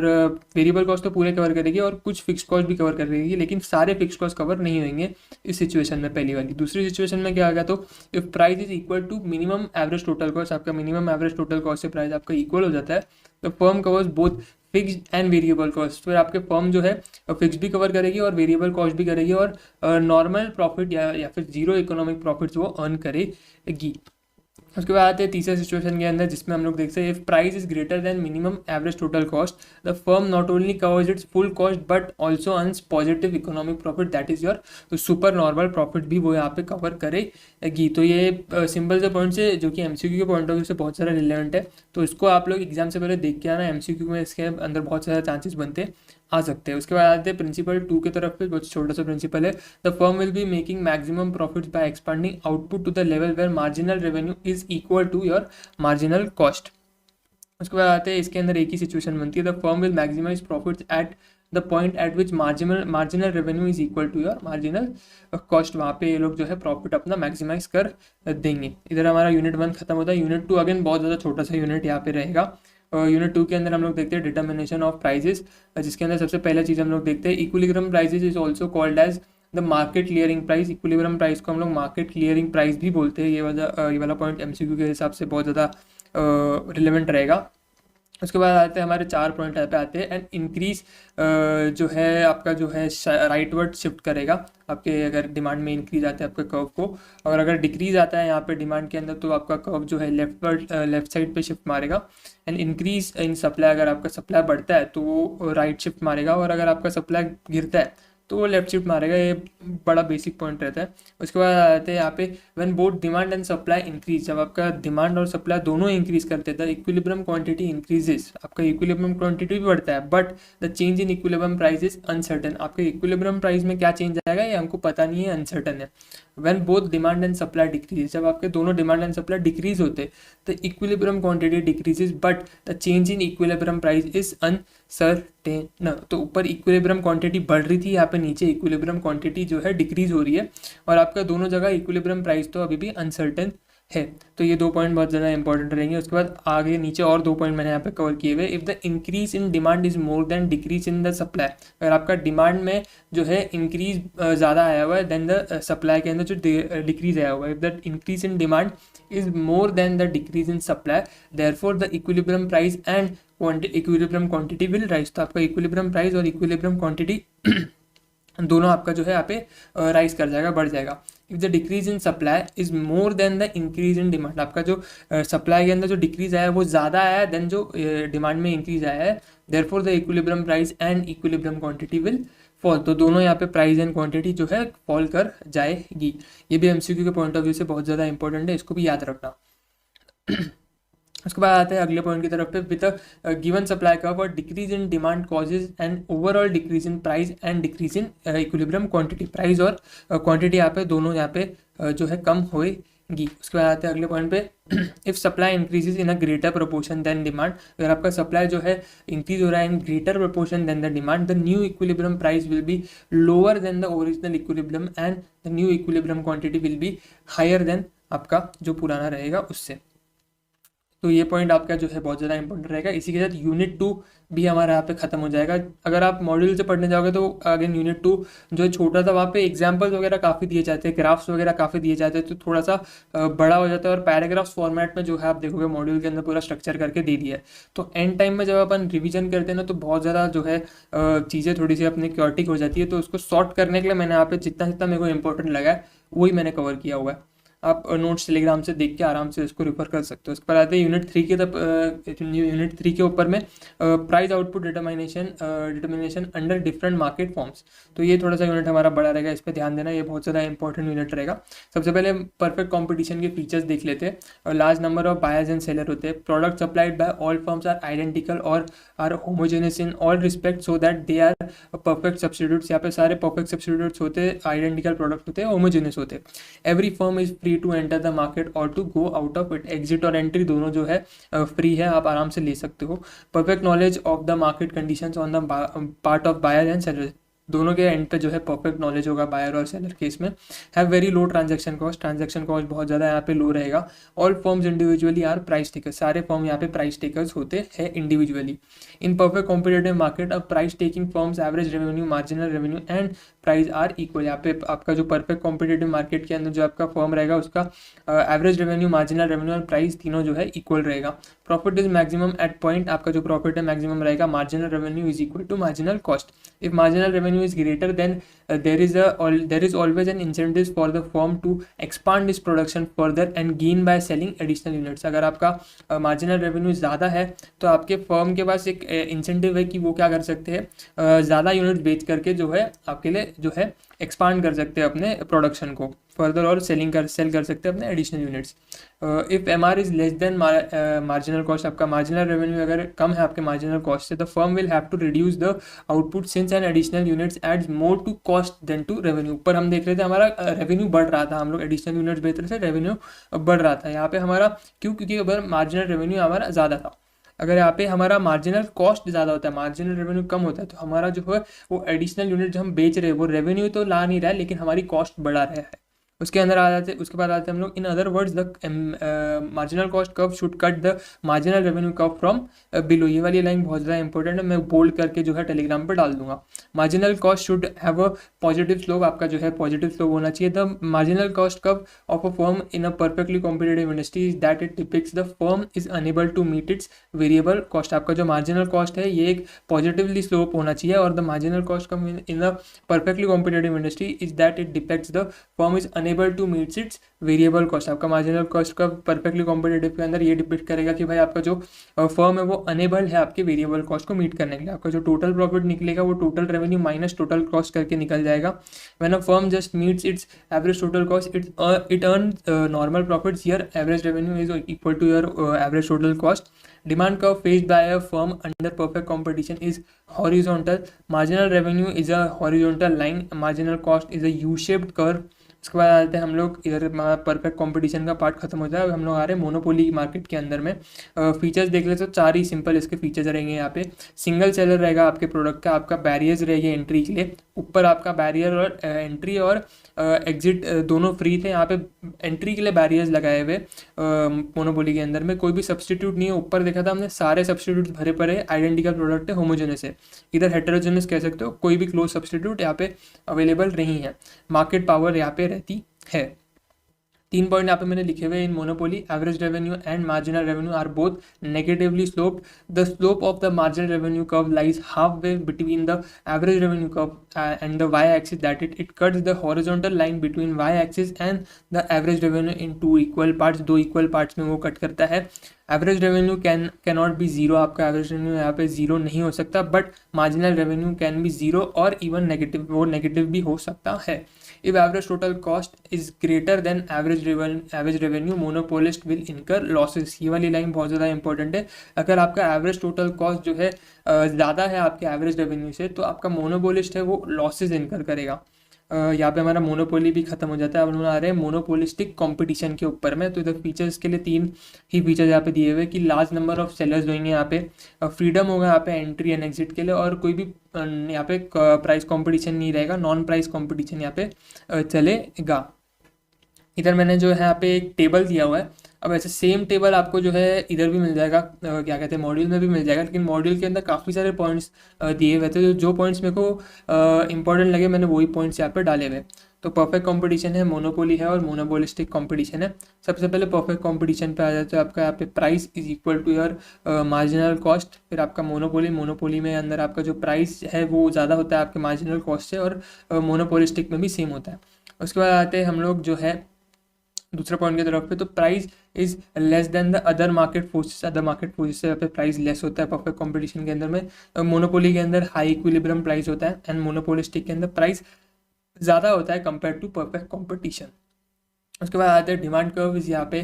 S1: वेरिएबल कॉस्ट तो पूरे कवर करेगी, और कुछ फिक्स कॉस्ट भी कवर करेगी, लेकिन सारे फिक्स कॉस्ट कवर नहीं होंगे इस सिचुएशन में, पहली वाली। दूसरी सिचुएशन में क्या आएगा, तो if price is equal to minimum average total cost, आपका मिनिमम एवरेज टोटल कॉस्ट से प्राइस आपका इक्वल हो जाता है, तो firm covers both fixed and variable cost. फिर आपके फर्म जो है फिक्स भी कवर करेगी और वेरिएबल कॉस्ट भी करेगी, और नॉर्मल प्रॉफिट या फिर जीरो इकोनॉमिक प्रॉफिट्स वो अर्न करेगी। उसके बाद आते हैं तीसरे सिचुएशन के अंदर, जिसमें हम लोग देखते हैं if price is greater then minimum average total cost, the firm not only covers it's full cost but also earns positive economic profit, that is your super normal profit भी वो यहाँ पे कवर करेगी। तो ये सिंपल से point से, जो कि एमसीक्यू के पॉइंट ऑफ व्यू से बहुत सारा रिलेवेंट है, तो इसको आप लोग एग्जाम से पहले देख के आना। एमसीक्यू में इसके अंदर बहुत सारे चांसेस बनते आ सकते हैं। उसके बाद आते हैं प्रिंसिपल 2 की तरफ पे, बहुत छोटा सा प्रिंसिपल है। The firm will be making maximum profits by expanding output to the level where marginal revenue is equal to your marginal cost. उसके बाद आते हैं इसके अंदर एक ही सिचुएशन बनती है, the firm will maximise profits at the point at which marginal revenue is equal to your marginal cost. वहाँ पे ये लोग जो है प्रॉफिट अपना मैक्सिमाइज कर देंगे। इधर हमारा यूनिट 1 खत्म होता है। यूनिट 2 अगेन बहुत ज़्यादा छोटा सा यूनिट यहाँ पे रहेगा। यूनिट 2 के अंदर हम लोग देखते हैं डिटर्मिनेशन ऑफ प्राइजेस, जिसके अंदर सबसे पहला चीज़ हम लोग देखते हैं equilibrium prices is also called as the market clearing price. Equilibrium price को हम लोग मार्केट क्लियरिंग प्राइस भी बोलते हैं। ये वाला पॉइंट एमसीक्यू के हिसाब से बहुत ज़्यादा रिलेवेंट रहेगा। उसके बाद आते हैं हमारे 4 पॉइंट यहाँ पे आते हैं। एंड इंक्रीज जो है आपका जो है राइटवर्ड शिफ्ट करेगा आपके, अगर डिमांड में इंक्रीज आता है आपके कर्व को, और अगर डिक्रीज आता है यहाँ पे डिमांड के अंदर तो आपका कर्व जो है लेफ्ट साइड पे शिफ्ट मारेगा। एंड इंक्रीज इन सप्लाई, अगर आपका सप्लाई बढ़ता है तो वो राइट शिफ्ट मारेगा, और अगर आपका सप्लाई गिरता है तो वो लेफ्ट शिफ्ट मारेगा। ये बड़ा बेसिक पॉइंट रहता है। उसके बाद आते हैं यहाँ पे when both demand and supply increase, जब आपका डिमांड और सप्लाई दोनों इंक्रीज करते हैं, इक्विलिब्रियम क्वांटिटी इंक्रीजेस, आपका इक्विलिब्रियम क्वांटिटी भी बढ़ता है, but the change in equilibrium price is uncertain. आपके इक्विलिब्रियम प्राइस में क्या चेंज आएगा ये हमको पता नहीं है, अनसर्टेन है। When both demand and supply decrease, जब आपके दोनों डिमांड एंड सप्लाई डिक्रीज होते तो equilibrium quantity decreases but the change in equilibrium price is uncertain. तो ऊपर इक्विलिब्रियम क्वांटिटी बढ़ रही थी, यहाँ पे नीचे इक्विलिब्रियम क्वांटिटी जो है डिक्रीज हो रही है, और आपका दोनों जगह इक्विलिब्रियम प्राइस तो अभी भी अनसर्टेन है। तो ये 2 पॉइंट बहुत ज़्यादा इंपॉर्टेंट रहेंगे। उसके बाद आगे नीचे और 2 पॉइंट मैंने यहाँ पे कवर किए हुए। If the increase in demand is more then decrease in the supply, अगर आपका डिमांड में जो है इंक्रीज ज़्यादा आया हुआ है देन द सप्लाई के अंदर जो डिक्रीज आया हुआ है, if the increase in demand is more than the decrease in supply, therefore the equilibrium price and equilibrium quantity will rise. तो आपका इक्विलिब्रियम प्राइस और इक्विलिब्रियम क्वांटिटी दोनों आपका जो है यहाँ पे राइज कर जाएगा, बढ़ जाएगा। If the decrease in supply is more than the increase in demand, आपका जो सप्लाई के अंदर जो डिक्रीज आया है वो ज़्यादा आया है देन जो डिमांड में इंक्रीज आया है, therefore the equilibrium price and equilibrium quantity will fall. तो दोनों यहाँ पे प्राइस एंड क्वांटिटी जो है फॉल कर जाएगी। ये भी एमसीक्यू के पॉइंट ऑफ व्यू से बहुत ज़्यादा इंपॉर्टेंट है, इसको भी याद रखना। उसके बाद आते हैं अगले पॉइंट की तरफ पे। विद गिवन सप्लाई कर्व और decrease in demand causes and overall decrease in price and decrease in equilibrium quantity, price और क्वांटिटी यहाँ पे दोनों यहाँ पे जो है कम होएगी। उसके बाद आते हैं अगले पॉइंट पे। If supply increases in a greater proportion than demand, अगर आपका सप्लाई जो है इंक्रीज हो रहा है in greater proportion than the demand, the new equilibrium price will be lower than the original equilibrium and the new equilibrium quantity will be higher than आपका जो पुराना रहेगा उससे। तो ये पॉइंट आपका जो है बहुत ज़्यादा इंपॉर्टेंट रहेगा। इसी के साथ यूनिट 2 भी हमारा यहाँ पे ख़त्म हो जाएगा। अगर आप मॉड्यूल से पढ़ने जाओगे तो अगेन यूनिट 2 जो है छोटा था, वहाँ पे एग्जांपल्स वगैरह काफ़ी दिए जाते हैं, ग्राफ्स वगैरह काफ़ी दिए जाते हैं, तो थोड़ा सा बड़ा हो जाता है। और पैराग्राफ्स फॉर्मेट में जो है आप देखोगे मॉड्यूल के अंदर पूरा स्ट्रक्चर करके दे दिया है। तो एंड टाइम में जब अपन रिविजन करते हैं ना तो बहुत ज़्यादा जो है चीज़ें थोड़ी सी अपनी क्योटिक हो जाती है। तो उसको सॉर्ट करने के लिए मैंने यहाँ पे जितना जितना मेरे को इंपॉर्टेंट लगा है वही मैंने कवर किया हुआ है। आप नोट्स टेलीग्राम से देख के आराम से इसको रिफर कर सकते हो। उसके बाद आते हैं यूनिट 3 के यूनिट 3 के ऊपर में price output determination under different market forms. तो ये थोड़ा सा यूनिट हमारा बड़ा रहेगा, इस पर ध्यान देना, ये बहुत ज़्यादा इंपॉर्टेंट यूनिट रहेगा। सबसे पहले परफेक्ट कॉम्पिटिशन के फीचर्स देख लेते हैं। Large number of buyers and seller होते हैं, product supplied by all firms are identical और are homogeneous in all respect so that they are perfect substitutes. यहाँ पे सारे परफेक्ट सब्स्टिट्यूट्स होते हैं, आइडेंटिकल प्रोडक्ट होते हैं, होमोजेनियस होते हैं। Every firm is free to enter the market और to go out of it, exit और एंट्री दोनों जो है फ्री है, आप आराम से ले सकते हो। Perfect knowledge of the market conditions on the part of buyer and seller, दोनों के एंड पे जो है परफेक्ट नॉलेज होगा बायर और सेलर केस में। Have very low transaction cost, transaction cost बहुत ज़्यादा यहाँ पे लो रहेगा। All firms individually are price takers, सारे फर्म यहाँ पे प्राइस टेकर्स होते हैं individually. In perfect competitive market अब price taking firms average revenue, marginal revenue and price are equal. यहाँ पे आपका जो परफेक्ट कॉम्पिटेटिव मार्केट के अंदर जो आपका फर्म रहेगा उसका एवरेज रेवेन्यू, मार्जिनल रेवेन्यू और प्राइस तीनों जो है इक्वल रहेगा। Profit is maximum at point, आपका जो प्रॉफिट है मैक्सिमम रहेगा। Marginal revenue is equal to marginal cost. If marginal revenue is greater than there is always an incentive for the firm to expand its production further and gain by selling additional units। अगर आपका marginal revenue ज़्यादा है तो आपके firm के पास एक incentive है कि वो क्या कर सकते हैं, ज़्यादा यूनिट बेच करके जो है आपके लिए जो है एक्सपांड कर सकते हैं अपने प्रोडक्शन को फर्दर, और सेल कर सकते हैं अपने additional units. If M R is less than marginal cost, आपका मार्जिनल रेवेन्यू अगर कम है आपके मार्जिनल कॉस्ट से, the firm will have to reduce the output since an additional units adds more to cost than to revenue. ऊपर हम देख रहे थे हमारा रेवेन्यू बढ़ रहा था, हम लोग एडिशनल यूनिट्स बेच रहे थे, रेवेन्यू बढ़ रहा था। यहाँ पे हमारा क्योंकि अगर मार्जिनल रेवेन्यू हमारा ज़्यादा था, अगर यहाँ पे हमारा मार्जिनल कॉस्ट ज़्यादा होता है, मार्जिनल रेवेन्यू कम होता है, तो हमारा जो है वो एडिशनल यूनिट जो हम बेच रहे हैं वो रेवेन्यू तो ला नहीं रहा है लेकिन हमारी कॉस्ट बढ़ा रहा है। उसके अंदर आ जाते, उसके बाद आते हैं हम लोग इन other words the marginal cost curve should cut the marginal revenue curve from below. ये वाली लाइन बहुत ज़्यादा इंपॉर्टेंट है, मैं बोल्ड करके जो है टेलीग्राम पर डाल दूंगा। Marginal cost should have a positive slope, आपका जो है पॉजिटिव स्लोप होना चाहिए। The marginal cost curve of a firm in a perfectly competitive industry is that it depicts the firm is unable to meet its variable cost. आपका जो marginal cost है ये एक पॉजिटिवली स्लोप होना चाहिए, और the marginal cost come in a perfectly competitive industry is that it depicts the firm is unable to meets its variable cost. आपका marginal cost का परफेक्टली कॉम्पिटेटिव के अंदर ये डिपेक्ट करेगा कि भाई आपका जो फर्म है वो अनेबल है आपके वेरिएबल कॉस्ट को मीट करने के लिए। आपका जो टोटल प्रॉफिट निकलेगा वो total revenue minus total cost करके निकल जाएगा। When a firm just meets its average total cost it earn normal profits, here average revenue is equal to your average total cost. Demand curve faced by a firm under perfect competition is horizontal. Marginal revenue is a horizontal line. Marginal cost is a U-shaped curve. उसके बाद आते हैं हम लोग इधर perfect competition का part खत्म हो जाए, अब हम लोग आ रहे हैं मोनोपोली मार्केट के अंदर में। फीचर्स देख ले तो 4 ही सिंपल इसके फीचर्स रहेंगे यहाँ पे। सिंगल सेलर रहेगा आपके प्रोडक्ट का, आपका बैरियर्स रहेगा एंट्री के लिए, ऊपर आपका बैरियर और एंट्री और एग्जिट दोनों फ्री थे। यहाँ पे एंट्री के लिए बैरियर्स लगाए हुए मोनोपोली के अंदर में, कोई भी सब्सटीट्यूट नहीं है। ऊपर देखा था हमने सारे सब्सटीट्यूट भरे पड़े आइडेंटिकल प्रोडक्ट है, होमोजेनस है। इधर हेटेरोजेनस कह सकते हो, कोई भी क्लोज सब्सटीट्यूट यहाँ पे अवेलेबल नहीं है। मार्केट पावर यहाँ पे रहती है। 3 पॉइंट यहाँ पे मैंने लिखे हुए in monopoly, average revenue and marginal revenue are both negatively sloped. The slope of the marginal revenue curve lies half way between the average revenue curve and the Y axis, that it cuts the horizontal line between Y axis and the average revenue in 2 equal parts. 2 equal parts में वो cut करता है। Average revenue can not be zero, आपका average revenue यहाँ पे zero नहीं हो सकता, but marginal revenue can be zero और इवन नेगेटिव, वो नेगेटिव भी हो सकता है। If average total cost is greater than average revenue, monopolist will incur losses। ये वाली लाइन बहुत ज़्यादा इंपॉर्टेंट है। अगर आपका एवरेज टोटल कॉस्ट जो है ज़्यादा है आपके एवरेज रेवेन्यू से, तो आपका मोनोपोलिस्ट है वो लॉसेज इनकर करेगा। यहाँ पे हमारा मोनोपोली भी खत्म हो जाता है। अब हम आ रहे हैं मोनोपोलिस्टिक कंपटीशन के ऊपर में। तो इधर फीचर्स के लिए 3 ही फीचर्स यहाँ पे दिए हुए कि लार्ज नंबर ऑफ सेलर्स होंगे यहाँ पे, फ्रीडम होगा यहाँ पे एंट्री एंड एग्जिट के लिए, और कोई भी यहाँ पे प्राइस कंपटीशन नहीं रहेगा, नॉन प्राइस कंपटीशन यहाँ पे चलेगा। इधर मैंने जो है यहाँ पे एक टेबल दिया हुआ है। अब ऐसे सेम टेबल आपको जो है इधर भी मिल जाएगा, क्या कहते हैं मॉड्यूल में भी मिल जाएगा, लेकिन मॉड्यूल के अंदर काफ़ी सारे पॉइंट्स दिए हुए थे। जो पॉइंट्स मेरे को इंपॉर्टेंट लगे मैंने वही पॉइंट्स यहाँ पे डाले हुए। तो परफेक्ट कंपटीशन है, मोनोपोली है और मोनोपोलिस्टिक कंपटीशन है। सबसे पहले परफेक्ट कंपटीशन पे आ जाते हैं। आपका यहाँ पे price is equal to your marginal cost. फिर आपका मोनोपोली में अंदर आपका जो प्राइस है वो ज़्यादा होता है आपके मार्जिनल कॉस्ट से, और मोनोपोलिस्टिक में भी सेम होता है। उसके बाद आते हैं हम लोग जो है दूसरे पॉइंट की तरफ पे। तो price is less then the other market forces. Other market forces से यहाँ पे प्राइस लेस होता है परफेक्ट कंपटीशन के अंदर में। मोनोपोली के अंदर हाई इक्विलिब्रियम प्राइस होता है, एंड मोनोपोलिस्टिक के अंदर प्राइस ज़्यादा होता है कंपेयर टू परफेक्ट कंपटीशन। उसके बाद आते हैं डिमांड कर्व इस यहाँ पे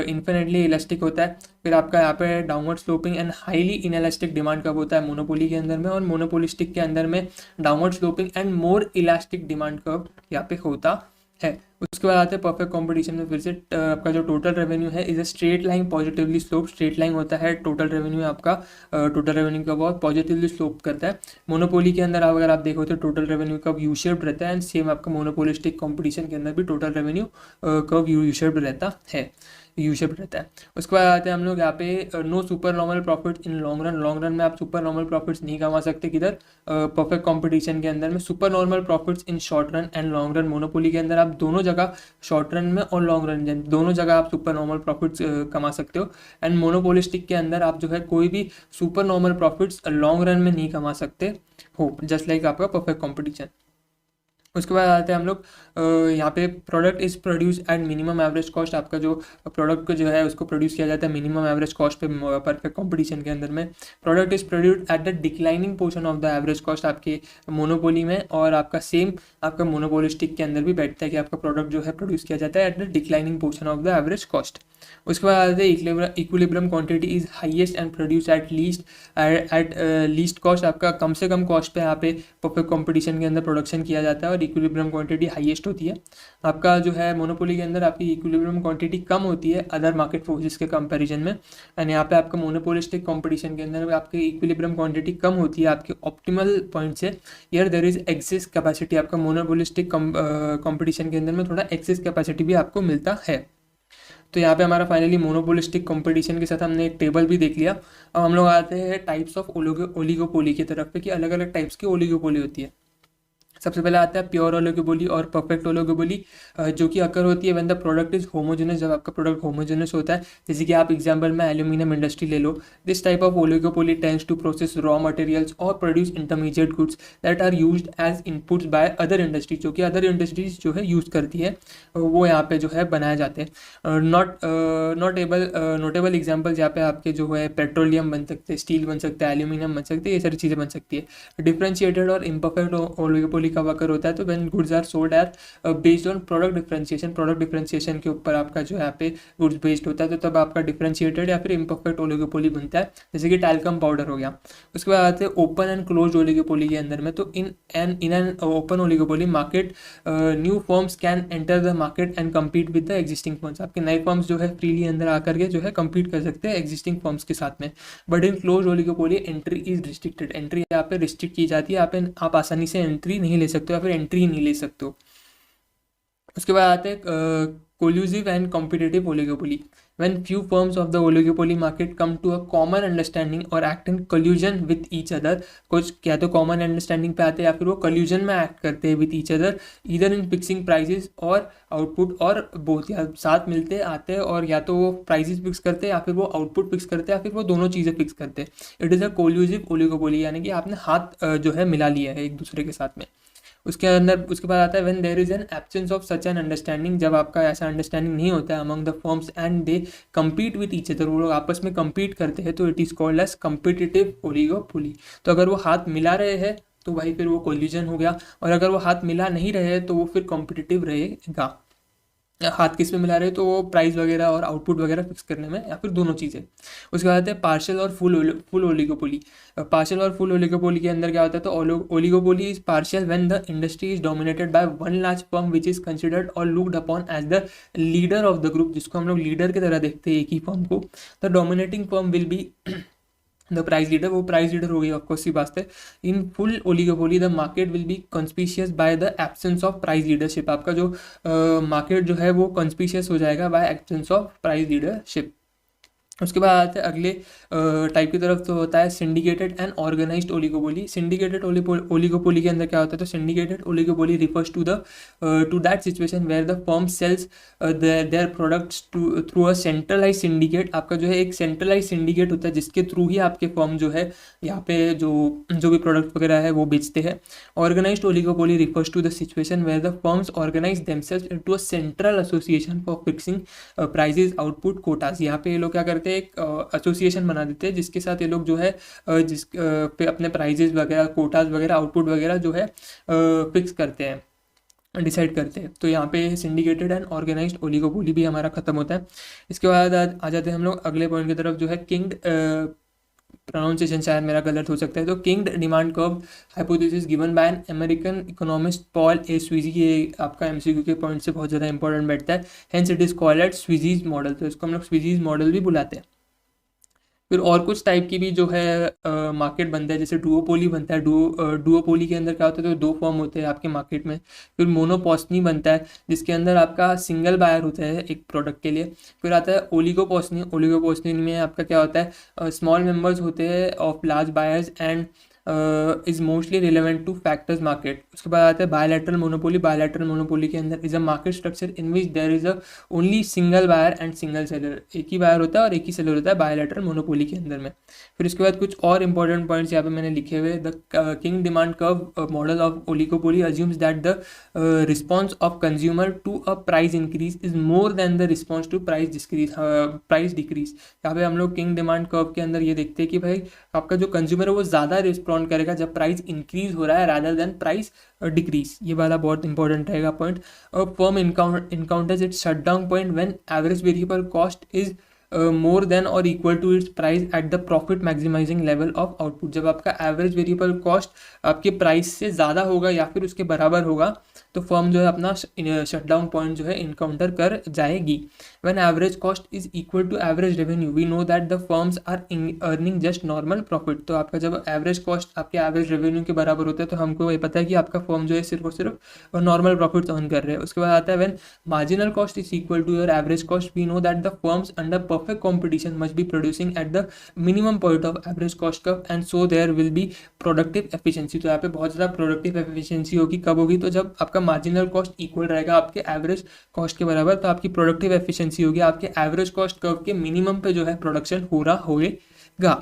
S1: इन्फिनेटली इलास्टिक होता है। फिर आपका यहाँ पे downward sloping and highly inelastic demand curve होता है मोनोपोली के अंदर में, और मोनोपोलिस्टिक के अंदर में downward sloping and more elastic demand curve यहाँ पे होता है। उसके बाद आते हैं परफेक्ट कंपटीशन में। फिर से आपका जो टोटल रेवेन्यू है is a straight line positively slope. Straight line होता है टोटल रेवेन्यू, आपका टोटल रेवेन्यू का बहुत पॉजिटिवली स्लोप करता है। मोनोपोली के अंदर अगर आप देखो तो टोटल रेवेन्यू का यू शेप्ड रहता है, एंड सेम आपका मोनोपोलिस्टिक कंपटीशन के अंदर भी total revenue curve U shaped रहता है, यू शेप्ड रहता है। उसके बाद आते हैं हम लोग यहाँ पे no super normal profit in long run. Long run में आप सुपर नॉर्मल प्रॉफिट्स नहीं कमा सकते किधर, परफेक्ट कंपटीशन के अंदर में। Super normal profits in short run and long run. Monopoly के अंदर आप दोनों जगह, शॉर्ट रन में और लॉन्ग रन दोनों जगह आप सुपर नॉर्मल प्रॉफिट्स कमा सकते हो। एंड मोनोपोलिस्टिक के अंदर आप जो है कोई भी super normal profits long run में नहीं कमा सकते हो, जस्ट लाइक आपका परफेक्ट कंपटीशन। उसके बाद आते हैं हम लोग यहाँ पे product is produce at minimum average cost. आपका जो प्रोडक्ट को जो है उसको प्रोड्यूस किया जाता है मिनिमम एवरेज कॉस्ट पे परफेक्ट कंपटीशन के अंदर में। Product is produce at the declining portion of the average cost आपके मोनोपोली में, और आपका सेम आपका मोनोपोलिस्टिक के अंदर भी बैठता है कि आपका प्रोडक्ट जो है प्रोड्यूस किया जाता है at the declining portion of the average cost. उसके बाद आते हैं equilibrium quantity is highest and produce at least cost. आपका कम से कम कॉस्ट पे यहाँ पे परफेक्ट कंपटीशन के अंदर प्रोडक्शन किया जाता है, और इक्विलिब्रियम क्वांटिटी हाईएस्ट होती है। आपका जो है मोनोपोली के अंदर आपकी इक्विलिब्रियम क्वांटिटी कम होती है अदर मार्केट फोर्सेस के कंपैरिजन में, एंड यहाँ पे आपका मोनोपोलिस्टिक कंपटीशन के अंदर आपकी इक्विलिब्रियम क्वांटिटी कम होती है आपके ऑप्टिमल पॉइंट से। Here there is excess capacity, आपका मोनोपोलिस्टिक कंपटीशन के अंदर में थोड़ा एक्सेस कैपेसिटी भी आपको मिलता है। तो यहाँ पे हमारा फाइनली मोनोपोलिस्टिक कंपटीशन के साथ हमने एक टेबल भी देख लिया। अब हम लोग आते हैं टाइप्स ऑफ ओलिगोपोली की तरफ पे कि अलग अलग टाइप्स की ओलिगोपोली होती है। सबसे पहले आता है प्योर ओलिगोपोली और परफेक्ट ओलिगोपोली, जो कि अकर होती है when the product is homogeneous, जब आपका प्रोडक्ट होमोजेनस होता है। जैसे कि आप एग्जांपल में एल्यूमिनियम इंडस्ट्री ले लो। This type of oligopoly tends to process raw materials और produce intermediate goods that are used as inputs by other industries, जो कि अदर इंडस्ट्रीज जो है यूज़ करती है, वो यहाँ पे जो है बनाए जाते हैं। नोटेबल एग्जाम्पल यहाँ पे आपके जो है पेट्रोलियम बन सकते हैं, स्टील बन सकता है, एल्यूमिनियम बन सकते हैं, ये सारी चीज़ें बन सकती है। डिफरेंशिएटेड और इम्परफेक्ट ओलिगोपोली का वकर होता है तो when goods are sold at based on product differentiation के ऊपर आपका जो यहाँ पे गुड्स बेस्ड होता है, तो तब आपका डिफरेंशिएटेड या फिर इम्परफेक्ट ओलिगोपोली बनता है, जैसे कि टैल्कम पाउडर हो गया। उसके बाद आते हैं ओपन एंड क्लोज ओलिगोपोली के अंदर में। तो in an open oligopoly market new firms can enter the market and compete with the existing firms, आपके नए फर्म्स जो है फ्रीली अंदर आकर के जो है कम्पीट कर सकते हैं एग्जिस्टिंग फर्म्स के साथ में। But in close oligopoly entry is restricted, entry यहाँ पे रिस्ट्रिक्ट की जाती है, यहाँ पे आप आसानी से एंट्री नहीं ले सकते या फिर एंट्री नहीं ले सकते हो। उसके बाद आते हैं collusive and competitive oligopoly. When few firms of the oligopoly market come to a common understanding or act in collusion with each other, कुछ क्या तो common understanding पे आते हैं या फिर वो collusion में act करते हैं with each other, either in fixing prices और output, और both, या साथ मिलते आते हैं और या तो वो prices fix करते हैं या फिर वो output fix करते हैं या फिर वो दोनों चीज़ें fix करते हैं। It is a collusive oligopoly, यानी कि आपने हाथ जो है मिला लिया है एक दूसरे के साथ में। उसके बाद आता है when there is an absence of such an understanding, जब आपका ऐसा अंडरस्टैंडिंग नहीं होता है among the firms and they compete with each other, वो लोग आपस में कम्पीट करते हैं, तो it is called as competitive oligopoly. तो अगर वो हाथ मिला रहे हैं तो भाई फिर वो कोलिजन हो गया, और अगर वो हाथ मिला नहीं रहे तो वो फिर कॉम्पिटिटिव रहेगा। हाथ किस में मिला रहे तो वो प्राइस वगैरह और आउटपुट वगैरह फिक्स करने में, या फिर दोनों चीज़ें। उसके बाद आते हैं पार्शियल और फुल ओलिगोपोली। पार्शियल और फुल ओलिगोपोली के अंदर क्या होता है, तो oligopoly is partial when the industry is dominated by one large firm which is considered और looked upon as the leader of the group, जिसको हम लोग लीडर की तरह देखते हैं एक ही फर्म को। The dominating firm will be the price leader, वो प्राइस लीडर हो गई ऑफकोर्स सी बात है। In full oligopoly the market will be conspicuous by the absence of price leadership, आपका जो मार्केट जो है वो कंस्पिशियस हो जाएगा by absence of price leadership. उसके बाद आते हैं अगले टाइप की तरफ, तो होता है syndicated and organized oligopoly. Syndicated oligopoly के अंदर क्या होता है, तो syndicated oligopoly refers to that situation where the firm sells their products through a centralize syndicate, आपका जो है एक सेंट्रलाइज सिंडिकेट होता है जिसके थ्रू ही आपके फर्म जो है यहाँ पे जो भी प्रोडक्ट वगैरह है वो बेचते हैं। Organized oligopoly refers to the situation where the firms organize themselves into a central association for fixing prices output quotas. यहाँ पे ये लोग क्या करते हैं, एक एसोसिएशन बना देते हैं जिसके साथ ये लोग जो है जिस पे अपने प्राइजेस वगैरह, कोटास वगैरह, आउटपुट वगैरह जो है फिक्स करते हैं, डिसाइड करते हैं। तो यहाँ पे सिंडिकेटेड एंड ऑर्गेनाइज्ड ओलिगोपोली भी हमारा खत्म होता है। इसके बाद आ जाते हैं हम लोग अगले पॉइंट की तरफ, जो है किंग्ड, प्रोनाउंसिएशन शायद मेरा गलत हो सकता है, तो kinked demand curve hypothesis given by an American economist Paul A Sweezy. ये आपका एमसीक्यू के पॉइंट से बहुत ज़्यादा इंपॉर्टेंट बैठता है, hence it is called at Sweezy's model, तो इसको हम लोग स्विजीज मॉडल भी बुलाते हैं। फिर और कुछ टाइप की भी जो है मार्केट बनता है, जैसे डुओपोली बनता है। डुओपोली के अंदर क्या होता है, तो दो फॉर्म होते हैं आपके मार्केट में। फिर मोनोपोस्नी बनता है जिसके अंदर आपका सिंगल बायर होता है एक प्रोडक्ट के लिए। फिर आता है ओलिगोपोस्नी। ओलिगोपोस्नी में आपका क्या होता है, स्मॉल मेंबर्स होते हैं of large buyers and is mostly relevant two factors market. उसके बाद आता है बायलैटरल मोनोपोली। बायलैटरल मोनोपोली के अंदर is a market structure in which there is a only single buyer and single seller, एक ही बायर होता है और एक ही सेलर होता है बायलैटरल मोनोपोली के अंदर में। फिर उसके बाद कुछ और इंपॉर्टेंट पॉइंट्स यहाँ पे मैंने लिखे हुए। The kinked demand curve model of oligopoly assumes that the response of consumer to a price increase is more than the response to price decrease. यहाँ पे हम लोग किंग डिमांड कर्व के अंदर ये देखते हैं कि भाई आपका जो कंज्यूमर है वो ज़्यादा रिस्पॉन्ड करेगा जब प्राइस इंक्रीज हो रहा है रादर देन प्राइस डिक्रीज। ये वाला बहुत इंपॉर्टेंट रहेगा point. Firm encounters its shut down point when average variable cost is more than और equal to its price at the profit maximizing level of output. जब आपका एवरेज वेरिएबल कॉस्ट आपके price से ज़्यादा होगा या फिर उसके बराबर होगा तो फर्म जो है अपना शटडाउन पॉइंट जो है इनकाउंटर कर जाएगी। When average cost is equal to average revenue we know that the firms are earning just normal profit. तो आपका जब एवरेज कॉस्ट आपके एवरेज रेवेन्यू के बराबर होता है तो हमको ये पता है कि आपका फर्म जो है सिर्फ और सिर्फ नॉर्मल प्रॉफिट अर्न कर रहे हैं। उसके बाद आता है when marginal cost is equal to your average cost we know that the firms under perfect competition must be producing at the minimum point of average cost curve and so there will be productive efficiency. तो यहाँ पे बहुत ज़्यादा productive efficiency होगी, कब होगी? तो जब आपका मार्जिनल कॉस्ट इक्वल रहेगा आपके एवरेज कॉस्ट के बराबर, तो आपकी प्रोडक्टिव एफिशिएंसी होगी आपके एवरेज कॉस्ट कर्व के मिनिमम पे जो है प्रोडक्शन हो रहा होगा।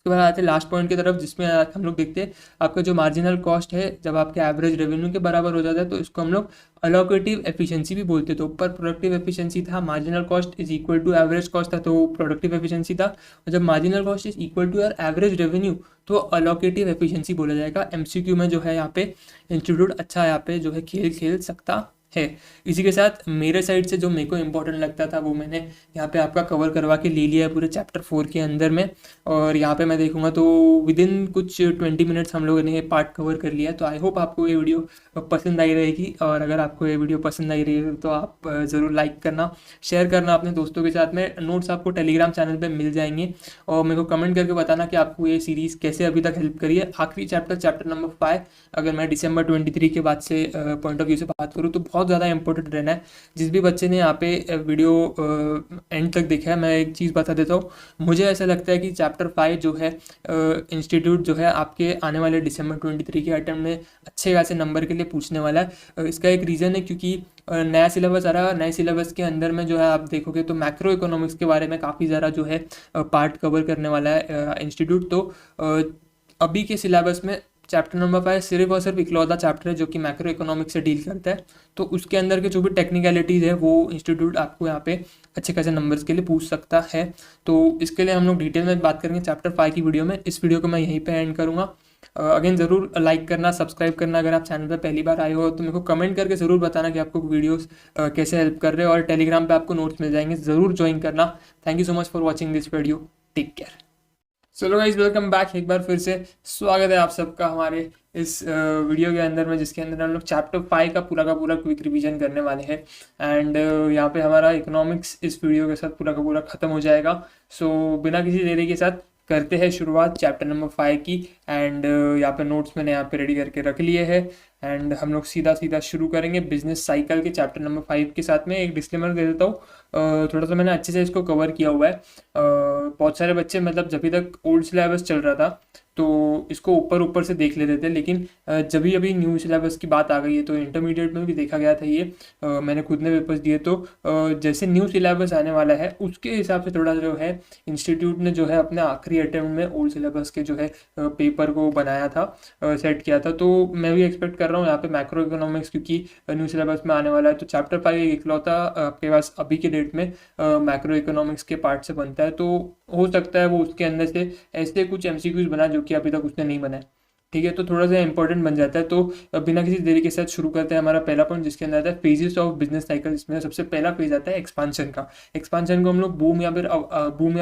S1: उसके बाद आते हैं लास्ट पॉइंट की तरफ, जिसमें हम लोग देखते हैं आपका जो मार्जिनल कॉस्ट है जब आपके एवरेज रेवेन्यू के बराबर हो जाता है तो इसको हम लोग अलोकेटिव एफिशिएंसी भी बोलते हैं। तो ऊपर प्रोडक्टिव एफिशिएंसी था, marginal cost is equal to average cost था तो प्रोडक्टिव एफिशिएंसी था, और जब marginal cost is equal to your average revenue तो अलोकेटिव एफिशिएंसी बोला जाएगा। एमसीक्यू में जो है यहाँ पे इंस्टीट्यूट अच्छा यहाँ पे जो है खेल सकता है। इसी के साथ मेरे साइड से जो मेरे को इम्पोर्टेंट लगता था वो मैंने यहाँ पे आपका कवर करवा के ले लिया है पूरे चैप्टर 4 के अंदर में, और यहाँ पे मैं देखूंगा तो विद इन कुछ 20 मिनट्स हम लोगों ने ये पार्ट कवर कर लिया है। तो आई होप आपको ये वीडियो पसंद आई रहेगी, और अगर आपको ये वीडियो पसंद आई रही है तो आप ज़रूर लाइक करना, शेयर करना अपने दोस्तों के साथ में। नोट्स आपको टेलीग्राम चैनल पर मिल जाएंगे, और मेरे को कमेंट करके बताना कि आपको ये सीरीज़ कैसे अभी तक हेल्प करी है। आखिरी चैप्टर नंबर 5 अगर मैं दिसंबर 23 के बाद से पॉइंट ऑफ व्यू से बात करूँ तो बहुत ज़्यादा इंपॉर्टेंट रहना है। जिस भी बच्चे ने यहाँ पे वीडियो एंड तक देखा है, मैं एक चीज़ बता देता हूँ, मुझे ऐसा लगता है कि चैप्टर 5 जो है इंस्टीट्यूट जो है आपके आने वाले दिसंबर 23 के अटेम्प्ट में अच्छे खासे नंबर के लिए पूछने वाला है। इसका एक रीज़न है क्योंकि नया सिलेबस आ रहा है। नए सिलेबस के अंदर में जो है आप देखोगे तो मैक्रो इकोनॉमिक्स के बारे में काफ़ी ज़्यादा जो है पार्ट कवर करने वाला है इंस्टीट्यूट। तो अभी के सिलेबस में चैप्टर नंबर 5 सिर्फ और सिर्फ इकलौता चैप्टर है जो कि मैक्रो इकोनॉमिक्स से डील करता है। तो उसके अंदर के जो भी टेक्निकलिटीज़ है वो इंस्टीट्यूट आपको यहाँ पे अच्छे खासे नंबर्स के लिए पूछ सकता है। तो इसके लिए हम लोग डिटेल में बात करेंगे चैप्टर 5 की वीडियो में। इस वीडियो को मैं यहीं पे एंड करूँगा। अगेन ज़रूर लाइक करना, सब्सक्राइब करना। अगर आप चैनल पर पहली बार आए हो तो मेरे को कमेंट करके ज़रूर बताना कि आपको वीडियोस कैसे हेल्प कर रहे हो, और टेलीग्राम पे आपको नोट्स मिल जाएंगे, ज़रूर ज्वाइन करना। Thank you so much for watching this video. Take care. चलो गाइज, वेलकम बैक। एक बार फिर से स्वागत है आप सबका हमारे इस वीडियो के अंदर में, जिसके अंदर हम लोग चैप्टर 5 का पूरा क्विक रिवीजन करने वाले हैं। एंड यहाँ पे हमारा इकोनॉमिक्स इस वीडियो के साथ पूरा का पूरा ख़त्म हो जाएगा। सो बिना किसी देरी के साथ करते हैं शुरुआत चैप्टर नंबर 5 की। एंड यहाँ पे नोट्स मैंने यहाँ पे रेडी करके रख लिए हैं, एंड हम लोग सीधा शुरू करेंगे बिजनेस साइकिल के चैप्टर नंबर 5 के साथ में। एक डिस्क्लेमर दे देता हूँ, थोड़ा सा मैंने अच्छे से इसको कवर किया हुआ है। बहुत सारे बच्चे मतलब जब तक ओल्ड सिलेबस चल रहा था तो इसको ऊपर से देख लेते थे, लेकिन जब भी अभी न्यू सिलेबस की बात आ गई है तो इंटरमीडिएट में भी देखा गया था ये। मैंने खुद ने पेपर्स दिए तो जैसे न्यू सिलेबस आने वाला है उसके हिसाब से थोड़ा जो है इंस्टीट्यूट ने जो है अपने आखिरी अटेम्प्ट में ओल्ड सिलेबस के जो है पेपर को बनाया था, सेट किया था। तो मैं भी एक्सपेक्ट कर रहा हूँ यहाँ पे मैक्रो इकोनॉमिक्स क्योंकि न्यू सिलेबस में आने वाला है, तो चैप्टर 5 इकलौता आपके पास अभी के डेट में मैक्रो इकोनॉमिक्स के पार्ट से बनता है। तो हो सकता है वो उसके अंदर से ऐसे कुछ एमसीक्यूज बना जो कि अभी तक उसने नहीं बनाया, ठीक है। तो थोड़ा सा इंपॉर्टेंट बन जाता है। तो बिना किसी देरी के साथ शुरू करते हैं हमारा पहला पॉइंट, जिसके अंदर आता है फेजेस ऑफ बिजनेस साइकिल। इसमें सबसे पहला फेज आता है एक्सपांशन का। एक्सपांशन को हम लोग बूम या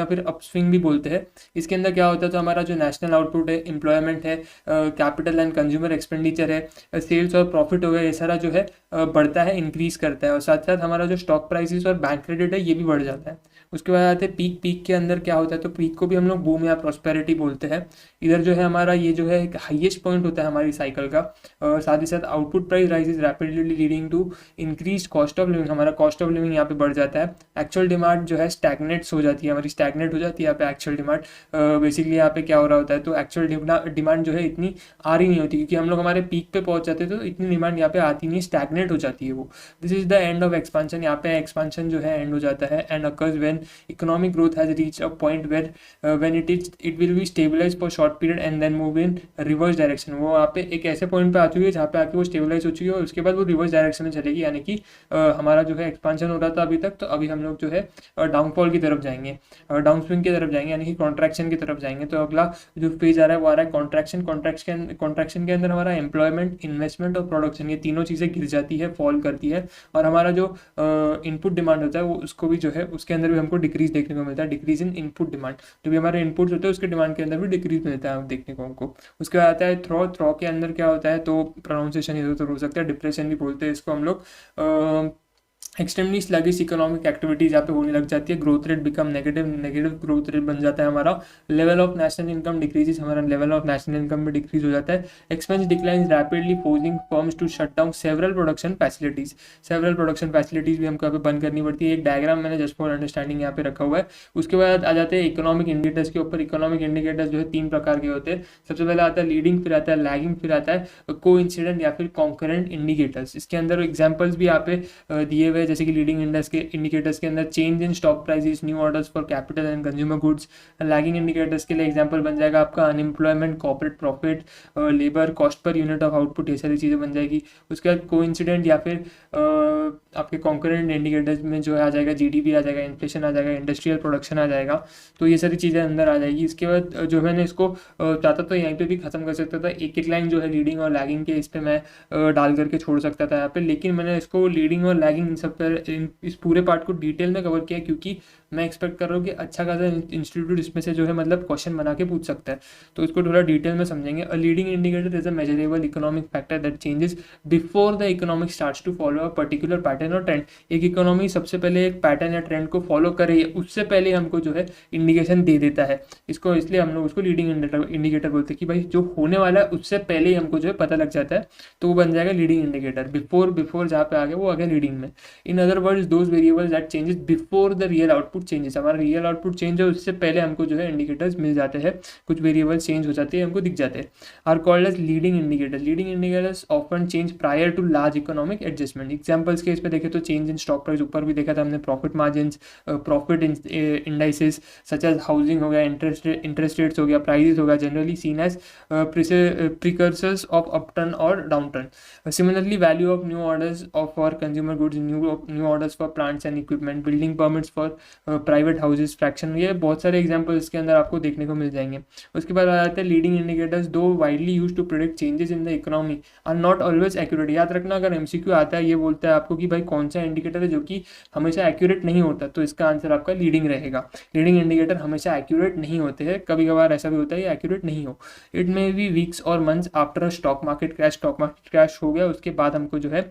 S1: फिर अपस्विंग भी बोलते हैं। इसके अंदर क्या होता है, तो हमारा जो नेशनल आउटपुट है, एम्प्लॉयमेंट है, कैपिटल एंड कंज्यूमर एक्सपेंडिचर है, सेल्स और प्रॉफिट हो गया, ये सारा जो है बढ़ता है, इंक्रीज करता है। और साथ साथ हमारा जो स्टॉक प्राइसेस और बैंक क्रेडिट है ये भी बढ़ जाता है। उसके बाद आते हैं पीक के अंदर क्या होता है, तो पीक को भी हम लोग बूम या प्रॉस्पेरिटी बोलते हैं। इधर जो है हमारा ये जो है एक हाईएस्ट पॉइंट होता है हमारी साइकिल का। और साथ ही साथ output price rises rapidly leading to increase cost of living. हमारा कॉस्ट ऑफ लिविंग यहाँ पे बढ़ जाता है। एक्चुअल डिमांड जो है स्टैग्नेट्स हो जाती है, हमारी स्टैग्नेट हो जाती है यहाँ पे एक्चुअल डिमांड। बेसिकली यहाँ पे क्या हो रहा होता है, तो एक्चुअल डिमांड जो है इतनी आ रही नहीं होती, क्योंकि हम लोग हमारे पीक पे पहुंच जाते हैं तो इतनी डिमांड यहाँ पे आती नहीं, स्टैग्नेट हो जाती है वो। This is the end of expansion. यहाँ पे एक्सपांशन जो है एंड हो जाता है। End occurs when economic growth has reached a point where when it will be stabilize for short period and then move in reverse direction. वो यहाँ पे एक ऐसे पॉइंट पे आ चुकी है जहाँ पे आके वो स्टेबलाइज हो चुकी है, और उसके बाद वो रिवर्स डायरेक्शन में चलेगी। यानी कि हमारा जो है एक्सपांशन हो रहा था अभी तक, तो अभी हम लोग जो है डाउनफॉल की तरफ जाएंगे, डाउन स्विंग की तरफ जाएंगे, यानी कि कॉन्ट्रैक्शन की तरफ जाएंगे। तो अगला जो फेज आ रहा है वो आ रहा है कॉन्ट्रैक्शन। कॉन्ट्रैक्शन के अंदर हमारा एम्प्लॉयमेंट, इन्वेस्टमेंट और प्रोडक्शन, ये तीनों चीज़ें गिर जाती है, फॉल करती है। और हमारा जो इनपुट डिमांड होता है वो उसको भी जो है उसके अंदर भी हम हमको डिक्रीज देखने को मिलता है, डिक्रीज इन इनपुट डिमांड। जो भी हमारे इनपुट्स होते हैं उसके डिमांड के अंदर भी डिक्रीज मिलता है देखने को हमको। उसके बाद आता है थ्रो के अंदर क्या होता है, तो प्रोनाउंसिएशन इधर उधर हो सकता है, डिप्रेशन भी बोलते हैं इसको हम लोग। एक्सट्रीमली स्लगिश इकोनॉमिक एक्टिविटीज यहाँ पे होने लग जाती है, growth rate become negative growth rate बन जाता है हमारा। Level of national income decreases, हमारा लेवल ऑफ नेशनल इनकम भी डिक्रीज हो जाता है। Expense declines rapidly, forcing firms to shut down several production facilities भी हमको यहाँ पे बंद करनी पड़ती है। एक डायग्राम मैंने जस्ट फॉर अंडरस्टैंडिंग यहाँ पे रखा हुआ है। उसके बाद आ जाते हैं इकोनॉमिक इंडिकेटर्स के ऊपर। इकोनॉमिक इंडिकेटर्स जो है 3 प्रकार के होते हैं। सबसे पहले आता है लीडिंग, फिर आता है लैगिंग, फिर आता है को इंसिडेंट या फिर कॉन्करेंट इंडिकेटर्स। इसके अंदर एग्जाम्पल्स भी यहाँ पे दिए हुए, जैसे कि लीडिंग इंडिकेटर्स के अंदर change in stock prices, new orders for capital and consumer goods. Lagging indicators के लिए एग्जांपल बन जाएगा आपका unemployment, corporate profit, labour cost per unit of output, ये सारी चीज़ें बन जाएगी। उसके बाद कोइंसिडेंट या फिर आपके कॉन्करेंट इंडिकेटर्स में जो है आ जाएगा जीडीपी आ जाएगा, इन्फ्लेशन आ जाएगा, इंडस्ट्रियल प्रोडक्शन आ जाएगा। तो ये सारी चीज़ें अंदर आ जाएगी। इसके बाद जो मैंने इसको चाहता तो यहीं पे भी खत्म कर सकता था, एक लाइन जो है लीडिंग और लैगिंग के इस पर मैं डाल करके छोड़ सकता था यहाँ पे, लेकिन मैंने इसको लीडिंग और लैगिंग इन सब पर इस पूरे पार्ट को डिटेल में कवर किया, क्योंकि मैं एक्सपेक्ट कर रहा हूँ कि अच्छा खासा इंस्टीट्यूट इसमें से जो है मतलब क्वेश्चन बना के पूछ सकता है, तो इसको थोड़ा डिटेल में समझेंगे। A leading indicator is a measurable economic factor that changes before the economic starts to follow a particular pattern और ट्रेंड। एक इकोनॉमी सबसे पहले एक पैटर्न या ट्रेंड को फॉलो करे, उससे पहले हमको जो है इंडिकेशन दे देता है। इसको इसलिए हम लोग उसको लीडिंग इंडिकेटर बोलते हैं कि भाई जो होने वाला है उससे पहले ही हमको जो है पता लग जाता है, तो वो बन जाएगा लीडिंग इंडिकेटर। बिफोर जहाँ पे आ गया वो आ गया लीडिंग में। इन other words those variables that changes before the real output changes, हमारा रियल आउटपुट चेंज है उससे पहले हमको जो है इंडिकेटर्स मिल जाते हैं, कुछ वेरिएबल्स चेंज हो जाते हैं, हमको दिख जाते हैं। Are called as leading indicator. Leading indicators often change prior to large economic adjustment. Examples के इस पे देखें तो चेंज इन स्टॉक प्राइस, ऊपर भी देखा था हमने, profit margins, profit indices such as housing हो गया, इंटरेस्ट रेट्स हो गया, प्राइजेस हो गया, generally seen as precursors of upturn और downturn. Similarly value of new orders of for consumer goods, new orders for plants and equipment, building permits for private houses, fraction, ये बहुत सारे examples इसके अंदर आपको देखने को मिल जाएंगे। उसके बाद आ जाते हैं leading indicators though widely used to predict changes in the economy are not always accurate. याद रखना, अगर एमसीक्यू आता है ये बोलता है आपको कि भाई कौन सा इंडिकेटर है जो कि हमेशा एक्यूरेट नहीं होता, तो इसका आंसर आपका लीडिंग रहेगा। लीडिंग इंडिकेटर हमेशा एक्यूरेट नहीं होते हैं, कभी कभार ऐसा भी होता है एक्यूरेट नहीं हो। इट मे बी वीक्स और months after stock market crash हो गया, उसके बाद हमको जो है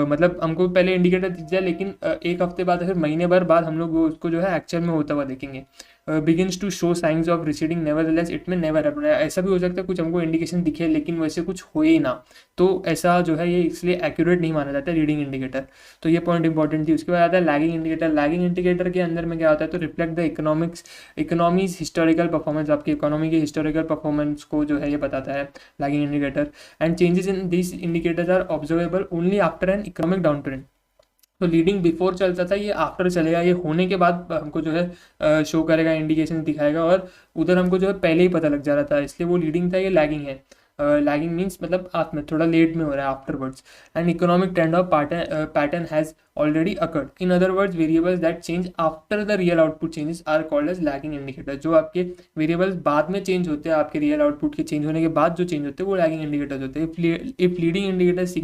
S1: मतलब हमको पहले इंडिकेटर दिख जाए, लेकिन एक हफ्ते बाद फिर महीने भर बाद हम लोग उसको जो है एक्चुअल में होता हुआ देखेंगे। Begins to show signs of receding, nevertheless it may never happen. ऐसा भी हो सकता है कुछ हमको इंडिकेशन दिखे लेकिन वैसे कुछ हो ही ना, तो ऐसा जो है ये इसलिए एक्यूरेट नहीं माना जाता है रीडिंग इंडिकेटर। तो ये पॉइंट इंपॉर्टेंट थी। उसके बाद आता है लैगिंग इंडिकेटर। लैगिंग इंडिकेटर के अंदर में क्या होता है, तो reflect the economy's historical performance, आपकी इकोनॉमी के हिस्टोरिकल परफॉर्मेंस को जो है ये बताता है lagging indicator. And changes in this indicators are observable only after an economic down trend. तो लीडिंग बिफोर चलता था, ये आफ्टर चलेगा, ये होने के बाद हमको जो है शो करेगा, इंडिकेशन दिखाएगा, और उधर हमको जो है पहले ही पता लग जा रहा था, इसलिए वो लीडिंग था, ये लैगिंग है। लैगिंग मीन्स मतलब हाथ में थोड़ा लेट में हो रहा है, afterwards. And economic trend of pattern has already occurred. In other words, variables that change after the real output changes are called as lagging indicator. जो आपके variables बाद में change होते हैं, आपके real output के change होने के बाद जो change होते हैं वो lagging indicators होते हैं. If leading indicators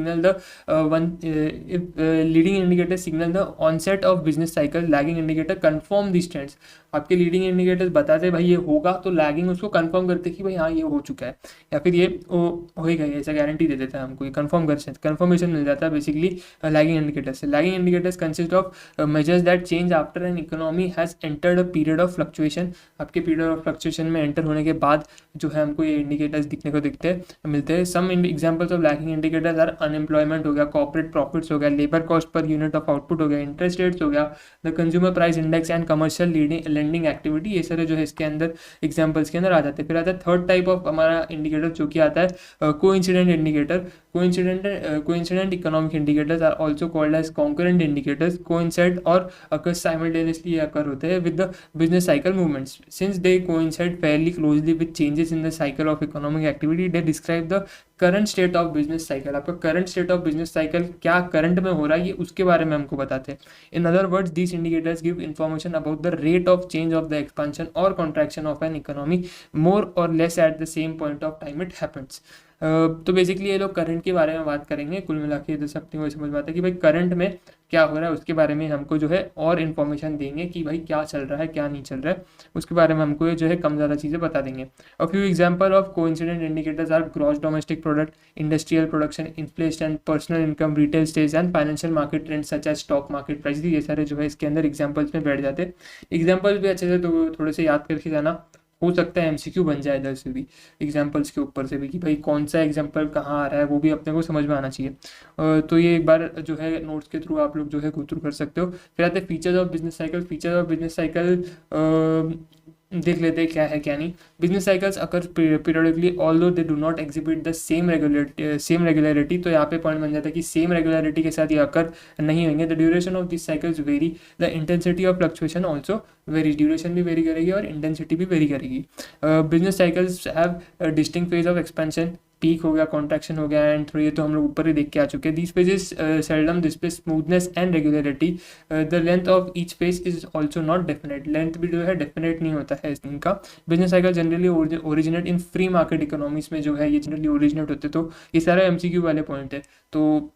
S1: signal the onset of business cycle, lagging indicator confirm these trends. आपके लीडिंग इंडिकेटर्स बताते हैं भाई ये होगा, तो लैगिंग उसको कंफर्म करते हैं कि भाई हाँ ये हो चुका है, या फिर ये होएगा, ऐसा गारंटी दे देता है हमको, ये कंफर्मेशन मिल जाता है बेसिकली लैगिंग इंडिकेटर से। Lagging indicators consist of measures that change after an economy has entered a period of fluctuation. आपके period of fluctuation में enter होने के बाद जो है हमको ये indicators दिखने को मिलते हैं। Some examples of lagging indicators are unemployment हो गया, corporate profits हो गया, labor cost per unit of output हो गया, interest rates हो गया, the consumer price index and commercial lending activity, ये सारे जो है इसके अंदर examples के अंदर आ जाते हैं। फिर आता है थर्ड टाइप ऑफ हमारा इंडिकेटर जो कि आता है coincident indicator. Coincident economic indicators are also called as concurrent indicators coincide or occur simultaneously occur होते हैं with the business cycle movements. Since they coincide fairly closely with changes in the cycle of economic activity, they describe the current state of business cycle. आपका current state of business cycle क्या current में हो रहा है, ये उसके बारे में हमको बताते हैं. In other words, these indicators give information about the rate of change of the expansion or contraction of an economy more or less at the same point of time it happens. तो basically ये लोग current के बारे में बात करेंगे। कुल मिला के जैसे अपने को समझ में आता है कि भाई करंट में क्या हो रहा है, उसके बारे में हमको जो है और इन्फॉर्मेशन देंगे कि भाई क्या चल रहा है क्या नहीं चल रहा है, उसके बारे में हमको ये जो है कम ज़्यादा चीज़ें बता देंगे। A few example of coincident indicators are gross domestic product, industrial production, inflation, personal income, retail stage and financial market trends such as stock market price. ये सारे जो है इसके अंदर एग्जांपल्स में बैठ जाते हैं। एग्जांपल्स भी अच्छे से तो थोड़े से याद करके जाना, हो सकता है एमसीक्यू बन जाए इधर से भी, एग्जांपल्स के ऊपर से भी, कि भाई कौन सा एग्जांपल कहाँ आ रहा है वो भी अपने को समझ में आना चाहिए। तो ये एक बार जो है नोट्स के थ्रू आप लोग जो है गो थ्रू कर सकते हो। फिर आते हैं features of business cycle. Features of business cycle देख लेते हैं क्या है क्या नहीं। Business cycles occur periodically although they do not exhibit the same regularity. तो यहाँ पे पॉइंट बन जाता है कि सेम रेगुलरिटी के साथ ये अकर नहीं होंगे। The duration of this cycles very, the intensity of fluctuation also very. Duration भी वेरी करेगी और इंटेंसिटी भी वेरी करेगी। Business cycles have distinct phase of expansion, peak हो गया, कॉन्ट्रैक्शन हो गया, एंड थ्रू ये तो हम लोग ऊपर ही देख के आ चुके हैं। This phases seldom display smoothness and regularity. The length of each phase is also not definite. Length भी जो है डेफिनेट नहीं होता है इनका। Business cycle generally originate in free market economies में जो है ये जनरली ओरिजिनेट होते। तो ये सारे एमसीक्यू वाले पॉइंट है, तो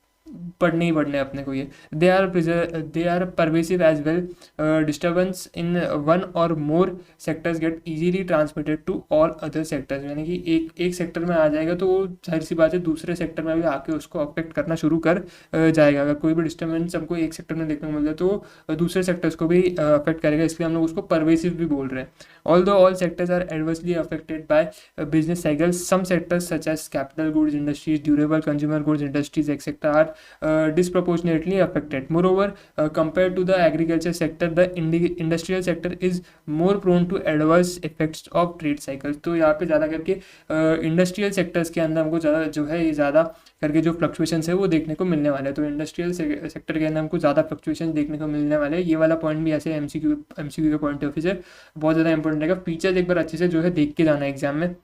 S1: पढ़ने ही पढ़ने अपने को ये। They are pervasive as well. Disturbance in one और more sectors get easily transmitted to all other sectors. यानी कि एक सेक्टर में आ जाएगा तो जाहिर सी बात है दूसरे सेक्टर में भी आके उसको अफेक्ट करना शुरू कर जाएगा। अगर कोई भी डिस्टर्बेंस हमको एक सेक्टर में देखने को मिलता है तो दूसरे सेक्टर्स को भी अफेक्ट करेगा, इसलिए हम लोग उसको परवेसिव भी बोल रहे हैं। Although all sectors are adversely affected by business cycles, some sectors such as capital goods industries, durable consumer goods industries etcetera are disproportionately affected. Moreover, compared to the agriculture sector, the industrial sector is more prone to adverse effects of trade cycles. तो यहाँ पे ज़्यादा करके industrial sectors के अंदर हमको ज़्यादा जो है ये ज़्यादा करके जो फ्लक्चुएशंस है वो देखने को मिलने वाले हैं। तो इंडस्ट्रियल सेक्टर के अंदर हमको ज़्यादा फ्लक्चुएशन देखने को मिलने वाले हैं। ये वाला पॉइंट भी ऐसे एमसीक्यू के पॉइंट ऑफ व्यू से बहुत ज़्यादा इंपॉर्टेंट रहेगा। फीचर्स एक बार अच्छे से जो है देख के जाना है एग्जाम में,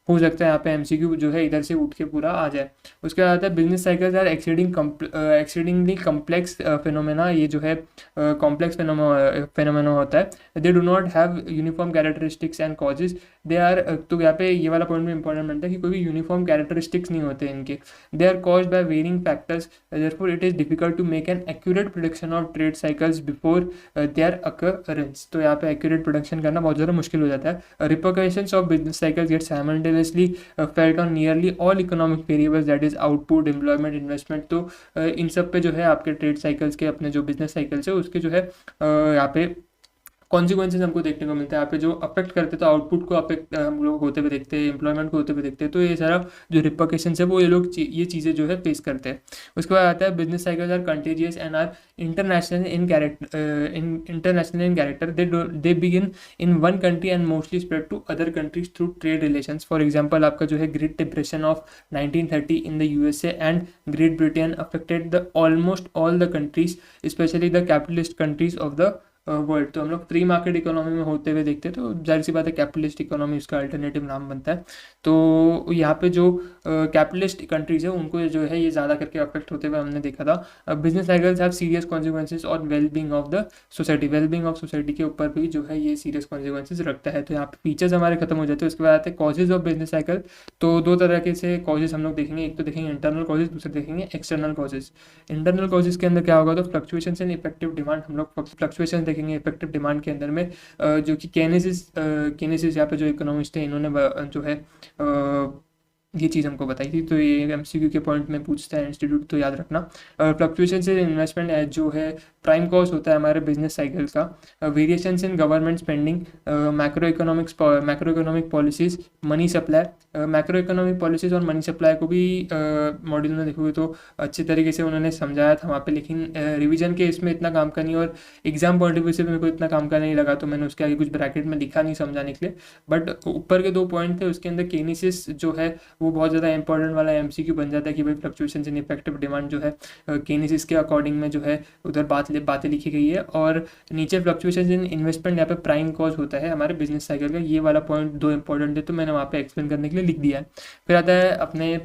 S1: हो सकता है यहाँ पे एमसीक्यू जो है इधर से उठ के पूरा आ जाए। उसके बाद आता है business cycles are exceedingly complex phenomena. ये जो है कॉम्प्लेक्स फिनोमेना होता है। They do not have uniform characteristics and causes. They are, तो यहाँ पे ये वाला पॉइंट भी इंपॉर्टेंट बनता है कि कोई भी यूनिफॉर्म कैरेक्टरिस्टिक्स नहीं होते इनके। They are caused by varying factors, therefore it is difficult to make an accurate prediction of trade cycles before their occurrence. तो यहाँ पे एक्यूरेट प्रोडिक्शन करना बहुत ज़्यादा मुश्किल हो जाता है। Repercussions of business cycles get simultaneously felt on nearly all economic variables, that is output, employment, investment। तो इन सब पे जो है आपके ट्रेड साइकिल्स के अपने जो बिजनेस साइकिल्स है उसके जो है यहाँ पे कॉन्सिक्वेंसेज हमको देखने को मिलता है। यहाँ पे जो अफेक्ट करते तो आउटपुट को अफेक्ट हम लोग होते हुए देखते हैं, एम्प्लॉयमेंट को होते हुए देखते हैं। तो ये सारा जो रिपरकशंस है वो ये लोग ये चीज़ें जो है फेस करते हैं। उसके बाद आता है business cycles are contagious and are international in character. They begin in one country and mostly spread to other countries through trade relations. For example आपका जो है great depression of 1930 in the USA and Great Britain affected the almost all the countries, specially the capitalist countries of the world. तो हम लोग free market economy में होते हुए देखते हैं, तो जाहिर सी बात है कैपिटलिस्ट इकोनॉमी उसका अल्टरनेटिव नाम बनता है। तो यहाँ पे जो कैपिटलिस्ट कंट्रीज है उनको जो है ये ज़्यादा करके अफेक्ट होते हुए हमने देखा था। Business cycles have serious consequences और wellbeing of the society. Wellbeing of society के ऊपर भी जो है ये सीरियस कॉन्सिक्वेंसेज रखता है। तो यहाँ पे फीचर्स हमारे खत्म हो जाते हैं। उसके बाद आते हैं कॉजेज ऑफ बिजनेस साइकिल। तो दो तरह के से कॉजेज हम लोग देखेंगे, एक तो देखेंगे इंटरनल कॉजेज, दूसरे देखेंगे एक्सटर्नल कॉजेज। इंटरनल कॉजेज के अंदर क्या होगा, तो फ्लक्चुएशन इन इफेक्टिव डिमांड। हम लोग फ्लक्चुएशन देखेंगे इफेक्टिव डिमांड के अंदर में, जो कि केनेसिस यहाँ पे जो इकोनॉमिस्ट है इन्होंने जो है ये चीज़ हमको बताई थी। तो ये एमसीक्यू के पॉइंट में पूछता है इंस्टीट्यूट, तो याद रखना। फ्लक्चुएशन से इन्वेस्टमेंट जो है प्राइम कॉस्ट होता है हमारे बिजनेस साइकिल का। Variations in government spending, macro economic policies, money supply. Macro economic policies और मनी सप्लाई को भी मॉड्यूल में देखोगे तो अच्छे तरीके से उन्होंने समझाया था वहाँ पे, लेकिन रिवीजन के इसमें इतना काम का नहीं और एग्जाम पॉइंट ऑफ व्यू से मेरे को इतना काम का नहीं लगा, तो मैंने उसके आगे कुछ ब्रैकेट में लिखा नहीं समझाने के लिए। बट ऊपर के 2 पॉइंट थे, उसके अंदर केनेसिस जो है वो बहुत ज़्यादा इंपॉर्टेंट वाला एमसीक्यू बन जाता है कि भाई फ्लक्चुएशन इन इफेक्टिव डिमांड जो है केनेसिस के अकॉर्डिंग में जो है उधर बातें लिखी गई है। और नीचे फ्लक्चुएशन इन इन्वेस्टमेंट यहाँ पे प्राइम कॉज होता है हमारे बिजनेस साइकिल का। ये वाला पॉइंट 2 इंपॉर्टेंट है, तो मैंने वहाँ पे एक्सप्लेन करने के लिए लिख दिया है। फिर आता है अपने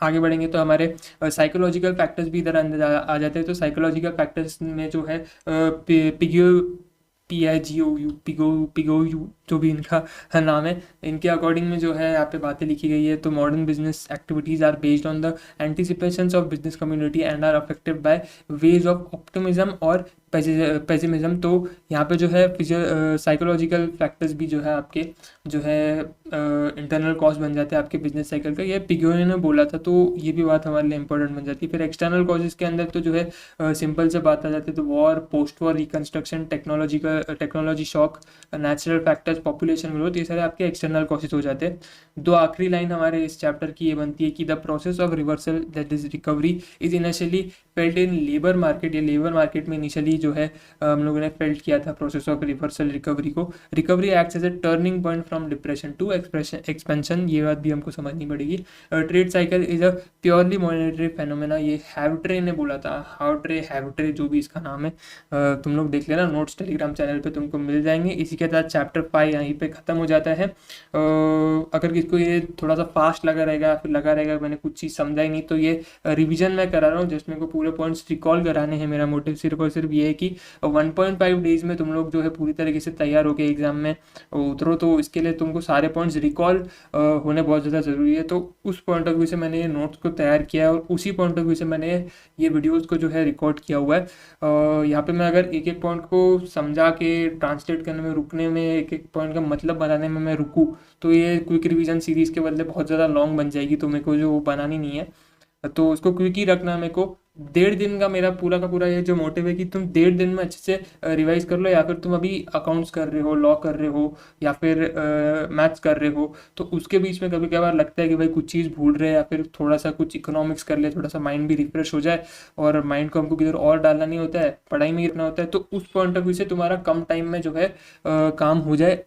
S1: आगे बढ़ेंगे तो हमारे साइकोलॉजिकल फैक्टर्स भी इधर अंदर आ जाते हैं। तो साइकोलॉजिकल फैक्टर्स में जो है PIGOU पिगोयू जो भी इनका नाम है, इनके अकॉर्डिंग में जो है यहाँ पे बातें लिखी गई है। तो modern business activities are based on the anticipations of business community and are affected by waves of optimism और पेसिमिज्म। तो यहाँ पे जो है साइकोलॉजिकल फैक्टर्स भी जो है आपके जो है इंटरनल कॉज बन जाते हैं आपके बिजनेस साइकिल का, ये पिगोने ने बोला था, तो ये भी बात हमारे लिए इंपॉर्टेंट बन जाती है। फिर एक्सटर्नल कॉजेज के अंदर तो जो है सिंपल से बात आ जाती है, तो war, post war reconstruction, technology shock, natural factors, population growth, ये सारे आपके एक्सटर्नल कॉजेज हो जाते हैं। दो आखिरी लाइन हमारे इस चैप्टर की ये बनती है कि the process of reversal that is recovery is initially felt in labour market. ये लेबर मार्केट में इनिशियली जो है हम लोगों ने फेल्ट किया था प्रोसेस ऑफ रिवर्सल रिकवरी को। Recovery acts as a turning point from depression to expansion, ये बात भी हमको समझनी पड़ेगी। Trade cycle is a purely monetary phenomena, ये हैवट्रे ने बोला था, हैवट्रे जो भी इसका नाम है, तुम लोग देख लेना, नोट्स टेलीग्राम चैनल पे तुमको मिल जाएंगे। इसी के साथ चैप्टर 5 यहीं पे ख़त्म हो जाता है। अगर किसको ये थोड़ा सा फास्ट लगा रहेगा, फिर लगा रहेगा मैंने कुछ चीज़ समझा ही नहीं, तो ये रिवीजन मैं करा रहा हूँ, जिसमें को पूरे पॉइंट्स रिकॉल कराने हैं। मेरा मोटिव सिर्फ और सिर्फ ये है कि 1.5 डेज में तुम लोग जो है पूरी तरीके से तैयार होकर एग्जाम में उतरो, तो इसके लिए तुमको सारे पॉइंट्स रिकॉल होने बहुत ज़्यादा ज़रूरी है। तो उस पॉइंट ऑफ व्यू से मैंने ये नोट्स को तैयार किया है और उसी पॉइंट ऑफ व्यू से मैंने ये वीडियोज़ को जो है रिकॉर्ड किया हुआ है। यहाँ पे मैं अगर एक एक पॉइंट को समझा के ट्रांसलेट करने में, रुकने में, एक एक पॉइंट का मतलब बनाने में मैं रुकूँ, तो ये क्विक रिवीजन सीरीज़ के बदले बहुत ज़्यादा लॉन्ग बन जाएगी, तो मेरे को जो बनानी नहीं है, तो उसको क्विक ही रखना। मेरे को 1.5 दिन का मेरा पूरा का पूरा ये जो मोटिव है कि तुम 1.5 दिन में अच्छे से रिवाइज कर लो, या फिर तुम अभी अकाउंट्स कर रहे हो, लॉ कर रहे हो, या फिर मैथ्स कर रहे हो, तो उसके बीच में कभी कभार लगता है कि भाई कुछ चीज़ भूल रहे हैं, या फिर थोड़ा सा कुछ इकोनॉमिक्स कर ले, थोड़ा सा माइंड भी रिफ्रेश हो जाए, और माइंड को हमको किधर और डालना नहीं होता है, पढ़ाई में ही रखना होता है। तो उस पॉइंट ऑफ व्यू से तुम्हारा कम टाइम में जो है काम हो जाए,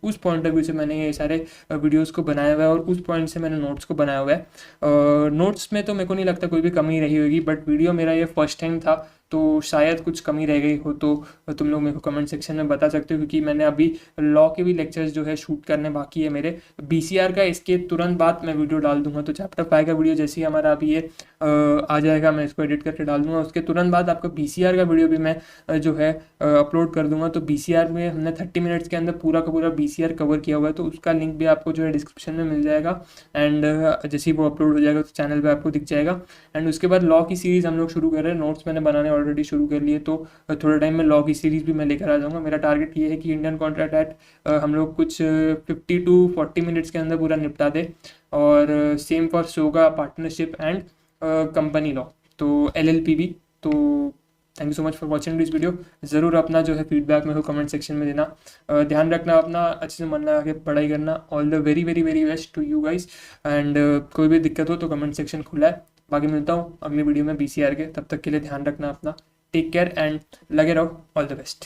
S1: उस पॉइंट ऑफ व्यू से मैंने ये सारे वीडियोस को बनाया हुआ है, और उस पॉइंट से मैंने नोट्स को बनाया हुआ है। नोट्स में तो मेरे को नहीं लगता कोई भी कमी रही होगी, बट वीडियो मेरा ये फर्स्ट टाइम था, तो शायद कुछ कमी रह गई हो तो तुम लोग मेरे को कमेंट सेक्शन में बता सकते हो, क्योंकि मैंने अभी लॉ के भी लेक्चर्स जो है शूट करने बाकी है मेरे। BCR का इसके तुरंत बाद मैं वीडियो डाल दूंगा, तो चैप्टर 5 का वीडियो जैसे ही हमारा अभी ये आ जाएगा, मैं इसको एडिट करके डाल दूंगा, उसके तुरंत बाद आपका BCR का वीडियो भी मैं जो है अपलोड कर दूंगा। तो BCR में हमने 30 मिनट्स के अंदर पूरा का पूरा BCR कवर किया हुआ है, तो उसका लिंक भी आपको जो है डिस्क्रिप्शन में मिल जाएगा, एंड जैसे ही वो अपलोड हो जाएगा तो चैनल पे आपको दिख जाएगा। एंड उसके बाद लॉ की सीरीज़ हम लोग शुरू कर रहे हैं, नोट्स मैंने बनाने ऑलरेडी शुरू कर लिए, तो थोड़े टाइम में लॉ की सीरीज़ भी मैं लेकर आ जाऊँगा। मेरा टारगेट ये है कि इंडियन कॉन्ट्रैक्ट एक्ट हम लोग कुछ 50 to 40 मिनट्स के अंदर पूरा निपटा दे, और सेम फॉर सोगा, पार्टनरशिप एंड कंपनी लॉ, तो LLP भी। तो thank you so much for watching this video. ज़रूर अपना जो है फीडबैक मेरे को कमेंट सेक्शन में देना। ध्यान रखना अपना, अच्छे से मन लगा के पढ़ाई करना। All the very very very best to you guys, and कोई भी दिक्कत हो तो कमेंट सेक्शन खुला है। बाकी मिलता हूँ अगली वीडियो में BCR के, तब तक के लिए ध्यान रखना अपना, टेक केयर एंड लगे रहो, ऑल द बेस्ट।